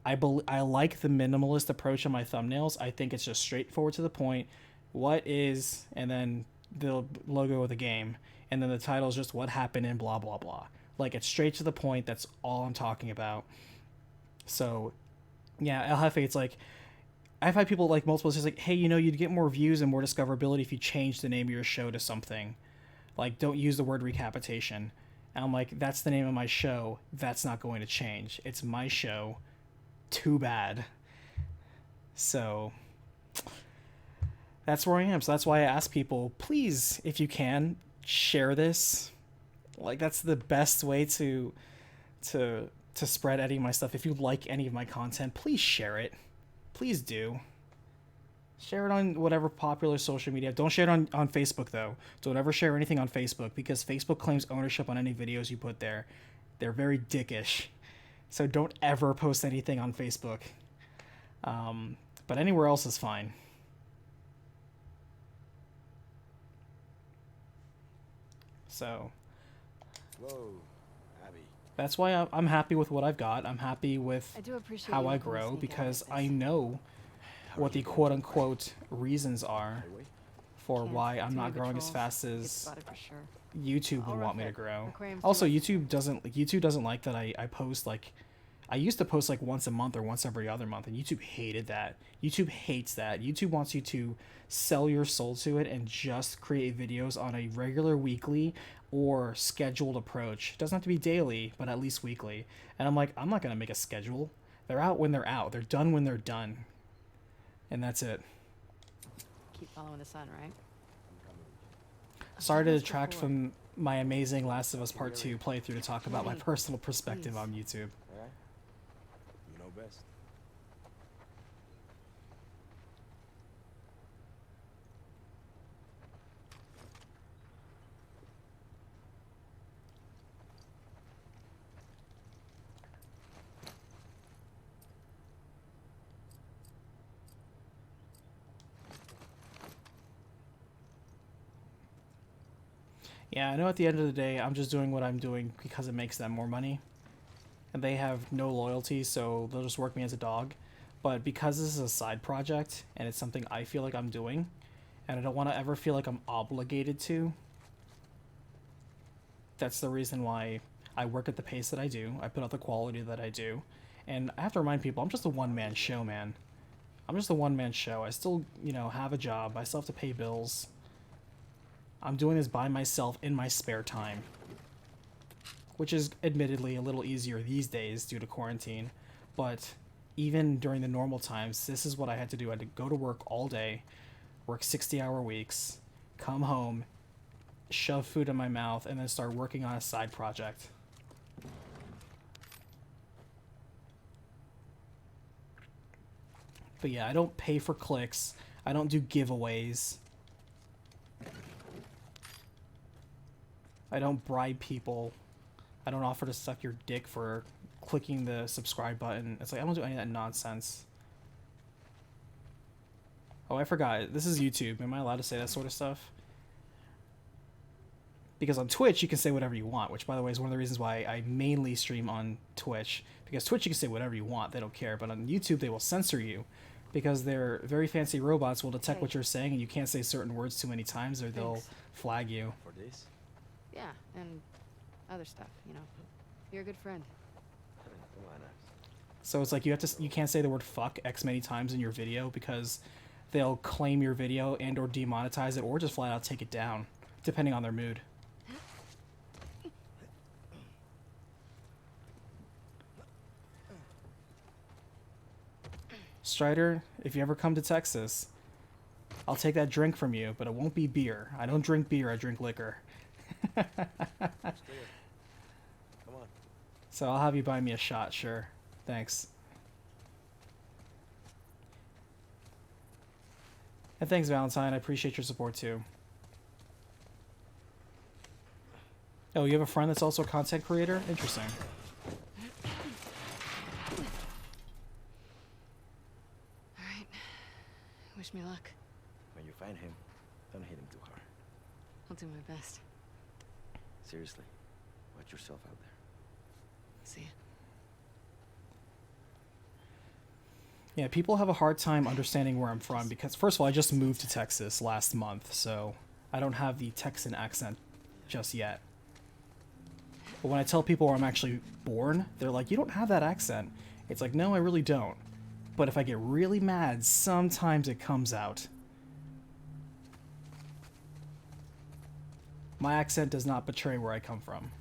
I like the minimalist approach on my thumbnails. I think it's just straightforward to the point. What is, and then the logo of the game. And then the title is just what happened in blah, blah, blah. Like, it's straight to the point. That's all I'm talking about. So, yeah, El Jefe, it's like, I've had people like multiple say like, hey, you know, you'd get more views and more discoverability if you changed the name of your show to something. Like, don't use the word Recapitation. And I'm like, that's the name of my show. That's not going to change. It's my show. Too bad. So that's where I am. So that's why I ask people, please, if you can, share this. Like, that's the best way to spread any of my stuff. If you like any of my content, please share it. Please do. Share it on whatever popular social media. Don't share it on Facebook, though. Don't ever share anything on Facebook, because Facebook claims ownership on any videos you put there. They're very dickish. So don't ever post anything on Facebook. But anywhere else is fine. So Whoa, Abby. that's why I'm happy with what I've got. I'm happy with I do appreciate how you I helping me grow, sneak out because like this. I know what the quote-unquote reasons are Highway? for Can't why I'm too not many growing as patrols. fast Get as spotted for sure. YouTube I'll would rough want me to it. grow. Aquarium's Also, too YouTube doesn't like that I post like, I used to post like once a month or once every other month, and YouTube hated that. YouTube hates that. YouTube wants you to sell your soul to it and just create videos on a regular weekly or scheduled approach. It doesn't have to be daily, but at least weekly. And I'm like, I'm not going to make a schedule. They're out when they're out. They're done when they're done. And that's it. Keep following the sun, right? Sorry to done this detract before. from my amazing Last of Us Part 2 playthrough to talk about my Kenny, personal perspective please. on YouTube. All right? You know best. Yeah, I know at the end of the day, I'm just doing what I'm doing because it makes them more money. And they have no loyalty, so they'll just work me as a dog. But because this is a side project, and it's something I feel like I'm doing, and I don't want to ever feel like I'm obligated to, that's the reason why I work at the pace that I do. I put out the quality that I do. And I have to remind people, I'm just a one-man show, man. I'm just a one-man show. I still, have a job. I still have to pay bills. I'm doing this by myself in my spare time, which is admittedly a little easier these days due to quarantine. But even during the normal times, this is what I had to do. I had to go to work all day, work 60-hour weeks, come home, shove food in my mouth, and then start working on a side project. But yeah, I don't pay for clicks. I don't do giveaways. I don't bribe people. I don't offer to suck your dick for clicking the subscribe button. It's like, I don't do any of that nonsense. Oh, I forgot. This is YouTube. Am I allowed to say that sort of stuff? Because on Twitch, you can say whatever you want, which, by the way, is one of the reasons why I mainly stream on Twitch. Because Twitch, you can say whatever you want. They don't care. But on YouTube, they will censor you. Because their very fancy robots will detect what you're saying, and you can't say certain words too many times, or they'll flag you. For this? Yeah, and other stuff, You're a good friend. Come on, Axe. So it's like you can't say the word fuck X many times in your video because they'll claim your video and or demonetize it or just flat out take it down, depending on their mood. Strider, if you ever come to Texas, I'll take that drink from you, but it won't be beer. I don't drink beer, I drink liquor. Come on. So I'll have you buy me a shot, sure. Thanks. And thanks, Valentine. I appreciate your support, too. Oh, you have a friend that's also a content creator? Interesting. Alright. Wish me luck. When you find him, don't hit him too hard. I'll do my best. Seriously, watch yourself out there. See ya. Yeah, people have a hard time understanding where I'm from because, first of all, I just moved to Texas last month, so I don't have the Texan accent just yet. But when I tell people where I'm actually born, they're like, you don't have that accent. It's like, no, I really don't. But if I get really mad, sometimes it comes out. My accent does not betray where I come from.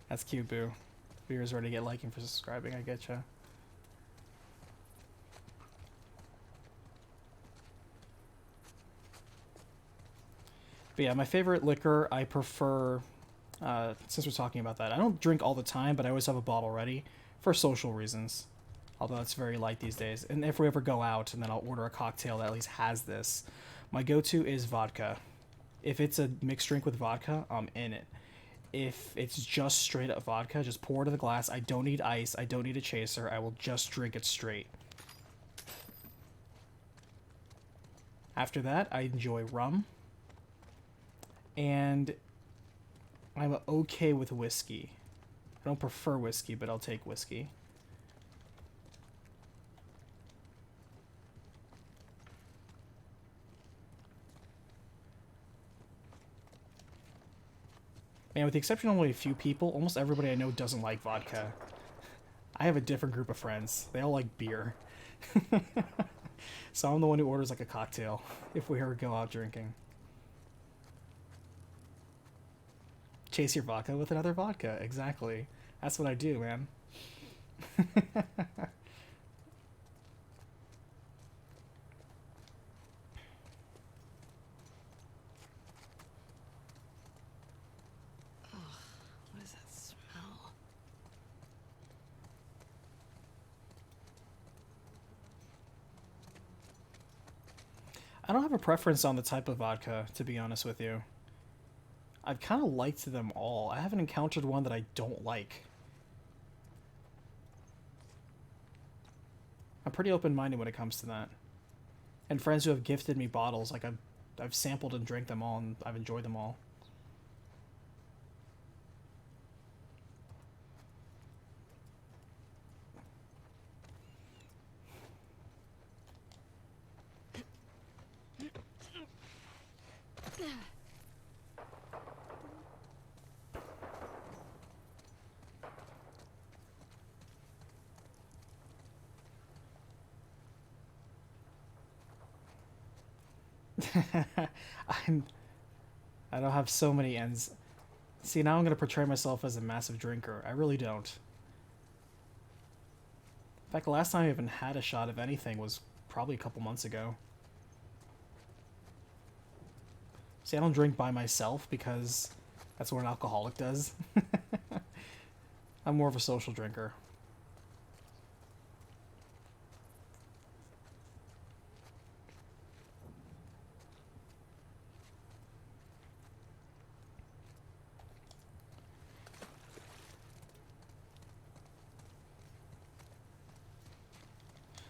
That's cute, Boo. Viewers ready to get liking for subscribing, I getcha. But yeah, my favorite liquor, I prefer, since we're talking about that, I don't drink all the time, but I always have a bottle ready for social reasons. Although it's very light these days. And if we ever go out, and then I'll order a cocktail that at least has this, my go-to is vodka. If it's a mixed drink with vodka, I'm in it. If it's just straight up vodka, just pour it in the glass. I don't need ice. I don't need a chaser. I will just drink it straight. After that, I enjoy rum. And I'm okay with whiskey. I don't prefer whiskey, but I'll take whiskey. And with the exception of only a few people, almost everybody I know doesn't like vodka. I have a different group of friends. They all like beer. So I'm the one who orders like a cocktail if we ever go out drinking. Chase your vodka with another vodka. Exactly. That's what I do, man. What is that smell? I don't have a preference on the type of vodka, to be honest with you. I've kind of liked them all. I haven't encountered one that I don't like. I'm pretty open-minded when it comes to that. And friends who have gifted me bottles, like I've sampled and drank them all, and I've enjoyed them all. I don't have so many ends. See, now I'm going to portray myself as a massive drinker. I really don't. In fact, the last time I even had a shot of anything was probably a couple months ago. See, I don't drink by myself because that's what an alcoholic does. I'm more of a social drinker.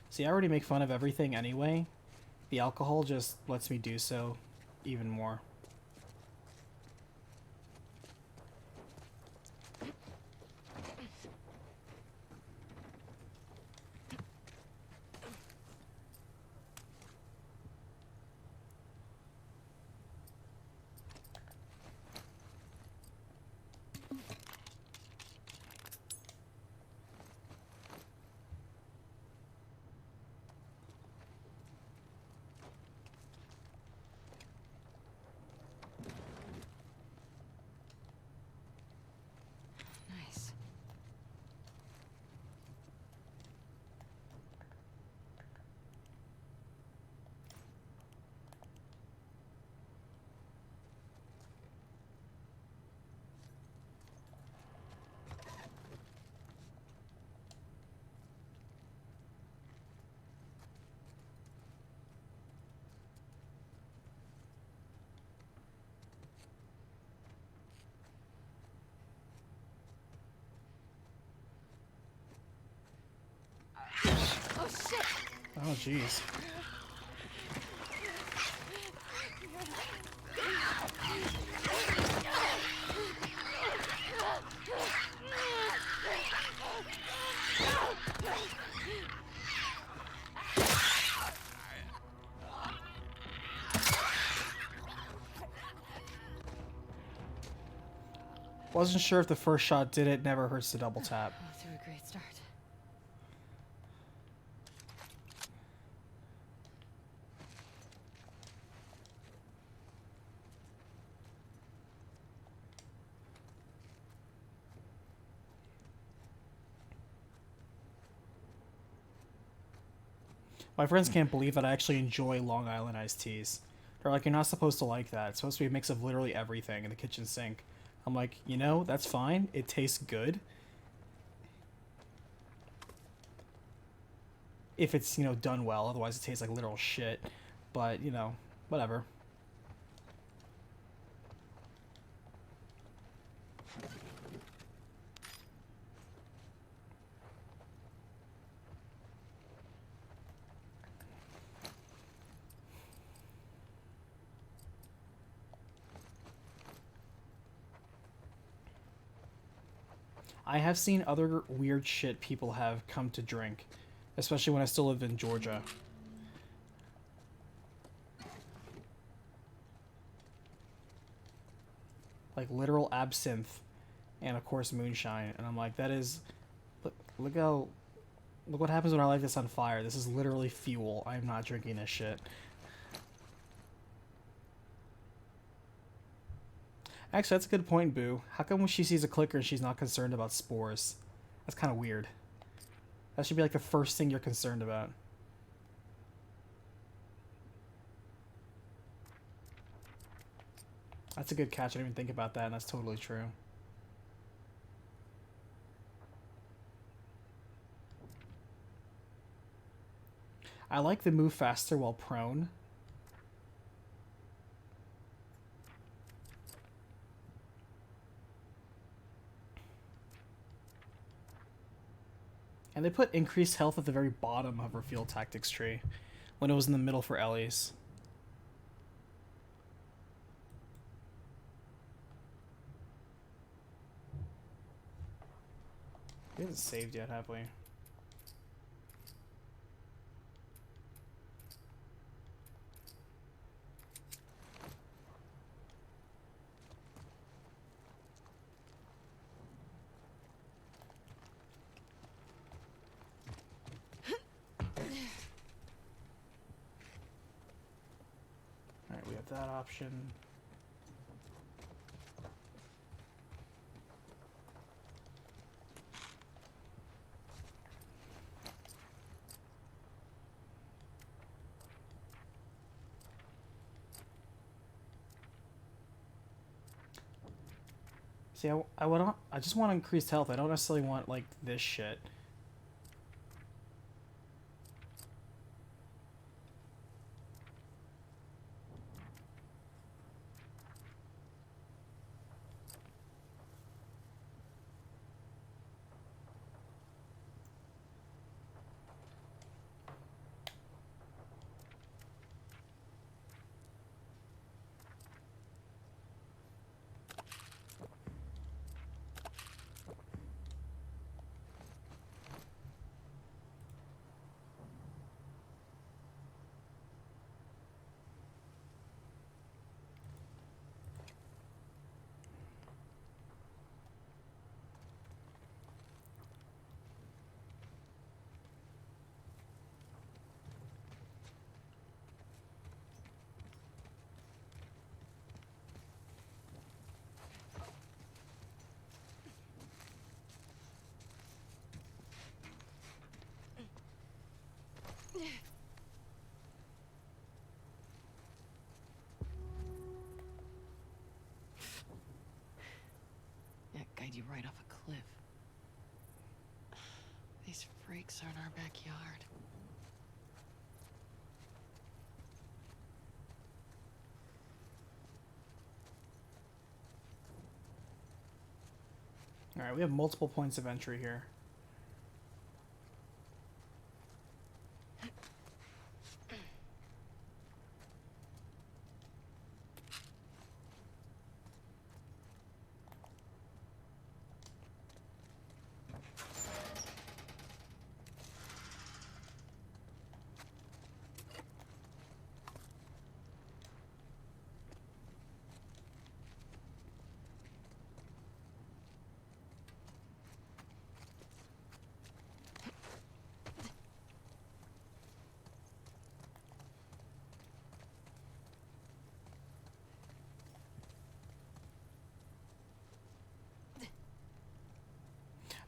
See, I already make fun of everything anyway. The alcohol just lets me do so even more. Nice. Oh shit! Oh, jeez. Wasn't sure if the first shot did it. Never hurts to double tap. Off to a great start. My friends can't believe that I actually enjoy Long Island iced teas. They're like, you're not supposed to like that. It's supposed to be a mix of literally everything in the kitchen sink. I'm like, you know, that's fine. It tastes good. If it's, you know, done well. Otherwise it tastes like literal shit. But, you know, whatever. I have seen other weird shit people have come to drink, especially when I still live in Georgia. Like literal absinthe and of course moonshine, and I'm like, that is look what happens when I light this on fire. This is literally fuel. I'm not drinking this shit. Actually, that's a good point, Boo. How come when she sees a clicker, she's not concerned about spores? That's kind of weird. That should be like the first thing you're concerned about. That's a good catch. I didn't even think about that, and that's totally true. I like the move faster while prone. And they put increased health at the very bottom of her field tactics tree when it was in the middle for Ellie's. We haven't saved yet, have we? Alright, we have that option. See, I just want increased health. I don't necessarily want, like, this shit. That guide you right off a cliff. These freaks are in our backyard. Alright, we have multiple points of entry here.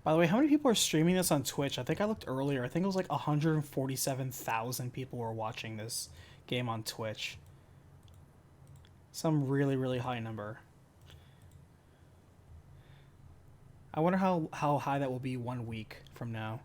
By the way, how many people are streaming this on Twitch? I think I looked earlier. I think it was like 147,000 people were watching this game on Twitch. Some really, really high number. I wonder how high that will be 1 week from now.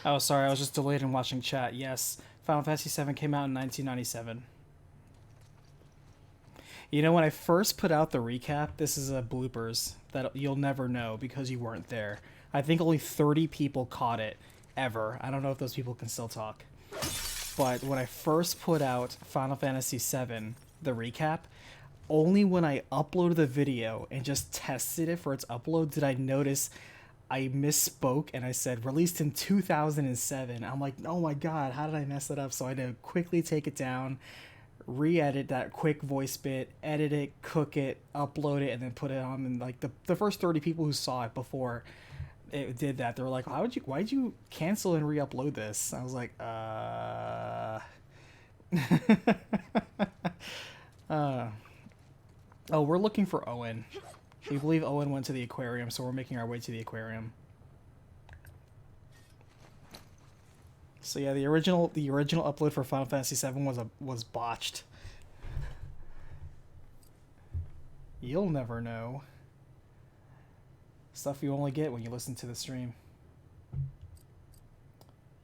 Oh, sorry, I was just delayed in watching chat. Yes, Final Fantasy VII came out in 1997. You know, when I first put out the recap, this is a bloopers that you'll never know because you weren't there. I think only 30 people caught it, ever. I don't know if those people can still talk. But when I first put out Final Fantasy VII, the recap, only when I uploaded the video and just tested it for its upload did I notice I misspoke and I said released in 2007. I'm like, oh my god, how did I mess that up? So I had to quickly take it down, re-edit that quick voice bit, edit it, cook it, upload it, and then put it on. And like the first 30 people who saw it before it did that, they were like, why'd you cancel and re-upload this? I was like, oh, we're looking for Owen. We believe Owen went to the aquarium, so we're making our way to the aquarium. So yeah, the original upload for Final Fantasy VII was botched. You'll never know. Stuff you only get when you listen to the stream.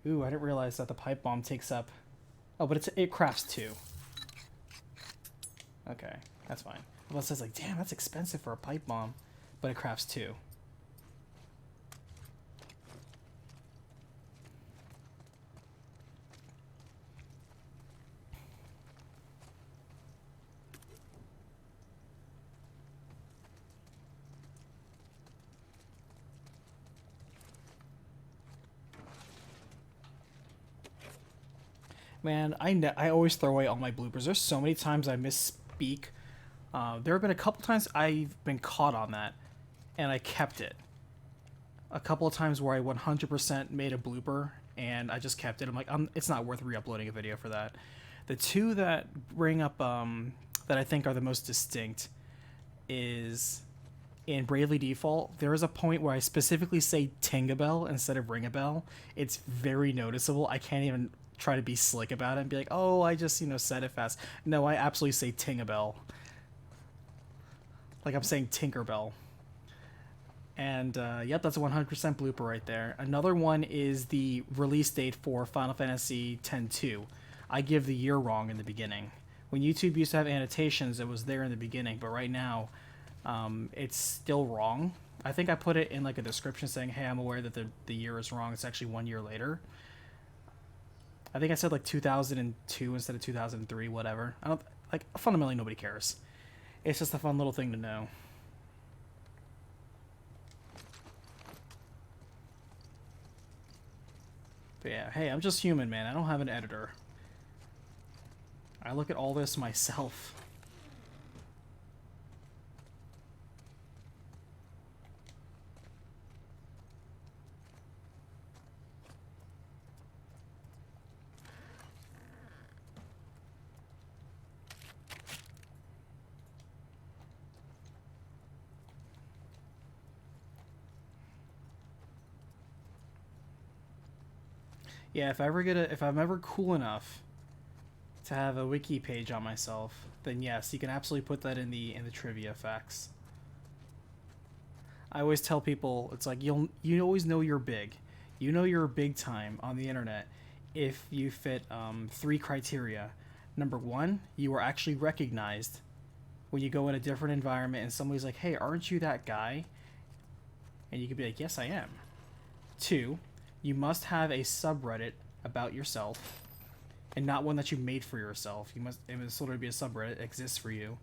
Ooh, I didn't realize that the pipe bomb takes up... Oh, but it crafts 2. Okay, that's fine. Well, it says like, damn, that's expensive for a pipe bomb. But it crafts 2. Man, I always throw away all my bloopers. There's so many times I misspeak. There have been a couple times I've been caught on that, and I kept it. A couple of times where I 100% made a blooper, and I just kept it. I'm like, it's not worth re-uploading a video for that. The two that bring up, that I think are the most distinct is in Bravely Default. There is a point where I specifically say Ting-a-bell instead of ring-a-bell. It's very noticeable. I can't even try to be slick about it and be like, oh, I just, said it fast. No, I absolutely say Ting-a-bell. Like I'm saying Tinkerbell. And, yep, that's a 100% blooper right there. Another one is the release date for Final Fantasy X-2. I give the year wrong in the beginning. When YouTube used to have annotations, it was there in the beginning, but right now, it's still wrong. I think I put it in like a description saying, hey, I'm aware that the year is wrong. It's actually 1 year later. I think I said like 2002 instead of 2003, whatever. I don't, like, fundamentally nobody cares. It's just a fun little thing to know. But yeah, hey, I'm just human, man. I don't have an editor. I look at all this myself. Yeah, if I'm ever cool enough to have a wiki page on myself, then yes, you can absolutely put that in the trivia facts. I always tell people, it's like you always know you're big. You know you're big time on the internet if you fit 3 criteria. Number 1, you are actually recognized when you go in a different environment and somebody's like, hey, aren't you that guy? And you could be like, yes, I am. 2, you must have a subreddit about yourself, and not one that you made for yourself. It must sort of be a subreddit that exists for you.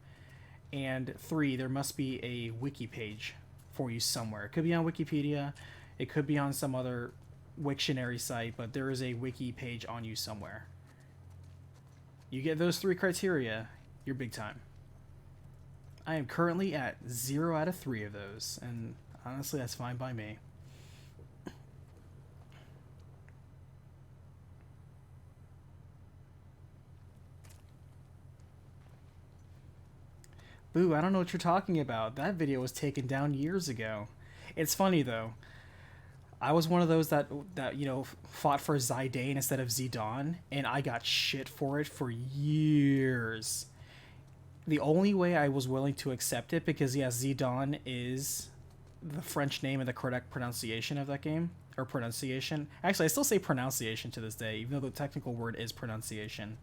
And 3, there must be a wiki page for you somewhere. It could be on Wikipedia, it could be on some other Wiktionary site, but there is a wiki page on you somewhere. You get those 3 criteria, you're big time. I am currently at 0 out of 3 of those, and honestly, that's fine by me. Boo, I don't know what you're talking about. That video was taken down years ago. It's funny, though. I was one of those that fought for Zidane instead of Zidane, and I got shit for it for years. The only way I was willing to accept it, because, yes, Zidane is the French name and the correct pronunciation of that game, or pronunciation. Actually, I still say pronunciation to this day, even though the technical word is pronunciation.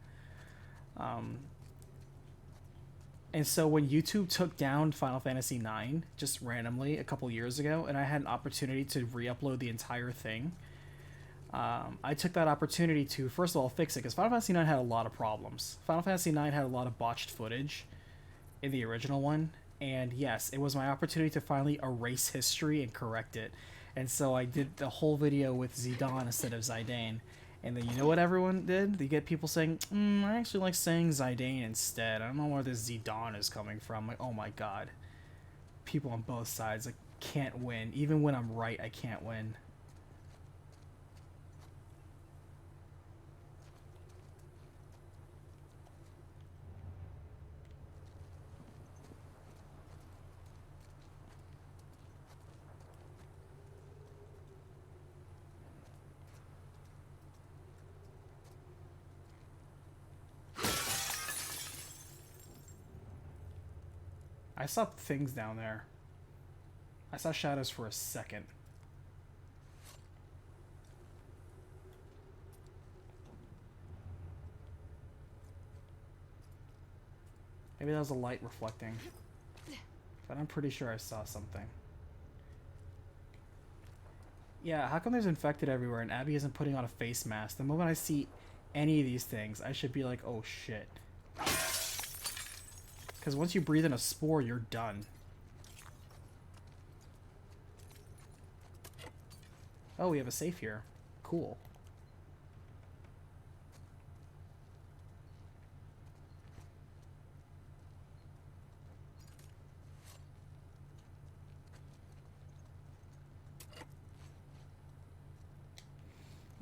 And so when YouTube took down Final Fantasy IX just randomly a couple years ago, and I had an opportunity to re-upload the entire thing, I took that opportunity to, first of all, fix it, because Final Fantasy IX had a lot of problems. Final Fantasy IX had a lot of botched footage in the original one, and yes, it was my opportunity to finally erase history and correct it. And so I did the whole video with Zidane instead of Zidane. And then you know what everyone did? You get people saying, I actually like saying Zidane instead. I don't know where this Zidane is coming from. Like, oh my god. People on both sides, I can't win. Even when I'm right, I can't win. I saw things down there. I saw shadows for a second. Maybe that was a light reflecting. But I'm pretty sure I saw something. Yeah, how come there's infected everywhere and Abby isn't putting on a face mask? The moment I see any of these things, I should be like, oh shit. Because once you breathe in a spore, you're done. Oh, we have a safe here. Cool.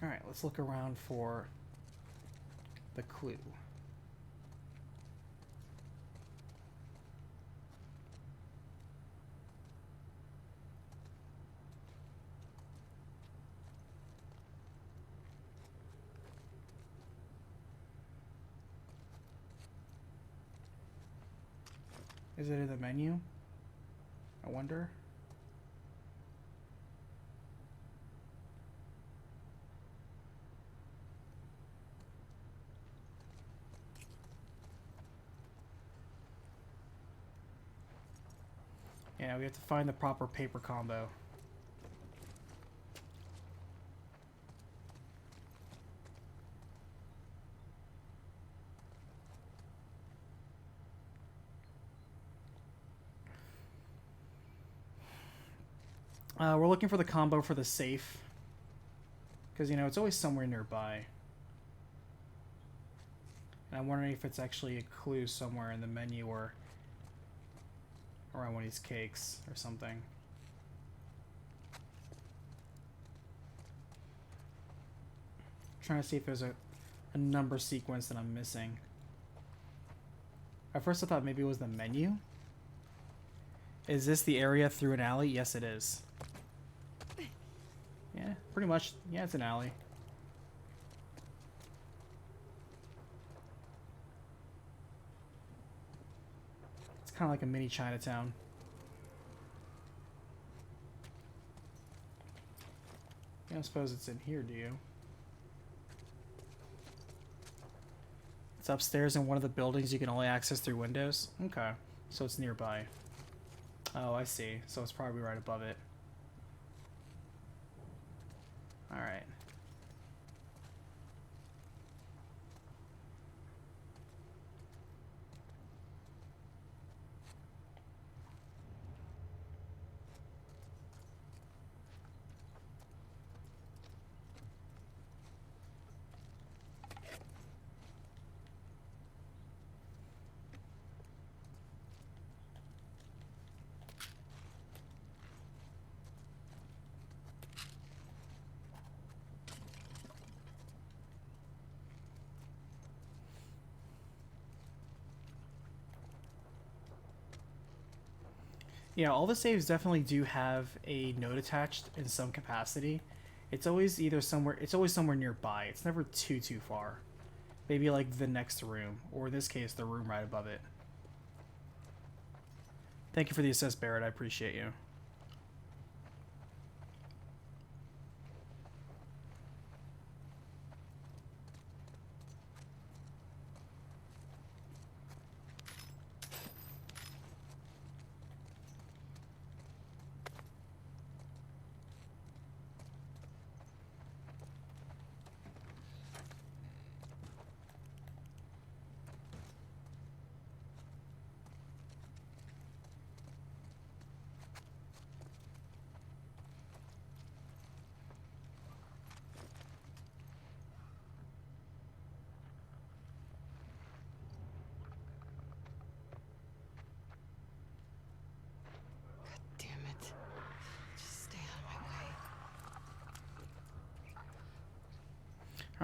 Alright, let's look around for the clue. Is it in the menu? I wonder. Yeah, we have to find the proper paper combo. We're looking for the combo for the safe. Because, you know, it's always somewhere nearby. And I'm wondering if it's actually a clue somewhere in the menu or around one of these cakes or something. Trying to see if there's a number sequence that I'm missing. At first I thought maybe it was the menu. Is this the area through an alley? Yes, it is. Yeah, pretty much. Yeah, it's an alley. It's kind of like a mini Chinatown. You don't suppose it's in here, do you? It's upstairs in one of the buildings you can only access through windows? Okay, so it's nearby. Oh, I see. So it's probably right above it. Alright. Yeah, all the saves definitely do have a note attached in some capacity. It's always either somewhere, it's always somewhere nearby. It's never too far. Maybe like the next room, or in this case, the room right above it. Thank you for the assist, Barrett. I appreciate you.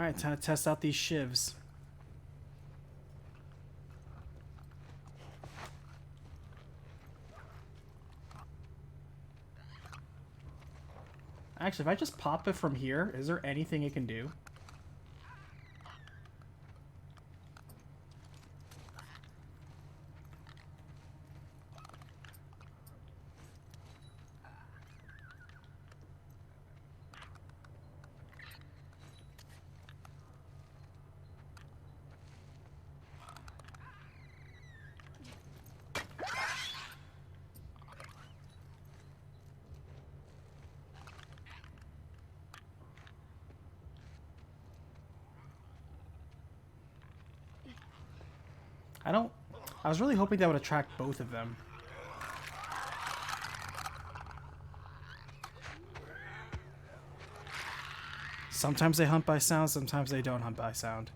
Alright, time to test out these shivs. Actually, if I just pop it from here, is there anything it can do? I was really hoping that would attract both of them. Sometimes they hunt by sound, sometimes they don't hunt by sound.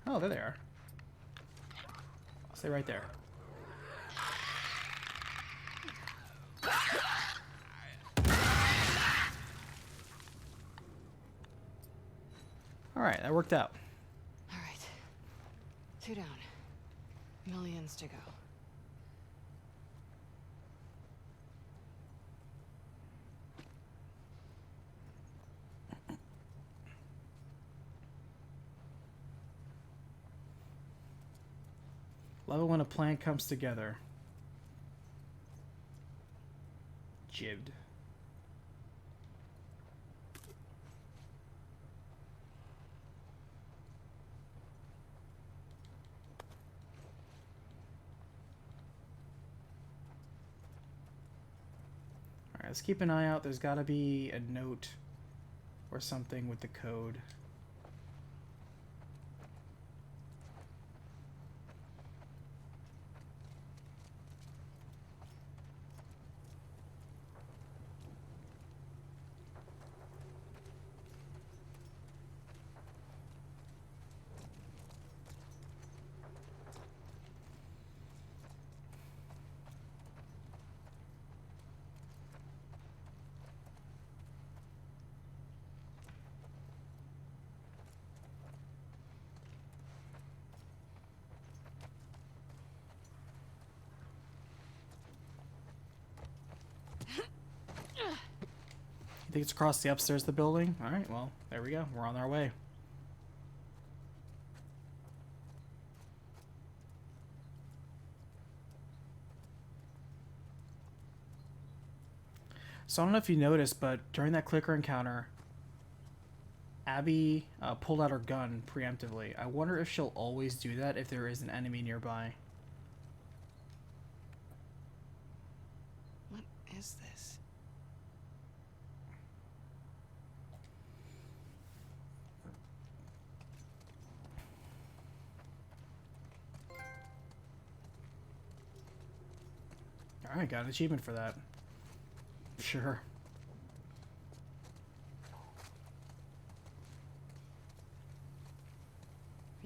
Oh, there they are. Stay right there. Alright, that worked out. All right. 2 down. Millions to go. Love it when a plan comes together. Jibbed. Alright, let's keep an eye out. There's gotta be a note or something with the code. You think it's across the upstairs of the building? Alright, well, there we go. We're on our way. So I don't know if you noticed, but during that clicker encounter, Abby pulled out her gun preemptively. I wonder if she'll always do that if there is an enemy nearby. What is this? Alright, got an achievement for that. Sure.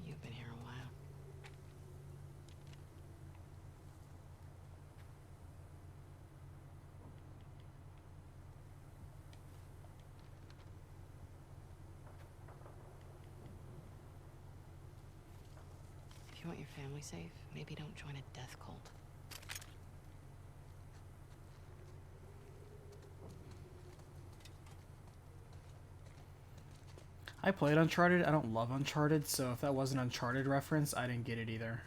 You've been here a while. If you want your family safe, maybe don't join a death cult. I played Uncharted. I don't love Uncharted, so if that was an Uncharted reference, I didn't get it either.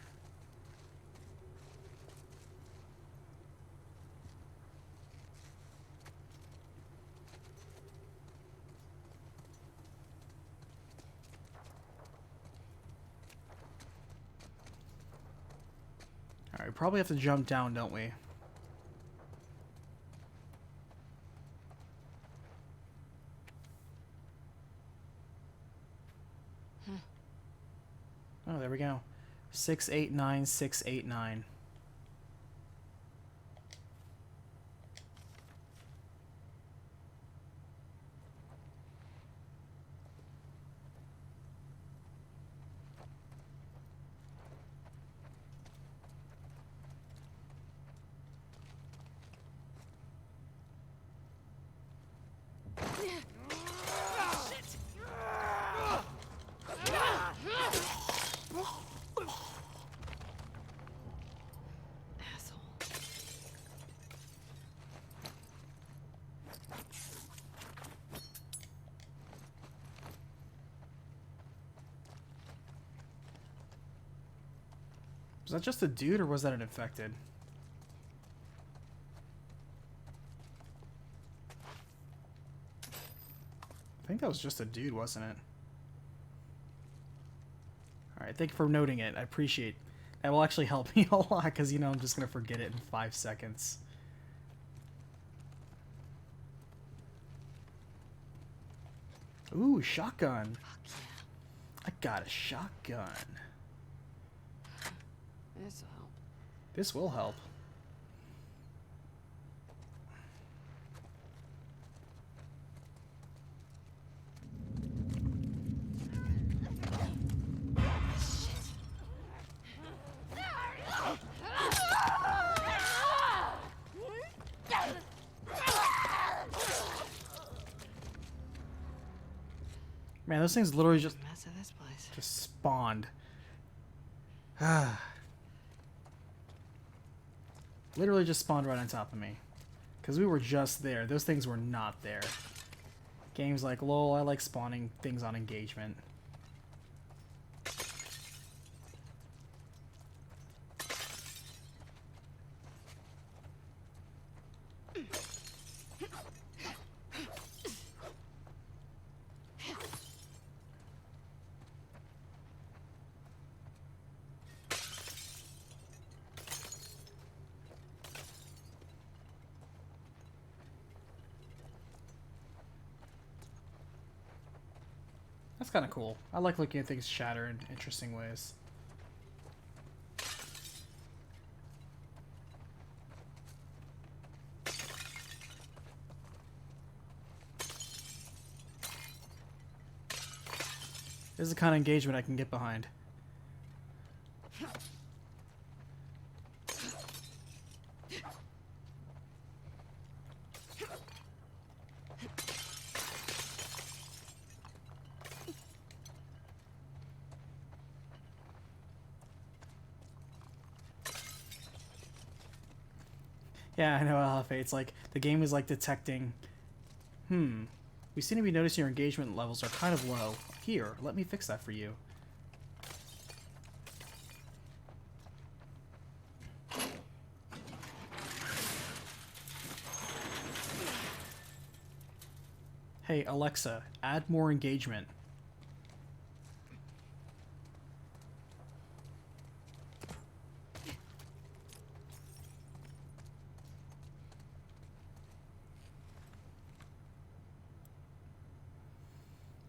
Alright, we probably have to jump down, don't we? Oh, there we go. 689689. Was that just a dude or was that an infected? I think that was just a dude, wasn't it? Alright, thank you for noting it. I appreciate it. That will actually help me a lot because, you know, I'm just going to forget it in 5 seconds. Ooh, shotgun. Fuck yeah. I got a shotgun. This'll help. This will help. Man, those things literally just Mess of this place. spawned. Literally just spawned right on top of me. Because we were just there. Those things were not there. Games like, lol, I like spawning things on engagement. That's kind of cool. I like looking at things shatter in interesting ways. This is the kind of engagement I can get behind. Yeah, I know, LFA. It's like the game is like detecting. We seem to be noticing your engagement levels are kind of low. Here, let me fix that for you. Hey, Alexa, add more engagement.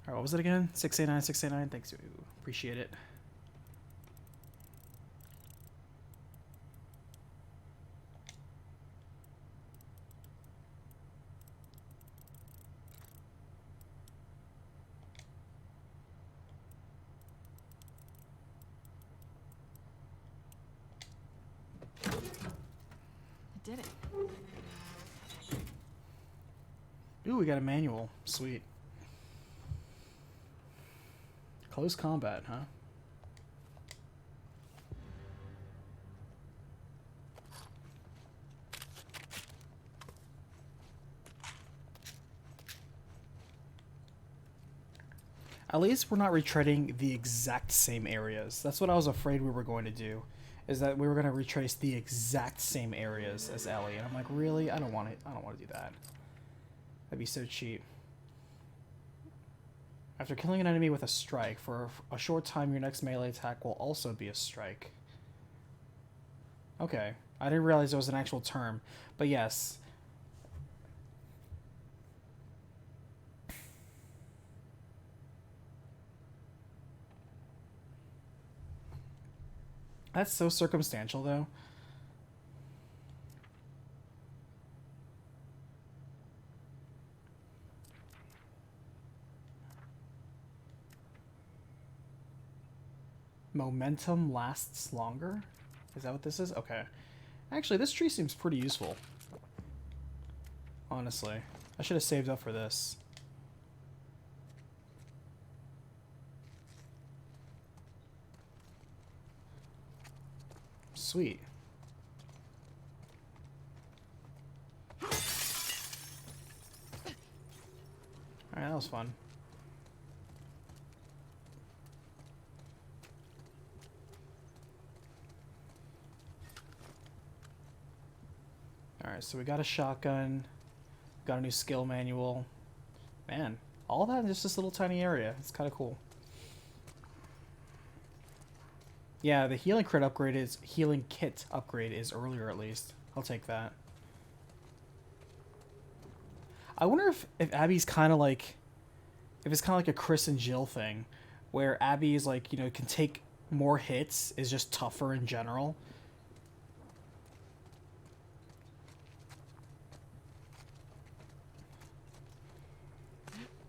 Alright, what was it again? 689, 689. Thanks, appreciate it. I did it. Ooh, we got a manual. Sweet. Close combat, huh? At least we're not retreading the exact same areas. That's what I was afraid we were going to do. Is that we were going to retrace the exact same areas as Ellie. And I'm like, really? I don't want to do that. That'd be so cheap. After killing an enemy with a strike, for a short time your next melee attack will also be a strike. Okay. I didn't realize there was an actual term. But yes. That's so circumstantial, though. Momentum lasts longer? Is that what this is? Okay. Actually, this tree seems pretty useful. Honestly. I should have saved up for this. Sweet. Alright, that was fun. Alright, so we got a shotgun. Got a new skill manual. Man, all that in just this little tiny area. It's kind of cool. Yeah, the healing kit upgrade is earlier at least. I'll take that. I wonder if Abby's kind of like, if it's kind of like a Chris and Jill thing, where Abby is like, you know, can take more hits, is just tougher in general.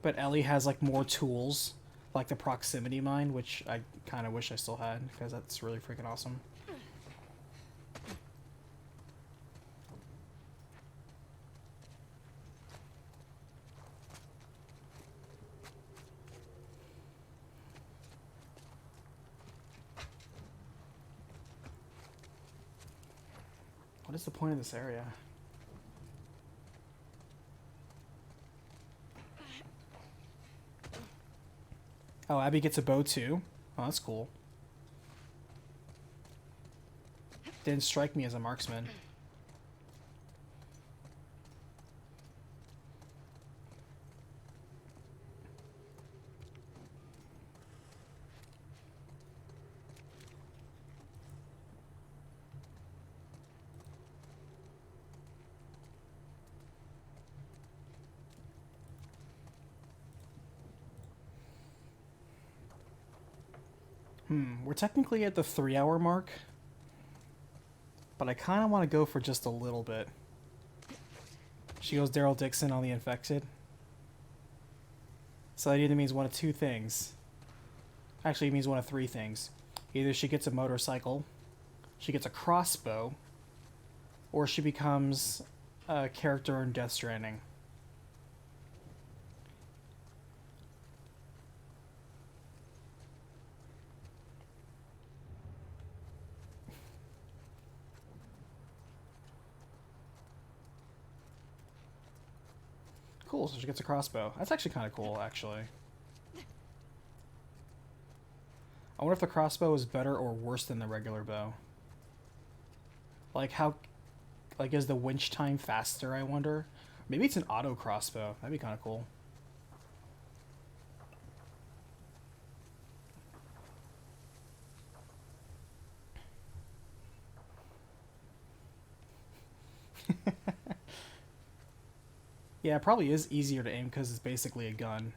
But Ellie has like more tools, like the proximity mine, which I kind of wish I still had, because that's really freaking awesome. What is the point of this area? Oh, Abby gets a bow too? Oh, that's cool. Didn't strike me as a marksman. We're technically at the 3-hour mark, but I kind of want to go for just a little bit. She goes Daryl Dixon on the infected. So that either means one of two things. Actually, it means one of three things. Either she gets a motorcycle, she gets a crossbow, or she becomes a character in Death Stranding. Cool, so she gets a crossbow. That's actually kind of cool, actually. I wonder if the crossbow is better or worse than the regular bow. Like, how... Like, is the winch time faster, I wonder? Maybe it's an auto crossbow. That'd be kind of cool. Yeah, it probably is easier to aim because it's basically a gun.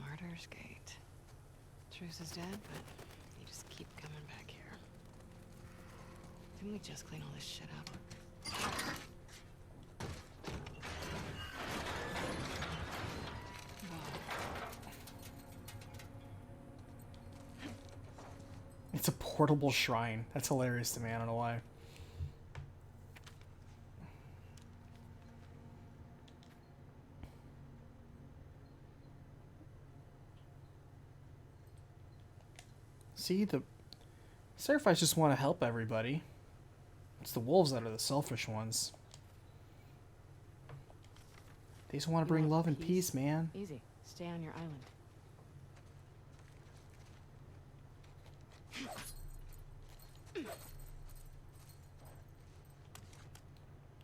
Martyr's Gate. Truce is dead, but you just keep coming back here. Didn't we just clean all this shit up? It's a portable shrine. That's hilarious to me. I don't know why. See, the Seraphites just want to help everybody. It's the wolves that are the selfish ones. They just want to bring love and peace, man. Easy. Stay on your island.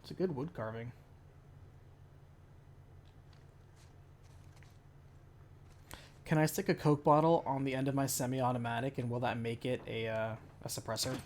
It's a good wood carving. Can I stick a Coke bottle on the end of my semi-automatic, and will that make it a suppressor?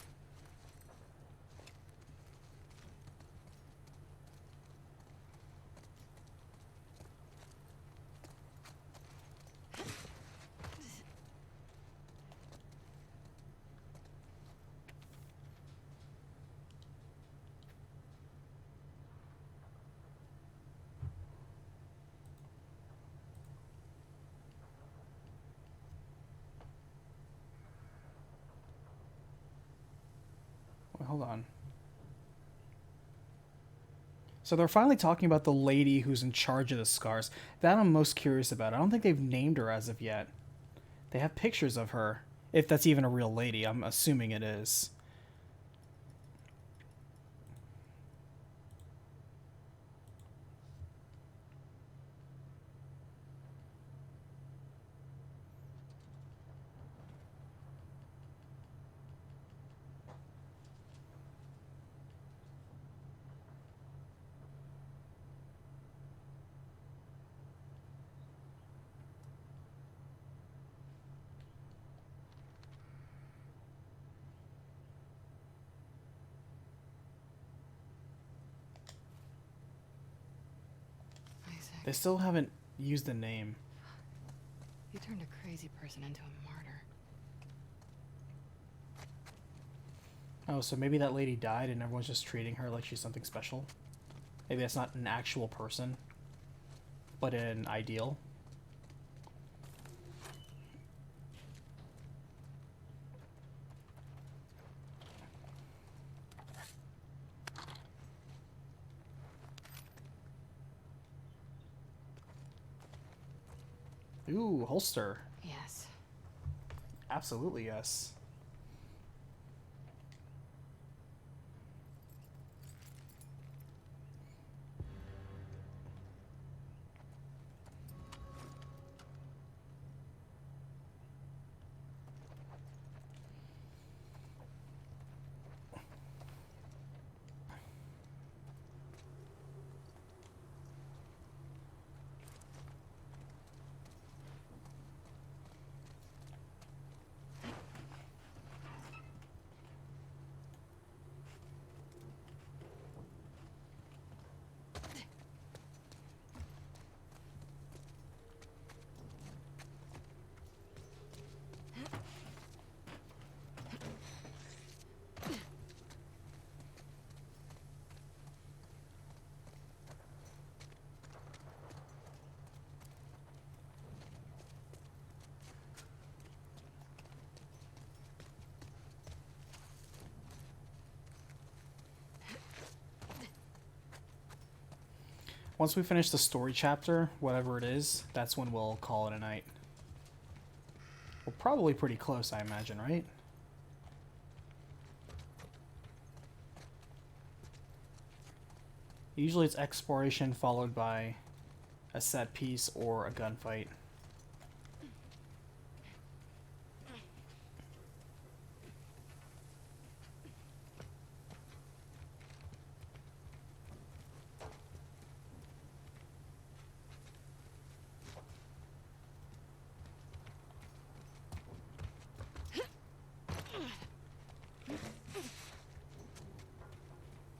Wait, hold on. So they're finally talking about the lady who's in charge of the scars. That I'm most curious about. I don't think they've named her as of yet. They have pictures of her. If that's even a real lady. I'm assuming it is. They still haven't used the name. You turned a crazy person into a martyr. Oh, so maybe that lady died and everyone's just treating her like she's something special? Maybe that's not an actual person, but an ideal. Ooh, holster. Yes. Absolutely, yes. Once we finish the story chapter, whatever it is, that's when we'll call it a night. We're probably pretty close, I imagine, right? Usually it's exploration followed by a set piece or a gunfight.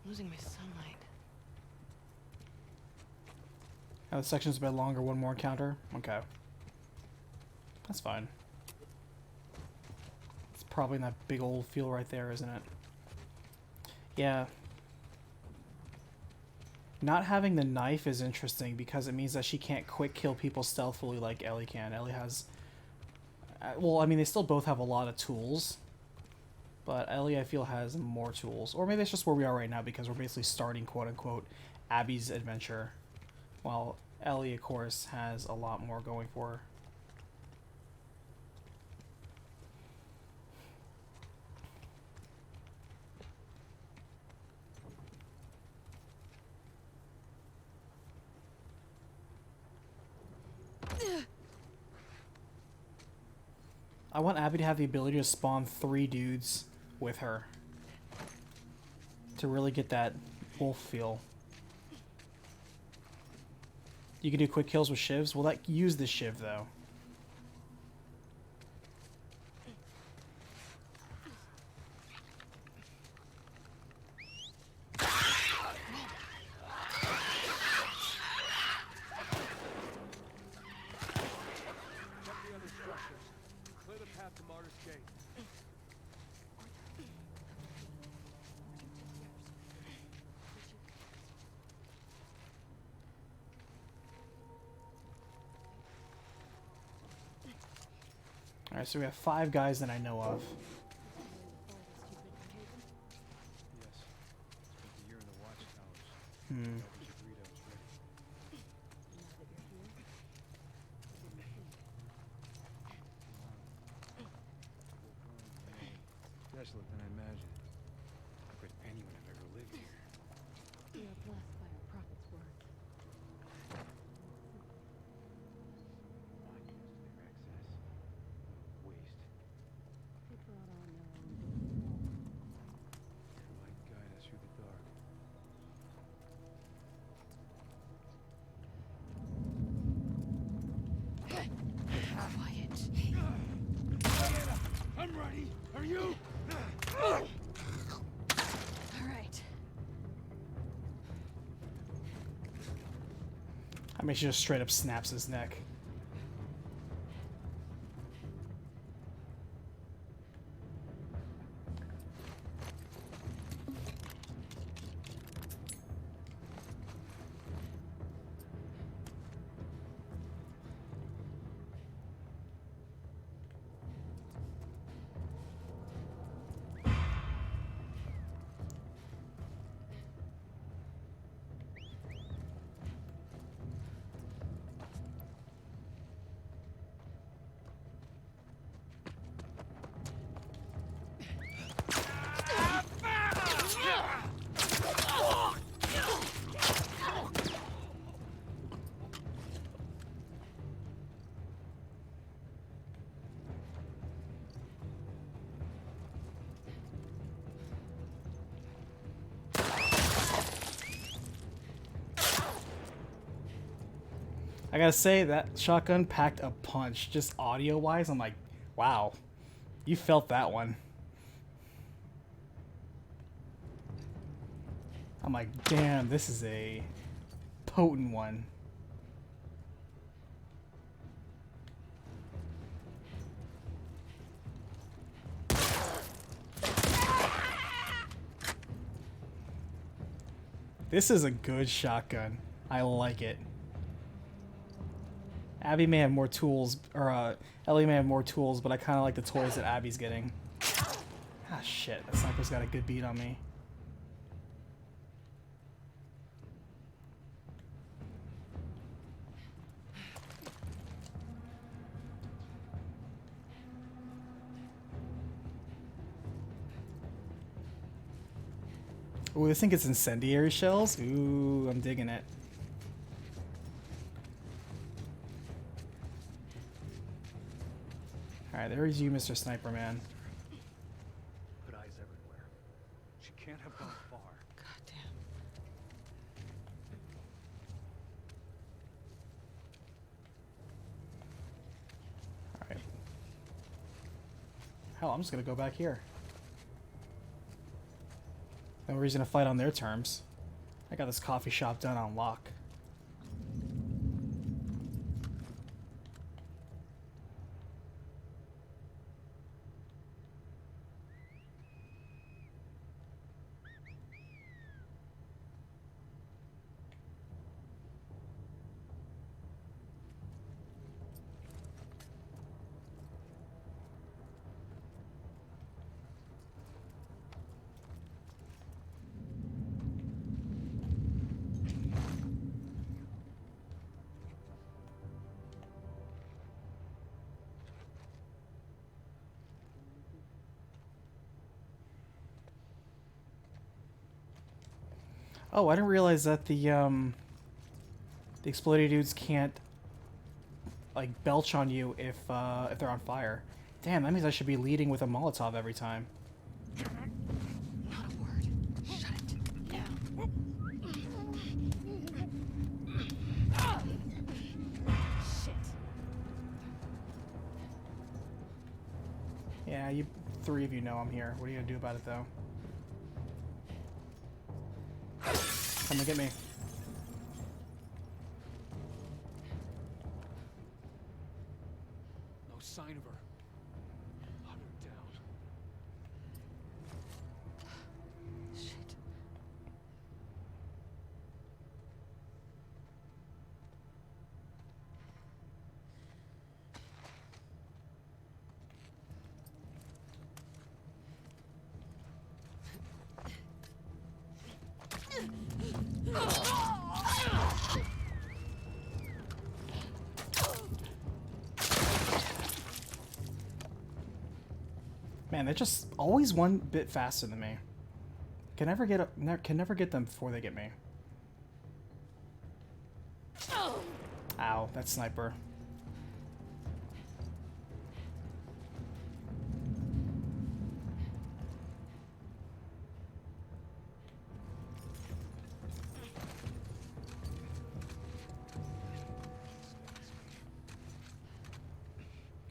Losing my sunlight. Now the section's a bit longer, one more encounter. Okay. That's fine. It's probably in that big old field right there, isn't it? Yeah. Not having the knife is interesting because it means that she can't quick kill people stealthily like Ellie can. Ellie has... well, I mean, they still both have a lot of tools. But Ellie, I feel, has more tools. Or maybe that's just where we are right now because we're basically starting, quote-unquote, Abby's adventure. While Ellie, of course, has a lot more going for her. I want Abby to have the ability to spawn 3 dudes with her. To really get that wolf feel. You can do quick kills with shivs. Well, that use the shiv though. Check the other structures. Clear the path to Martyr's Gate. Alright, so we have 5 guys that I know of. Yes. Spent a year in the watchtowers. Hmm. Keep burritos ready. Desolate than I imagined. I quit anyone I've ever lived here. We are blessed by our prophet's word. Not used to their excess. Waste. We brought on their own. Your light guide us through the dark. Quiet. I'm ready. Are you? All right. I mean, she just straight up snaps his neck. I gotta say, that shotgun packed a punch. Just audio-wise, I'm like, wow. You felt that one. I'm like, damn, this is a potent one. This is a good shotgun. I like it. Abby may have more tools, or Ellie may have more tools, but I kind of like the toys that Abby's getting. Ah, shit. That sniper's got a good beat on me. Ooh, this thing gets incendiary shells? Ooh, I'm digging it. Alright, there's you, Mr. Sniper Man. Put eyes everywhere. She can't have gone far. Goddamn. Alright. Hell, I'm just gonna go back here. No reason to fight on their terms. I got this coffee shop done on lock. Oh, I didn't realize that the exploded dudes can't like belch on you if they're on fire. Damn, that means I should be leading with a Molotov every time. Not a word. Shut it. Yeah. Shit. Yeah, you three of you know I'm here. What are you gonna do about it though? Come and get me. No sign of her. Hunt her down. Shit. Man, they're just always one bit faster than me. Can never get can never get them before they get me. Ow, that sniper.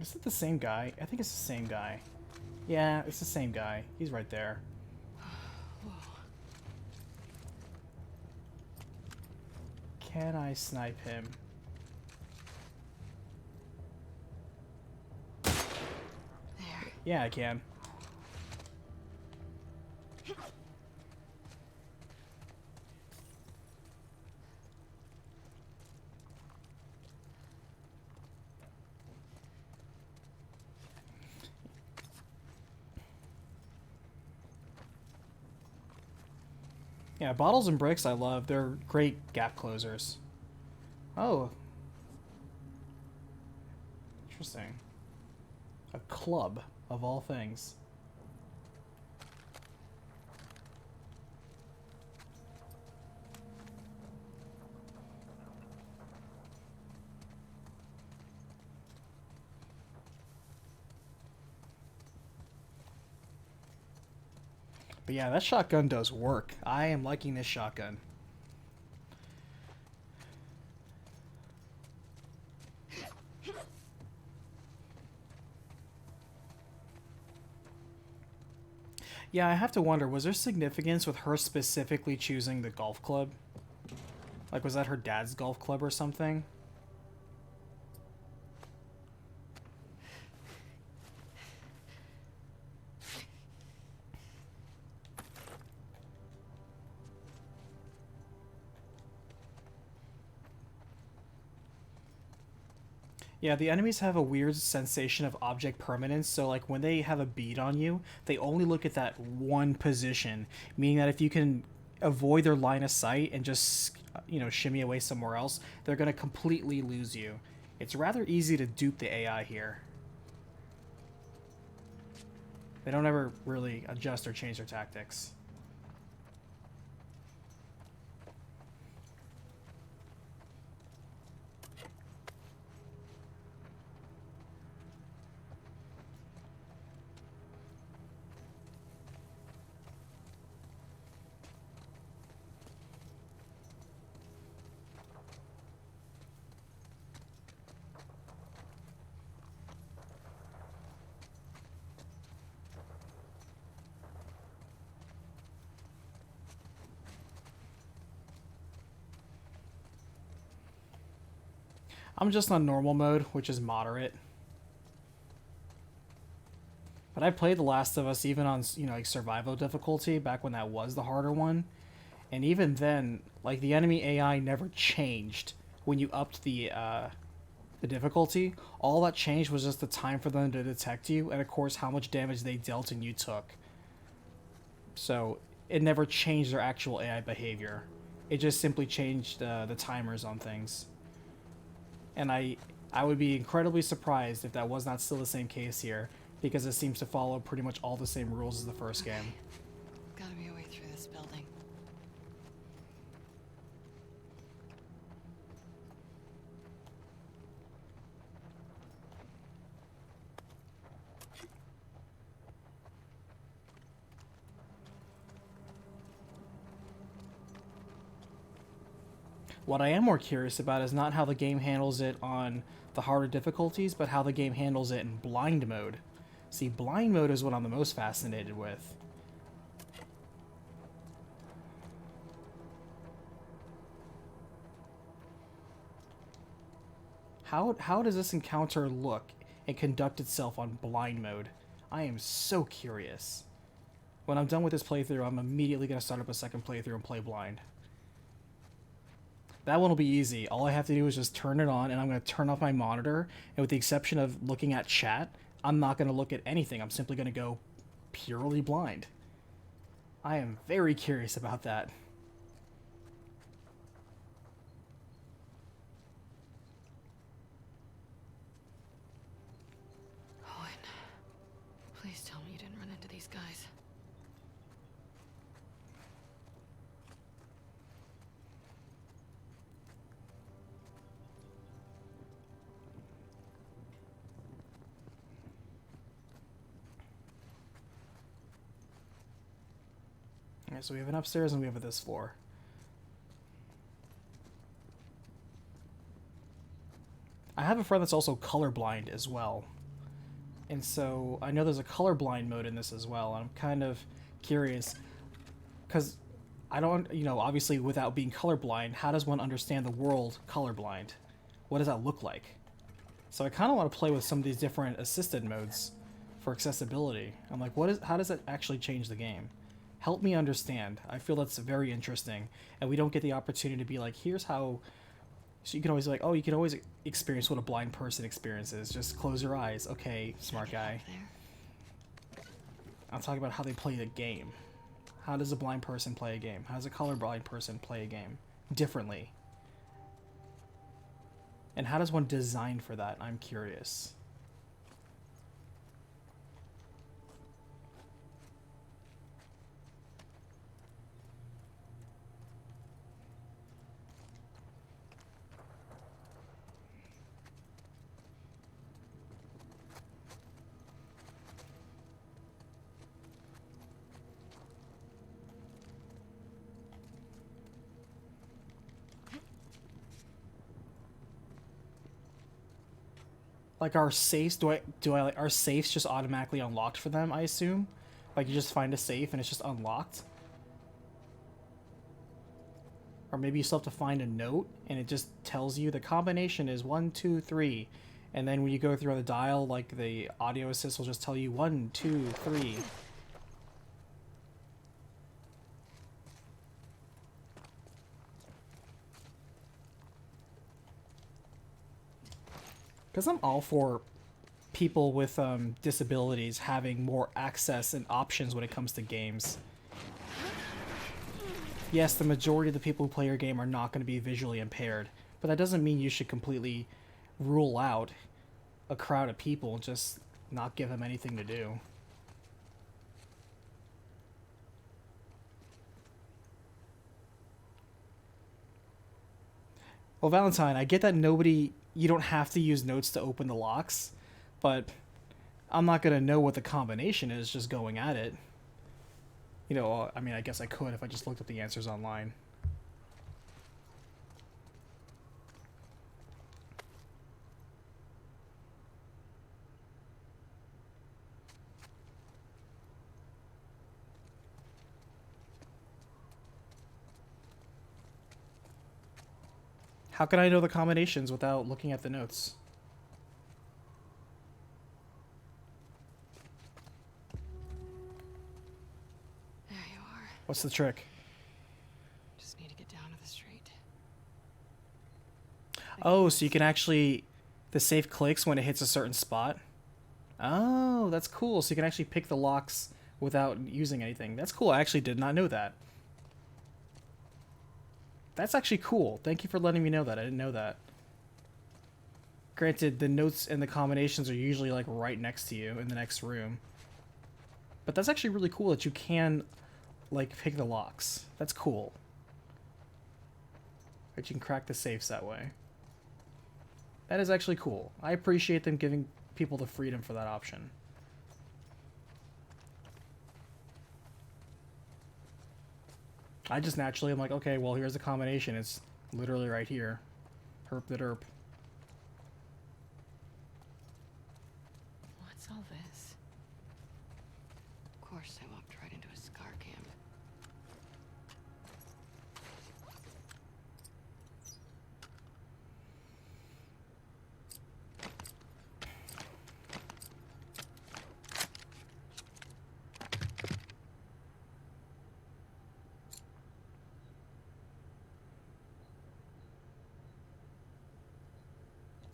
Is it the same guy? I think it's the same guy. Yeah, it's the same guy. He's right there. Can I snipe him? Yeah, I can. Yeah, bottles and bricks I love. They're great gap closers. Oh. Interesting. A club, of all things. But yeah, that shotgun does work. I am liking this shotgun. Yeah, I have to wonder, was there significance with her specifically choosing the golf club? Like, was that her dad's golf club or something? Yeah, the enemies have a weird sensation of object permanence, so like when they have a bead on you, they only look at that one position, meaning that if you can avoid their line of sight and just, you know, shimmy away somewhere else, they're going to completely lose you. It's rather easy to dupe the AI here. They don't ever really adjust or change their tactics. I'm just on normal mode, which is moderate. But I played The Last of Us even on, you know, like survival difficulty back when that was the harder one. And even then, like the enemy AI never changed when you upped the difficulty. All that changed was just the time for them to detect you and of course how much damage they dealt and you took. So it never changed their actual AI behavior. It just simply changed the timers on things. And I would be incredibly surprised if that was not still the same case here, because it seems to follow pretty much all the same rules as the first game. Gotta be a way through this building. What I am more curious about is not how the game handles it on the harder difficulties, but how the game handles it in blind mode. See, blind mode is what I'm the most fascinated with. How does this encounter look and conduct itself on blind mode? I am so curious. When I'm done with this playthrough, I'm immediately going to start up a second playthrough and play blind. That one will be easy. All I have to do is just turn it on, and I'm going to turn off my monitor, and with the exception of looking at chat, I'm not going to look at anything. I'm simply going to go purely blind. I am very curious about that. Owen, please tell me you didn't run into these guys. Alright, so we have an upstairs and we have this floor. I have a friend that's also colorblind as well. And so I know there's a colorblind mode in this as well. I'm kind of curious because I don't, you know, obviously without being colorblind, how does one understand the world colorblind? What does that look like? So I kind of want to play with some of these different assisted modes for accessibility. I'm like, how does that actually change the game? Help me understand. I feel that's very interesting, and we don't get the opportunity to be like, here's how. So you can always be like, oh, you can always experience what a blind person experiences. Just close your eyes. Okay, smart guy. I'm talking about how they play the game. How does a blind person play a game? How does a colorblind person play a game differently? And how does one design for that? I'm curious. Like, our safes, are safes just automatically unlocked for them, I assume? Like, you just find a safe and it's just unlocked? Or maybe you still have to find a note and it just tells you the combination is 1, 2, 3. And then when you go through the dial, like, the audio assist will just tell you 1, 2, 3. Because I'm all for people with disabilities having more access and options when it comes to games. Yes, the majority of the people who play your game are not going to be visually impaired, but that doesn't mean you should completely rule out a crowd of people and just not give them anything to do. Well, Valentine, I get that you don't have to use notes to open the locks, but I'm not going to know what the combination is just going at it. You know, I mean, I guess I could if I just looked up the answers online. How can I know the combinations without looking at the notes? There you are. What's the trick? Just need to get down to the street. Oh, so you can actually... The safe clicks when it hits a certain spot? Oh, that's cool. So you can actually pick the locks without using anything. That's cool. I actually did not know that. That's actually cool. Thank you for letting me know that. I didn't know that. Granted, the notes and the combinations are usually like right next to you in the next room. But that's actually really cool that you can like pick the locks. That's cool. That you can crack the safes that way. That is actually cool. I appreciate them giving people the freedom for that option. I just naturally am like, okay, well, here's the combination. It's literally right here. Herp the derp. What's all this? Of course I walked right into a scar camp.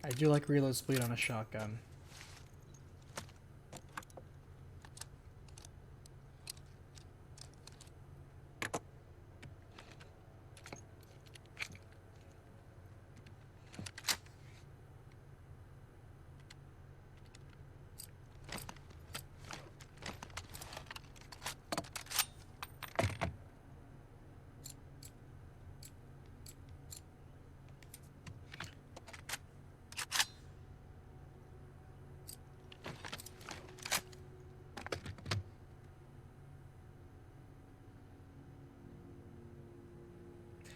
I do like reload speed on a shotgun.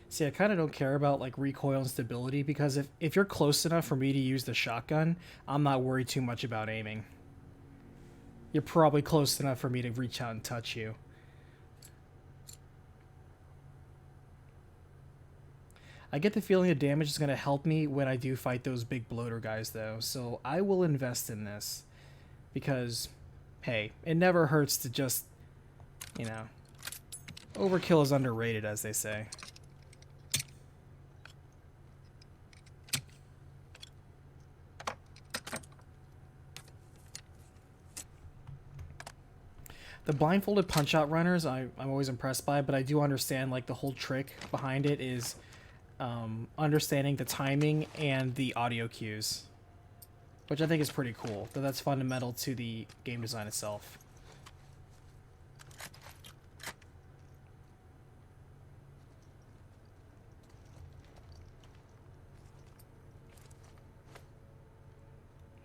See, I kind of don't care about like recoil and stability because if you're close enough for me to use the shotgun, I'm not worried too much about aiming. You're probably close enough for me to reach out and touch you. I get the feeling the damage is going to help me when I do fight those big bloater guys though, so I will invest in this because hey, it never hurts to just, you know, overkill is underrated, as they say. The blindfolded punch-out runners, I'm always impressed by, but I do understand, like, the whole trick behind it is understanding the timing and the audio cues, which I think is pretty cool. That's fundamental to the game design itself.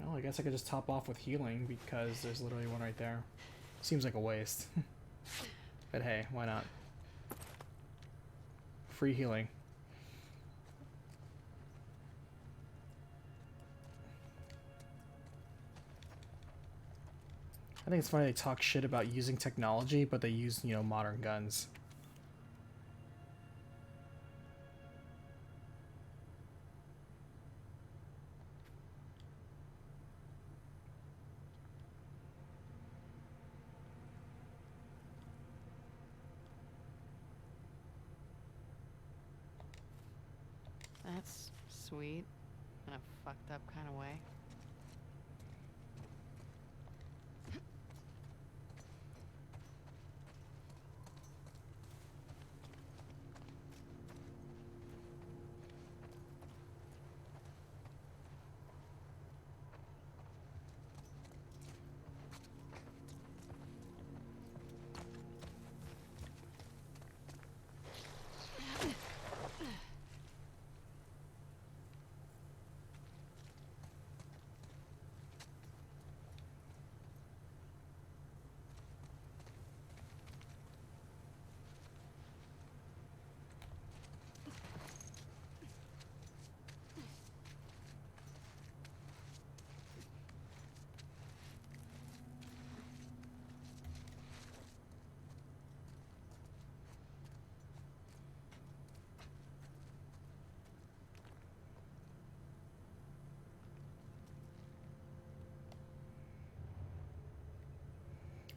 Well, I guess I could just top off with healing because there's literally one right there. Seems like a waste. But hey, why not? Free healing. I think it's funny they talk shit about using technology, but they use, you know, modern guns. That's sweet. In a fucked up kind of way.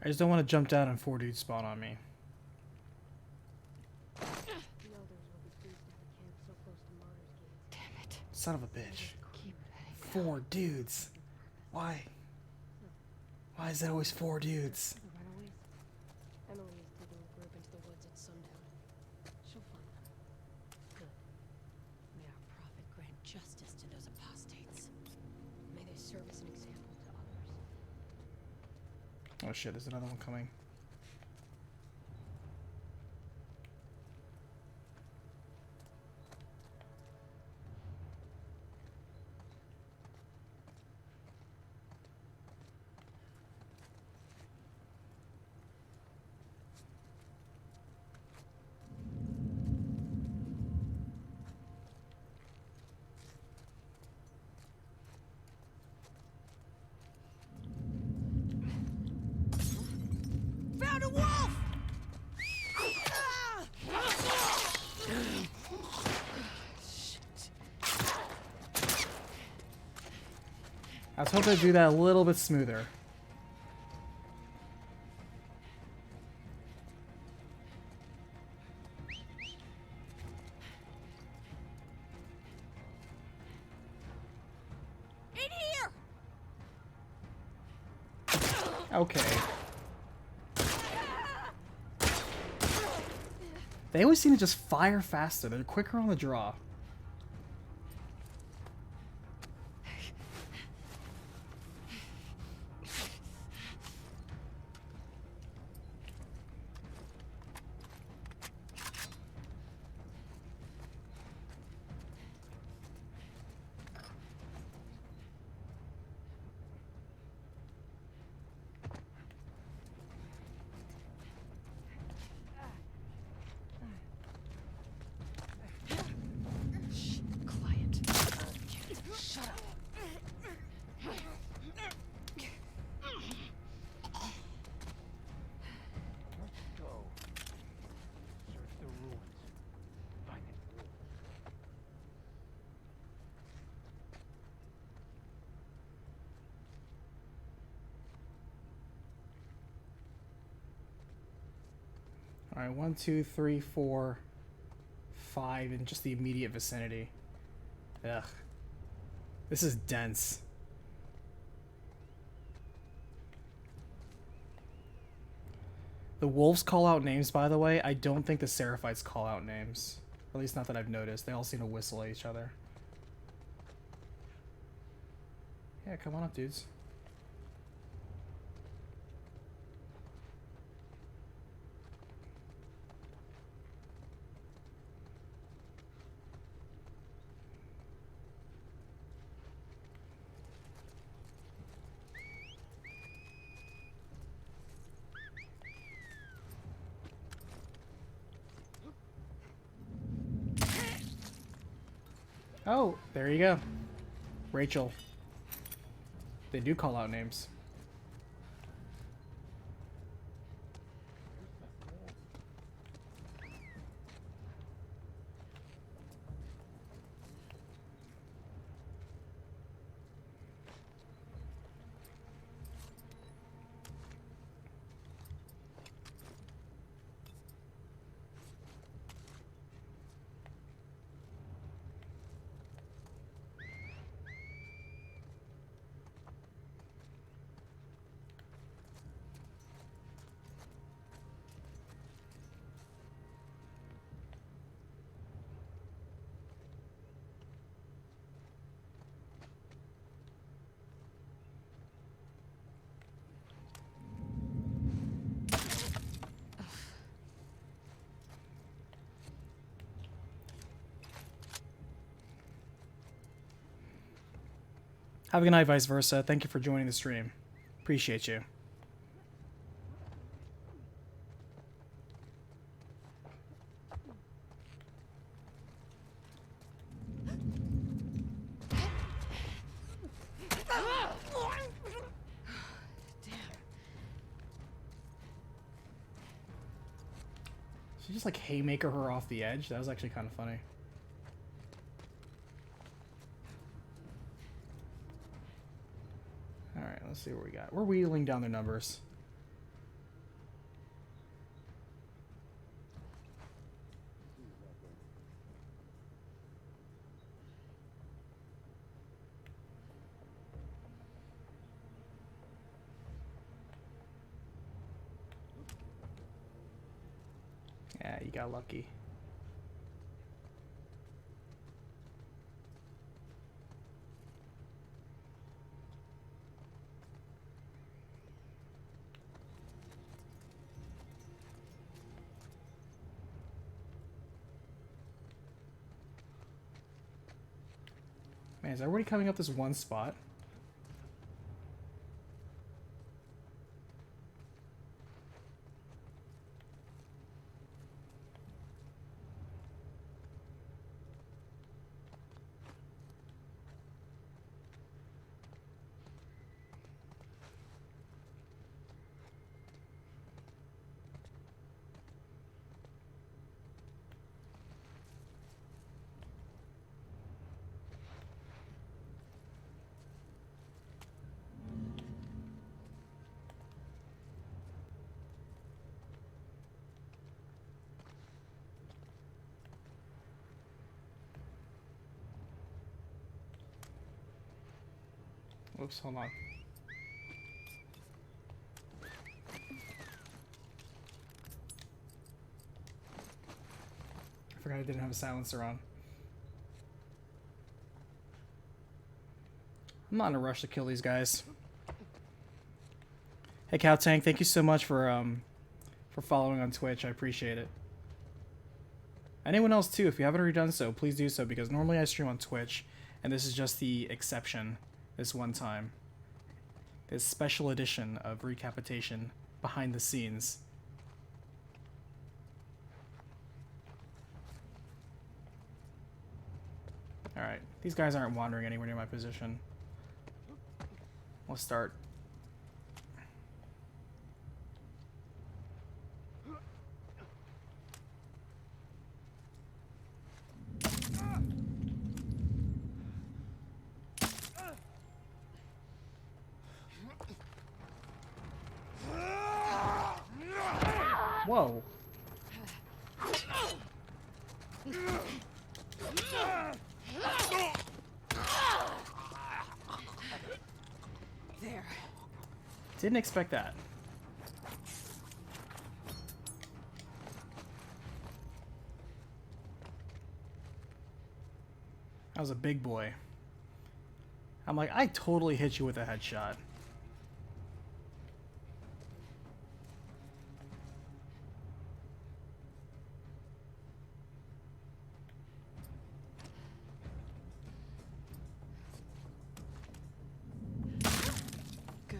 I just don't want to jump down and 4 dudes spawn on me. Damn it. Son of a bitch. Keep heading 4 dudes. Why? Why is it always 4 dudes? Emily is leading a group into the woods at sundown. She'll find them. Good. May our prophet grant justice to those apostates. May they serve as an example to others. Oh shit, there's another one coming. Found a wolf! I was hoping to do that a little bit smoother. In here! Okay. They always seem to just fire faster. They're quicker on the draw. All right, 1, 2, 3, 4, 5 in just the immediate vicinity. Ugh. This is dense. The wolves call out names, by the way. I don't think the Seraphites call out names. At least not that I've noticed. They all seem to whistle at each other. Yeah, come on up, dudes. Oh, there you go. Rachel. They do call out names. Have a good night, vice versa. Thank you for joining the stream. Appreciate you. She just like haymaker her off the edge. That was actually kind of funny. Alright, let's see what we got. We're wheeling down their numbers. Yeah, you got lucky. Man, is everybody coming up this one spot? Whoops, hold on. I forgot I didn't have a silencer on. I'm not in a rush to kill these guys. Hey Cow Tank, thank you so much for following on Twitch. I appreciate it. Anyone else too, if you haven't already done so, please do so, because normally I stream on Twitch, and this is just the exception this one time. This special edition of Recapitation behind the scenes. Alright, these guys aren't wandering anywhere near my position. We'll start. Whoa. There. Didn't expect that. That was a big boy. I'm like, I totally hit you with a headshot. Good.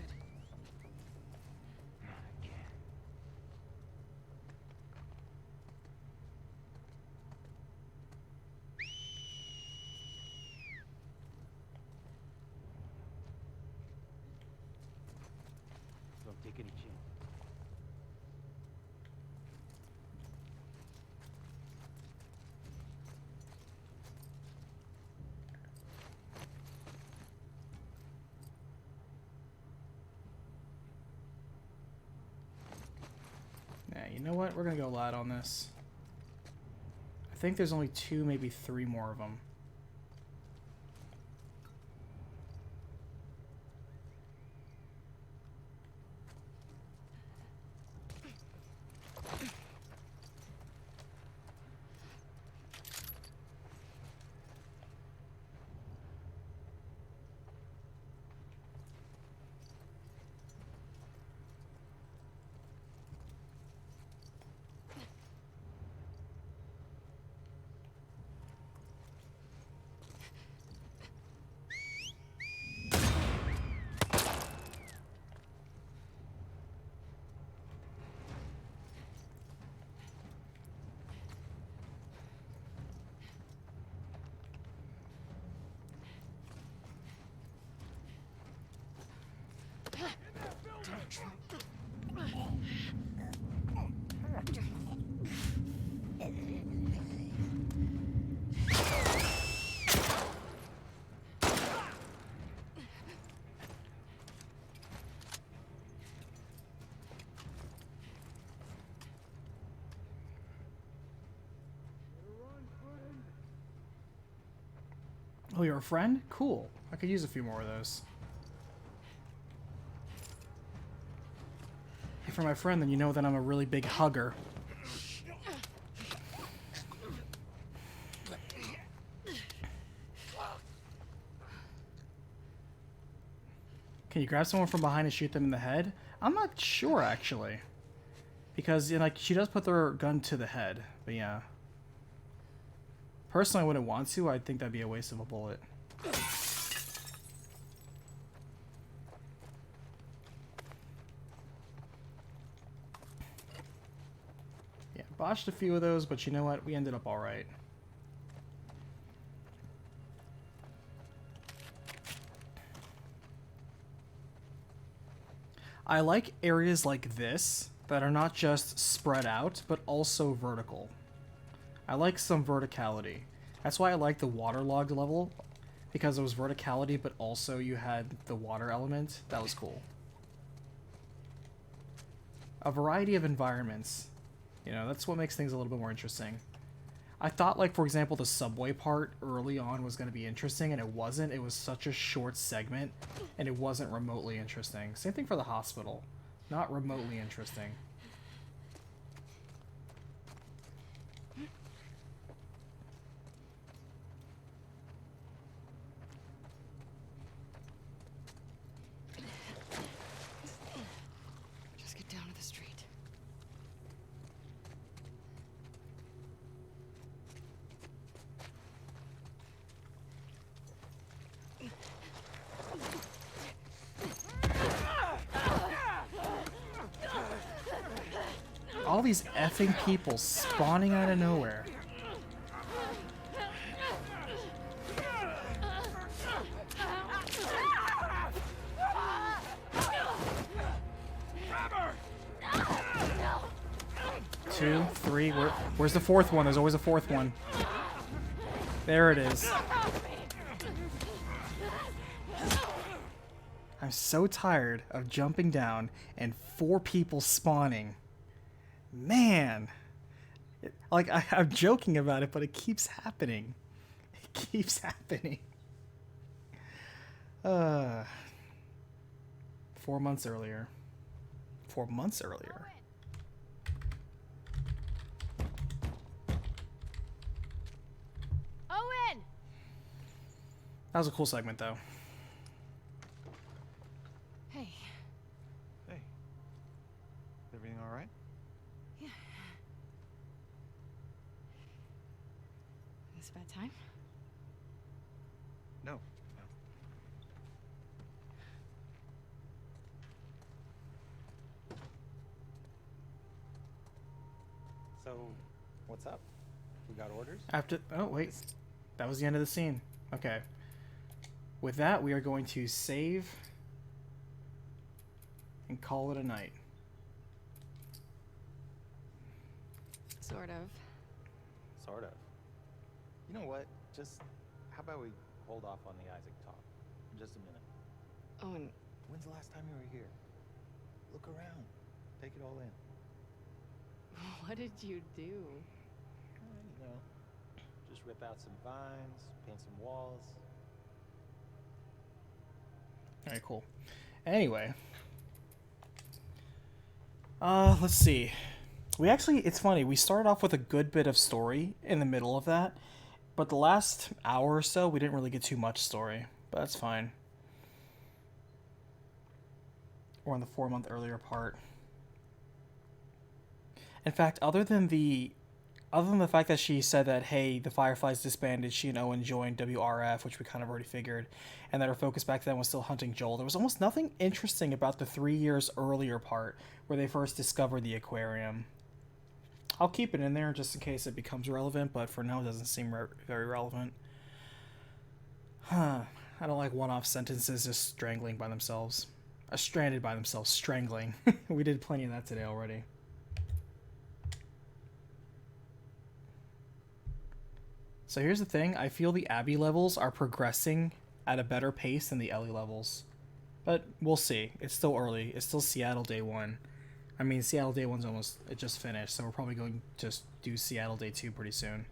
Don't take any chance. Yeah, you know what? We're gonna go loud on this. I think there's only 2, maybe 3 more of them. Oh, you're a friend? Cool. I could use a few more of those. If you're my friend, then you know that I'm a really big hugger. Can you grab someone from behind and shoot them in the head? I'm not sure, actually. Because, you know, like, she does put their gun to the head. But, yeah. Personally, I wouldn't want to. I think that'd be a waste of a bullet. Yeah, botched a few of those, but you know what? We ended up alright. I like areas like this that are not just spread out, but also vertical. I like some verticality. That's why I like the waterlogged level, because it was verticality, but also you had the water element. That was cool. A variety of environments. You know, that's what makes things a little bit more interesting. I thought, like, for example, the subway part early on was going to be interesting, and it wasn't. It was such a short segment, and it wasn't remotely interesting. Same thing for the hospital. Not remotely interesting. Just get down to the street. All these effing people spawning out of nowhere. Two, three, where's the fourth one? There's always a fourth one. There it is. I'm so tired of jumping down and 4 people spawning. Man, Like, I'm joking about it, but it keeps happening. It keeps happening. 4 months earlier. 4 months earlier. Owen! That was a cool segment, though. Hey. Hey. Everything all right? Yeah. Is this a bad time? No. No. So, what's up? We got orders? Oh, wait. That was the end of the scene. Okay. With that, we are going to save and call it a night. Sort of. Sort of. You know what? Just, how about we hold off on the Isaac talk? For just a minute. Owen, When's the last time you were here? Look around. Take it all in. what did you do? You know, just rip out some vines, paint some walls. Alright, cool. Anyway. Let's see. It's funny, we started off with a good bit of story in the middle of that, but the last hour or so, we didn't really get too much story, but that's fine. Or in the 4-month earlier part. In fact, other than the fact that she said that, hey, the Fireflies disbanded, she and Owen joined WRF, which we kind of already figured, and that her focus back then was still hunting Joel, there was almost nothing interesting about the 3 years earlier part where they first discovered the aquarium. I'll keep it in there just in case it becomes relevant, but for now it doesn't seem very relevant. I don't like one-off sentences just strangling by themselves. Stranded by themselves, strangling. We did plenty of that today already. So here's the thing, I feel the Abby levels are progressing at a better pace than the Ellie levels. But we'll see. It's still early. It's still Seattle Day 1. I mean, Seattle Day 1's it just finished, so we're probably going to just do Seattle Day 2 pretty soon.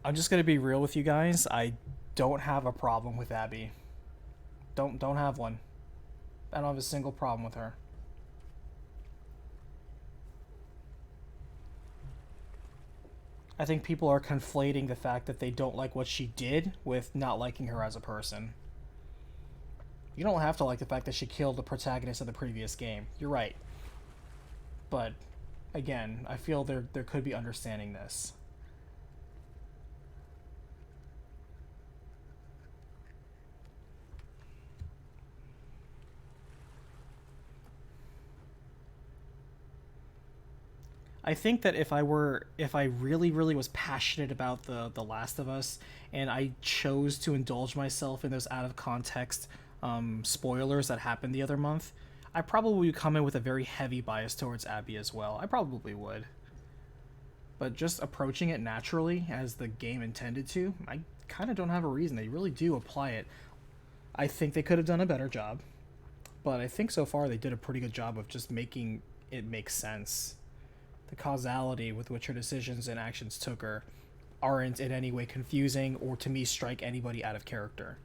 I'm just gonna be real with you guys. I don't have a problem with Abby. Don't have one. I don't have a single problem with her. I think people are conflating the fact that they don't like what she did with not liking her as a person. You don't have to like the fact that she killed the protagonist of the previous game. You're right. But, again, I feel there could be understanding this. I think that if I really, really was passionate about the Last of Us, and I chose to indulge myself in those out of context spoilers that happened the other month, I probably would come in with a very heavy bias towards Abby as well. I probably would. But just approaching it naturally, as the game intended to, I kind of don't have a reason. They really do apply it. I think they could have done a better job, but I think so far they did a pretty good job of just making it make sense. The causality with which her decisions and actions took her aren't in any way confusing or to me strike anybody out of character.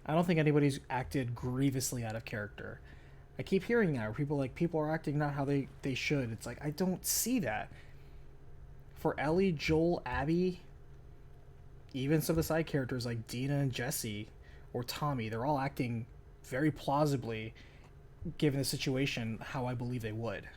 I don't think anybody's acted grievously out of character. I keep hearing that where people are acting not how they should. It's like, I don't see that. For Ellie, Joel, Abby, even some of the side characters like Dina and Jesse or Tommy, they're all acting very plausibly, given the situation, how I believe they would.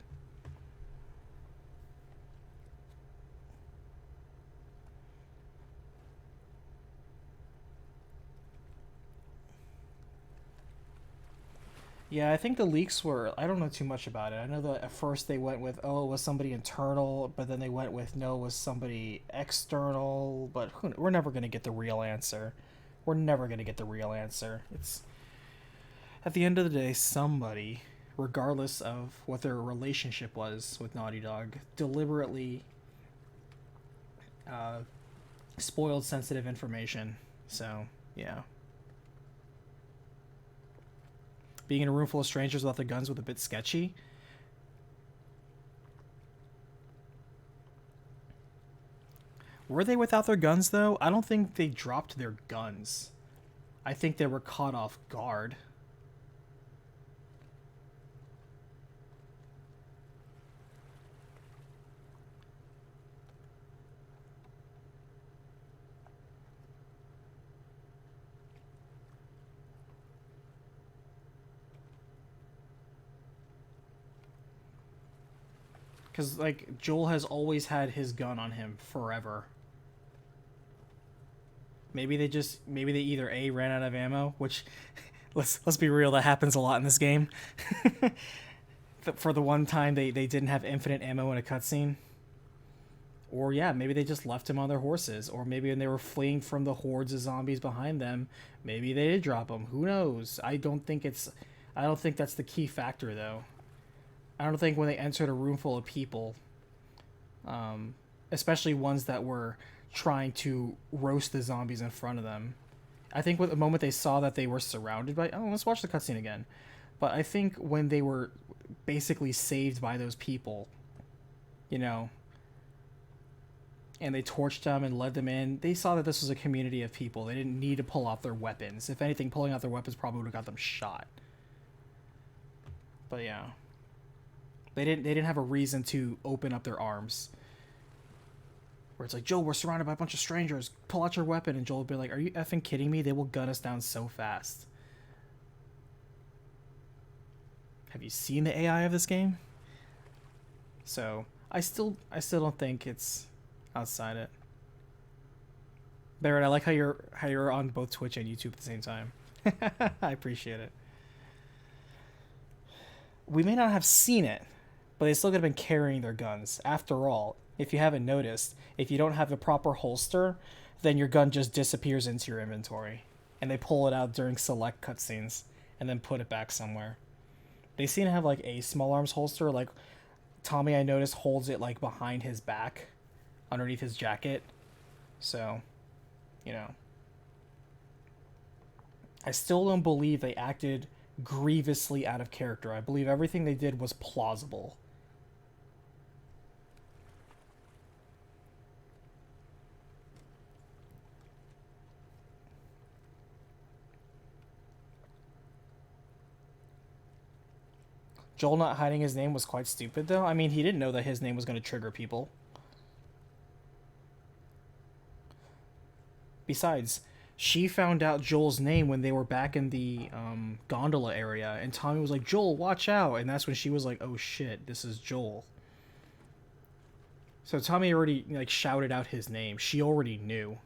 Yeah, I think the leaks were... I don't know too much about it. I know that at first they went with, oh, it was somebody internal, but then they went with, no, it was somebody external, but we're never going to get the real answer. We're never going to get the real answer. It's... At the end of the day, somebody, regardless of what their relationship was with Naughty Dog, deliberately spoiled sensitive information. So, yeah. Being in a room full of strangers without their guns was a bit sketchy. Were they without their guns, though? I don't think they dropped their guns. I think they were caught off guard. Because, like, Joel has always had his gun on him forever. Maybe they either A, ran out of ammo, which, let's be real, that happens a lot in this game. For the one time they didn't have infinite ammo in a cutscene. Or, yeah, maybe they just left him on their horses. Or maybe when they were fleeing from the hordes of zombies behind them, maybe they did drop him. Who knows? I don't think that's the key factor, though. I don't think when they entered a room full of people, especially ones that were trying to roast the zombies in front of them, I think with the moment they saw that they were surrounded by... Oh, let's watch the cutscene again. But I think when they were basically saved by those people, you know, and they torched them and led them in, they saw that this was a community of people. They didn't need to pull out their weapons. If anything, pulling out their weapons probably would have got them shot. But yeah. They didn't have a reason to open up their arms. Where it's like, Joel, we're surrounded by a bunch of strangers. Pull out your weapon. And Joel would be like, are you effing kidding me? They will gun us down so fast. Have you seen the AI of this game? So, I still don't think it's outside it. Barrett, I like how you're on both Twitch and YouTube at the same time. I appreciate it. We may not have seen it, but they still could have been carrying their guns. After all, if you haven't noticed, if you don't have the proper holster, then your gun just disappears into your inventory. And they pull it out during select cutscenes, and then put it back somewhere. They seem to have, like, a small arms holster. Like, Tommy, I noticed, holds it, like, behind his back, underneath his jacket. So, you know. I still don't believe they acted grievously out of character. I believe everything they did was plausible. Joel not hiding his name was quite stupid, though. I mean, he didn't know that his name was going to trigger people. Besides, she found out Joel's name when they were back in the gondola area, and Tommy was like, Joel, watch out! And that's when she was like, oh shit, this is Joel. So Tommy already, like, shouted out his name. She already knew.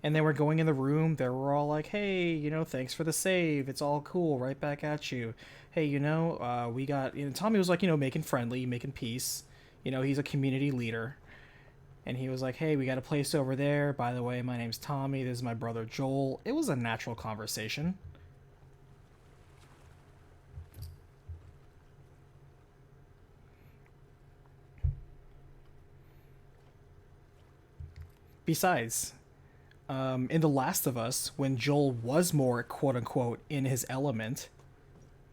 And they were going in the room. They were all like, hey, you know, thanks for the save. It's all cool. Right back at you. Hey, you know, we got... You know, Tommy was like, you know, making friendly, making peace. You know, he's a community leader. And he was like, hey, we got a place over there. By the way, my name's Tommy. This is my brother Joel. It was a natural conversation. Besides... in The Last of Us, when Joel was more quote-unquote in his element,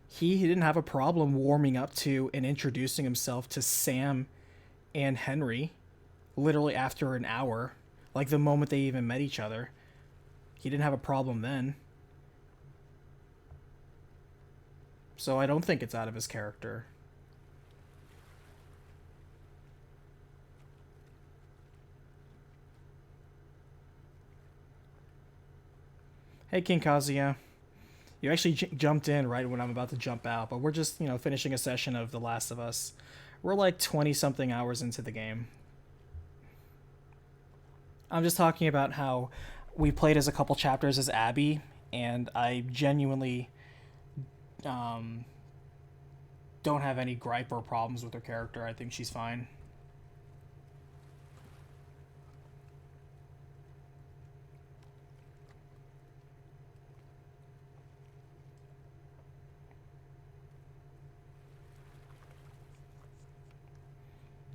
he didn't have a problem warming up to and introducing himself to Sam and Henry literally after an hour, like the moment they even met each other. He didn't have a problem then. So I don't think it's out of his character. Hey, King Kazuya. You actually jumped in right when I'm about to jump out, but we're just, you know, finishing a session of The Last of Us. We're like 20-something hours into the game. I'm just talking about how we played as a couple chapters as Abby, and I genuinely don't have any gripe or problems with her character. I think she's fine.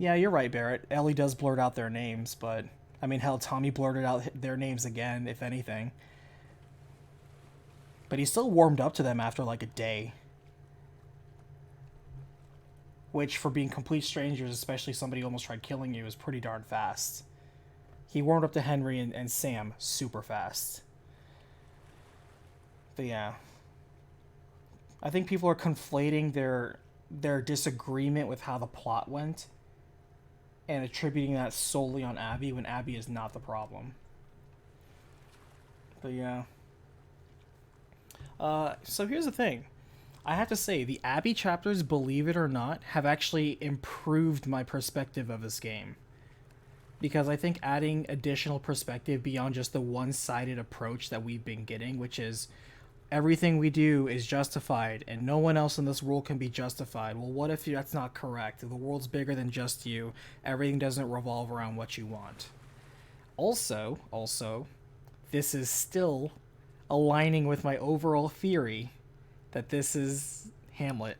Yeah, you're right, Barrett. Ellie does blurt out their names, but I mean, hell, Tommy blurted out their names again, if anything. But he still warmed up to them after like a day. Which, for being complete strangers, especially somebody who almost tried killing you, is pretty darn fast. He warmed up to Henry and Sam super fast. But yeah. I think people are conflating their disagreement with how the plot went and attributing that solely on Abby when Abby is not the problem. But yeah. So here's the thing. I have to say, the Abby chapters, believe it or not, have actually improved my perspective of this game. Because I think adding additional perspective beyond just the one-sided approach that we've been getting, which is everything we do is justified and no one else in this world can be justified. Well, what if that's not correct? The world's bigger than just you. Everything doesn't revolve around what you want. Also, this is still aligning with my overall theory that this is Hamlet.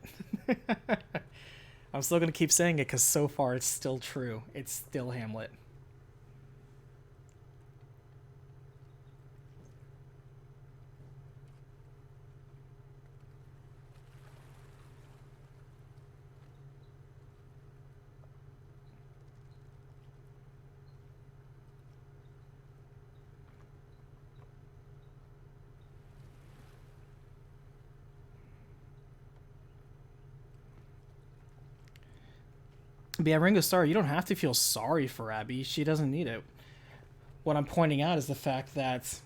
I'm still going to keep saying it because so far it's still true. It's still Hamlet. But yeah, Ringo Starr, you don't have to feel sorry for Abby. She doesn't need it. What I'm pointing out is the fact that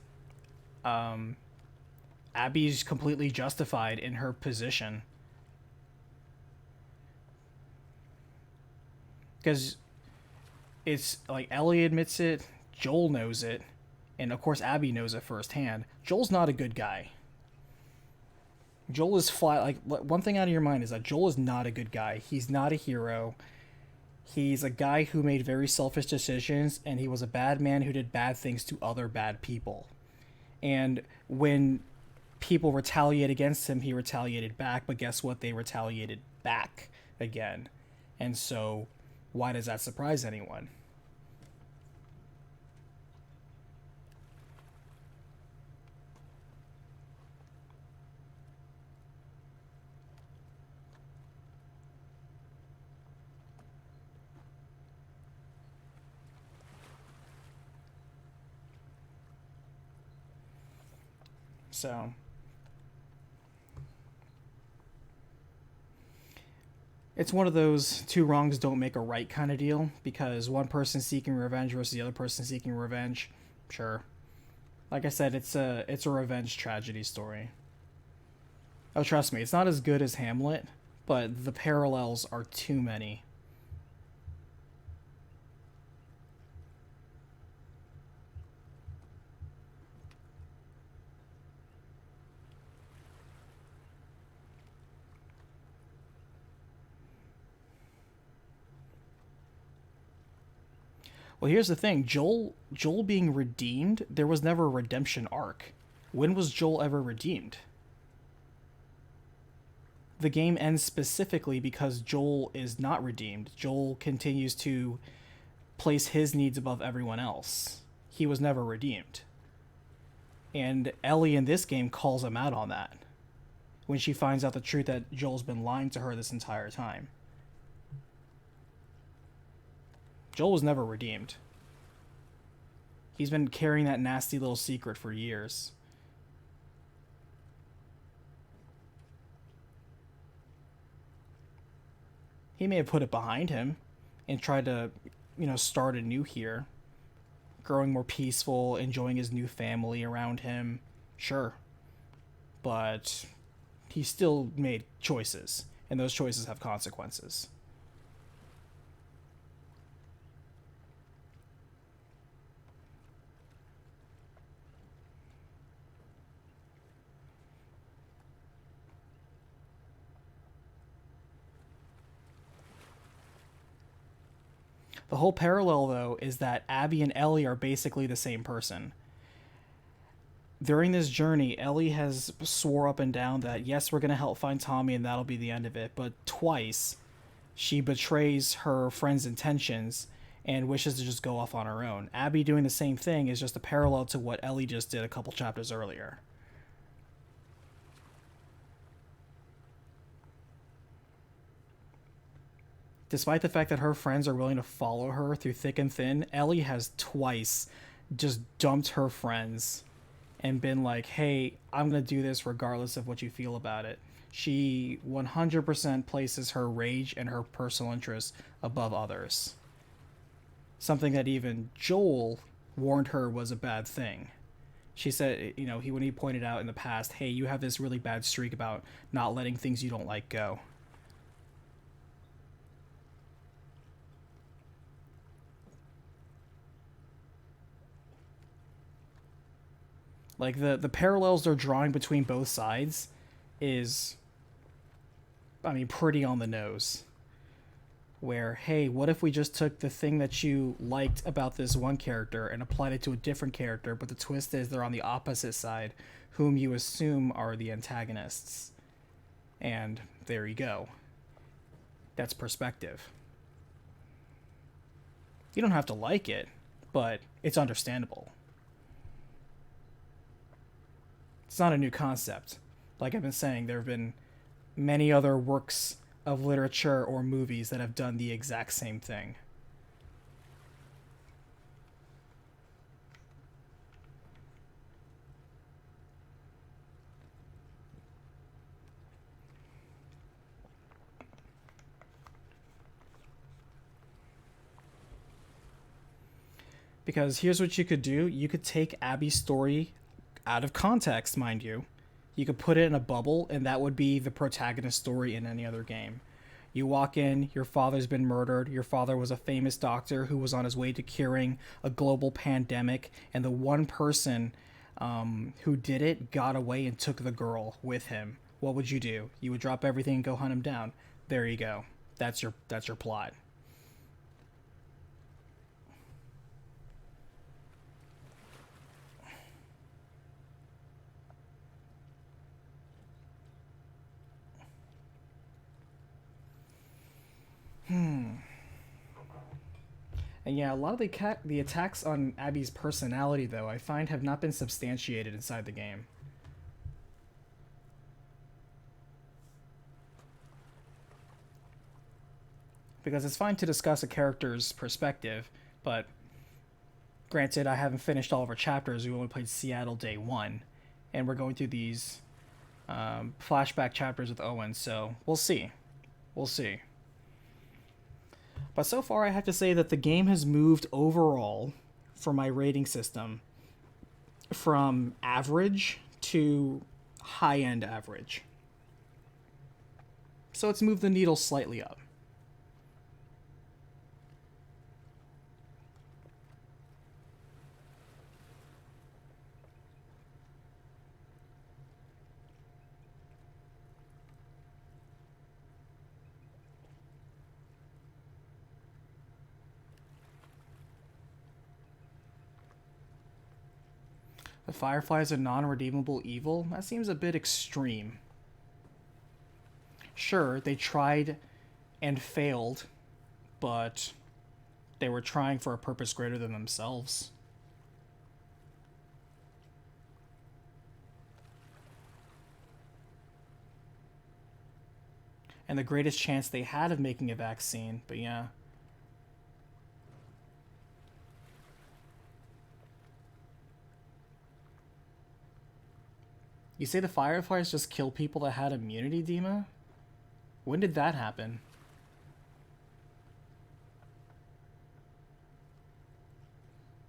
Abby's completely justified in her position. Because it's like Ellie admits it, Joel knows it, and of course Abby knows it firsthand. Joel's not a good guy. Joel is flat. Like, one thing out of your mind is that Joel is not a good guy. He's not a hero. He's a guy who made very selfish decisions, and he was a bad man who did bad things to other bad people. And when people retaliate against him, he retaliated back, but guess what? They retaliated back again. And so, why does that surprise anyone? So, it's one of those two wrongs don't make a right kind of deal, because one person seeking revenge versus the other person seeking revenge. Sure. Like I said, it's a revenge tragedy story. Oh, trust me, it's not as good as Hamlet, but the parallels are too many. Well, here's the thing. Joel being redeemed, there was never a redemption arc. When was Joel ever redeemed? The game ends specifically because Joel is not redeemed. Joel continues to place his needs above everyone else. He was never redeemed. And Ellie in this game calls him out on that when she finds out the truth that Joel's been lying to her this entire time. Joel was never redeemed. He's been carrying that nasty little secret for years. He may have put it behind him and tried to, start anew here. Growing more peaceful, enjoying his new family around him. Sure. But he still made choices, and those choices have consequences. The whole parallel, though, is that Abby and Ellie are basically the same person. During this journey, Ellie has swore up and down that, yes, we're going to help find Tommy and that'll be the end of it. But twice, she betrays her friend's intentions and wishes to just go off on her own. Abby doing the same thing is just a parallel to what Ellie just did a couple chapters earlier. Despite the fact that her friends are willing to follow her through thick and thin, Ellie has twice just dumped her friends and been like, hey, I'm going to do this regardless of what you feel about it. She 100% places her rage and her personal interests above others. Something that even Joel warned her was a bad thing. She said, you know, when he pointed out in the past, hey, you have this really bad streak about not letting things you don't like go. Like, the parallels they're drawing between both sides is, I mean, pretty on the nose. Where, hey, what if we just took the thing that you liked about this one character and applied it to a different character, but the twist is they're on the opposite side, whom you assume are the antagonists. And there you go. That's perspective. You don't have to like it, but it's understandable. It's not a new concept. Like I've been saying, there have been many other works of literature or movies that have done the exact same thing. Because here's what you could do. You could take Abby's story out of context, mind you. You could put it in a bubble, and that would be the protagonist story in any other game. You walk in, your father's been murdered, your father was a famous doctor who was on his way to curing a global pandemic, and the one person who did it got away and took the girl with him. What would you do? You would drop everything and go hunt him down. There you go. That's your plot. And yeah, a lot of the attacks on Abby's personality, though, I find have not been substantiated inside the game. Because it's fine to discuss a character's perspective, but granted, I haven't finished all of our chapters. We only played Seattle Day 1, and we're going through these flashback chapters with Owen, so we'll see. We'll see. But so far, I have to say that the game has moved overall for my rating system from average to high-end average. So it's moved the needle slightly up. The Fireflies are non-redeemable evil? That seems a bit extreme. Sure, they tried and failed, but they were trying for a purpose greater than themselves. And the greatest chance they had of making a vaccine, but yeah. You say the Fireflies just kill people that had immunity, Dima? When did that happen?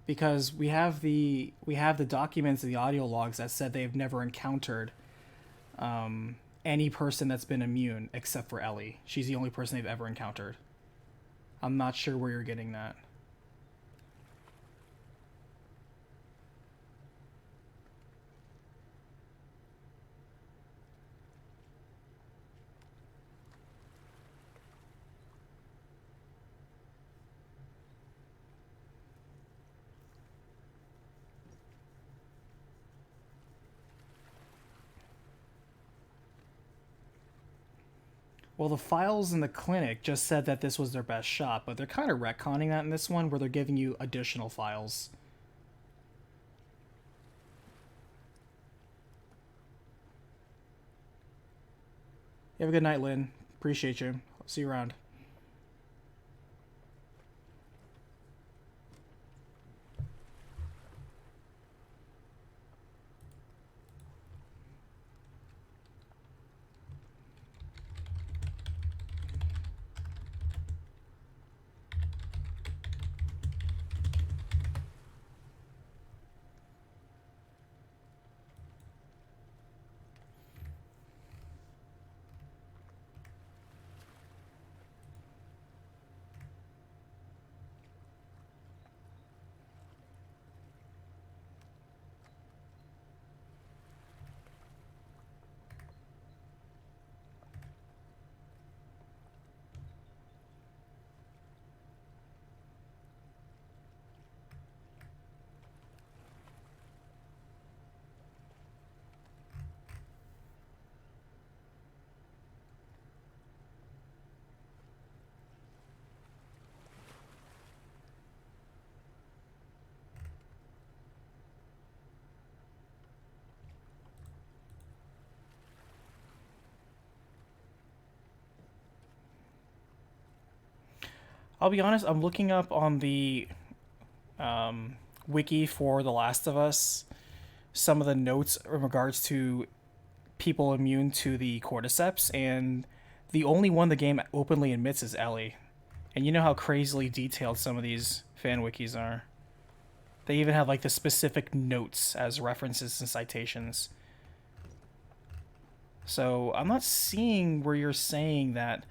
Because we have the documents and the audio logs that said they've never encountered any person that's been immune except for Ellie. She's the only person they've ever encountered. I'm not sure where you're getting that. Well, the files in the clinic just said that this was their best shot, but they're kind of retconning that in this one, where they're giving you additional files. You have a good night, Lynn. Appreciate you. See you around. I'll be honest, I'm looking up on the wiki for The Last of Us some of the notes in regards to people immune to the cordyceps, and the only one the game openly admits is Ellie. And you know how crazily detailed some of these fan wikis are. They even have like the specific notes as references and citations. So I'm not seeing where you're saying that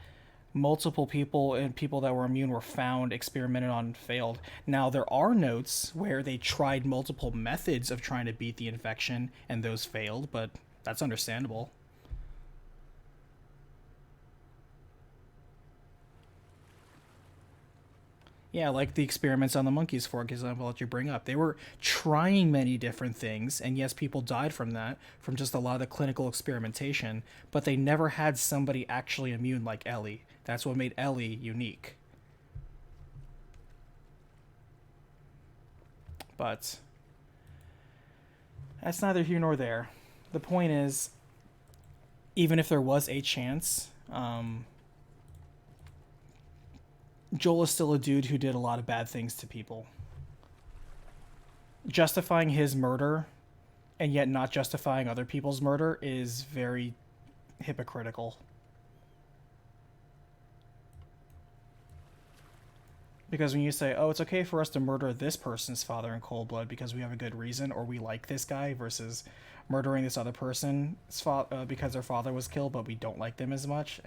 multiple people and people that were immune were found, experimented on, failed. Now, there are notes where they tried multiple methods of trying to beat the infection and those failed, but that's understandable. Yeah, like the experiments on the monkeys, for example, that you bring up. They were trying many different things, and yes, people died from that, from just a lot of the clinical experimentation, but they never had somebody actually immune like Ellie. That's what made Ellie unique. But that's neither here nor there. The point is, even if there was a chance, Joel is still a dude who did a lot of bad things to people. Justifying his murder and yet not justifying other people's murder is very hypocritical. Because when you say, oh, it's okay for us to murder this person's father in cold blood because we have a good reason or we like this guy, versus murdering this other person because their father was killed but we don't like them as much.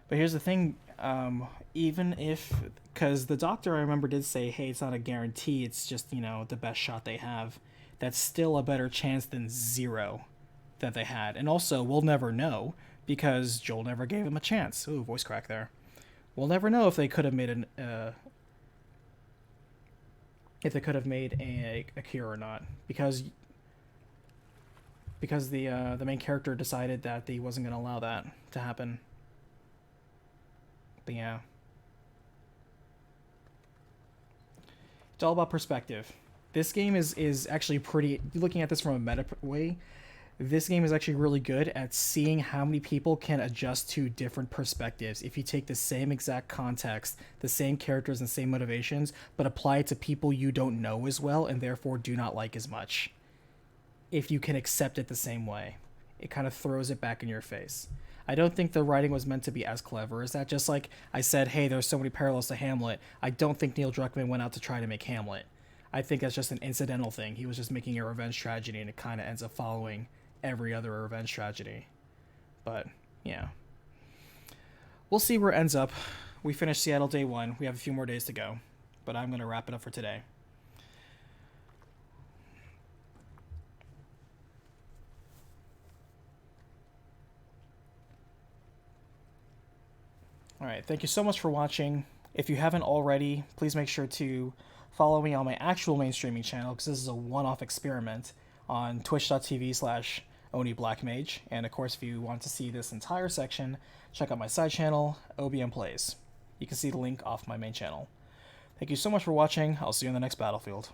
But here's the thing, even if, because the doctor I remember did say, hey, it's not a guarantee, it's just, the best shot they have, that's still a better chance than zero that they had. And also, we'll never know, because Joel never gave him a chance. Ooh, voice crack there. We'll never know if they could have made a cure or not, because the main character decided that he wasn't going to allow that to happen. But yeah. It's all about perspective. This game is actually pretty, looking at this from a meta way, this game is actually really good at seeing how many people can adjust to different perspectives. If you take the same exact context, the same characters and same motivations, but apply it to people you don't know as well and therefore do not like as much. If you can accept it the same way, it kind of throws it back in your face. I don't think the writing was meant to be as clever as that. Just like I said, hey, there's so many parallels to Hamlet. I don't think Neil Druckmann went out to try to make Hamlet. I think that's just an incidental thing. He was just making a revenge tragedy, and it kind of ends up following every other revenge tragedy. But, yeah. We'll see where it ends up. We finished Seattle day 1. We have a few more days to go. But I'm going to wrap it up for today. Alright, thank you so much for watching. If you haven't already, please make sure to follow me on my actual main streaming channel, because this is a one-off experiment on twitch.tv/OniBlackMage. And of course, if you want to see this entire section, check out my side channel, OBM Plays. You can see the link off my main channel. Thank you so much for watching. I'll see you in the next battlefield.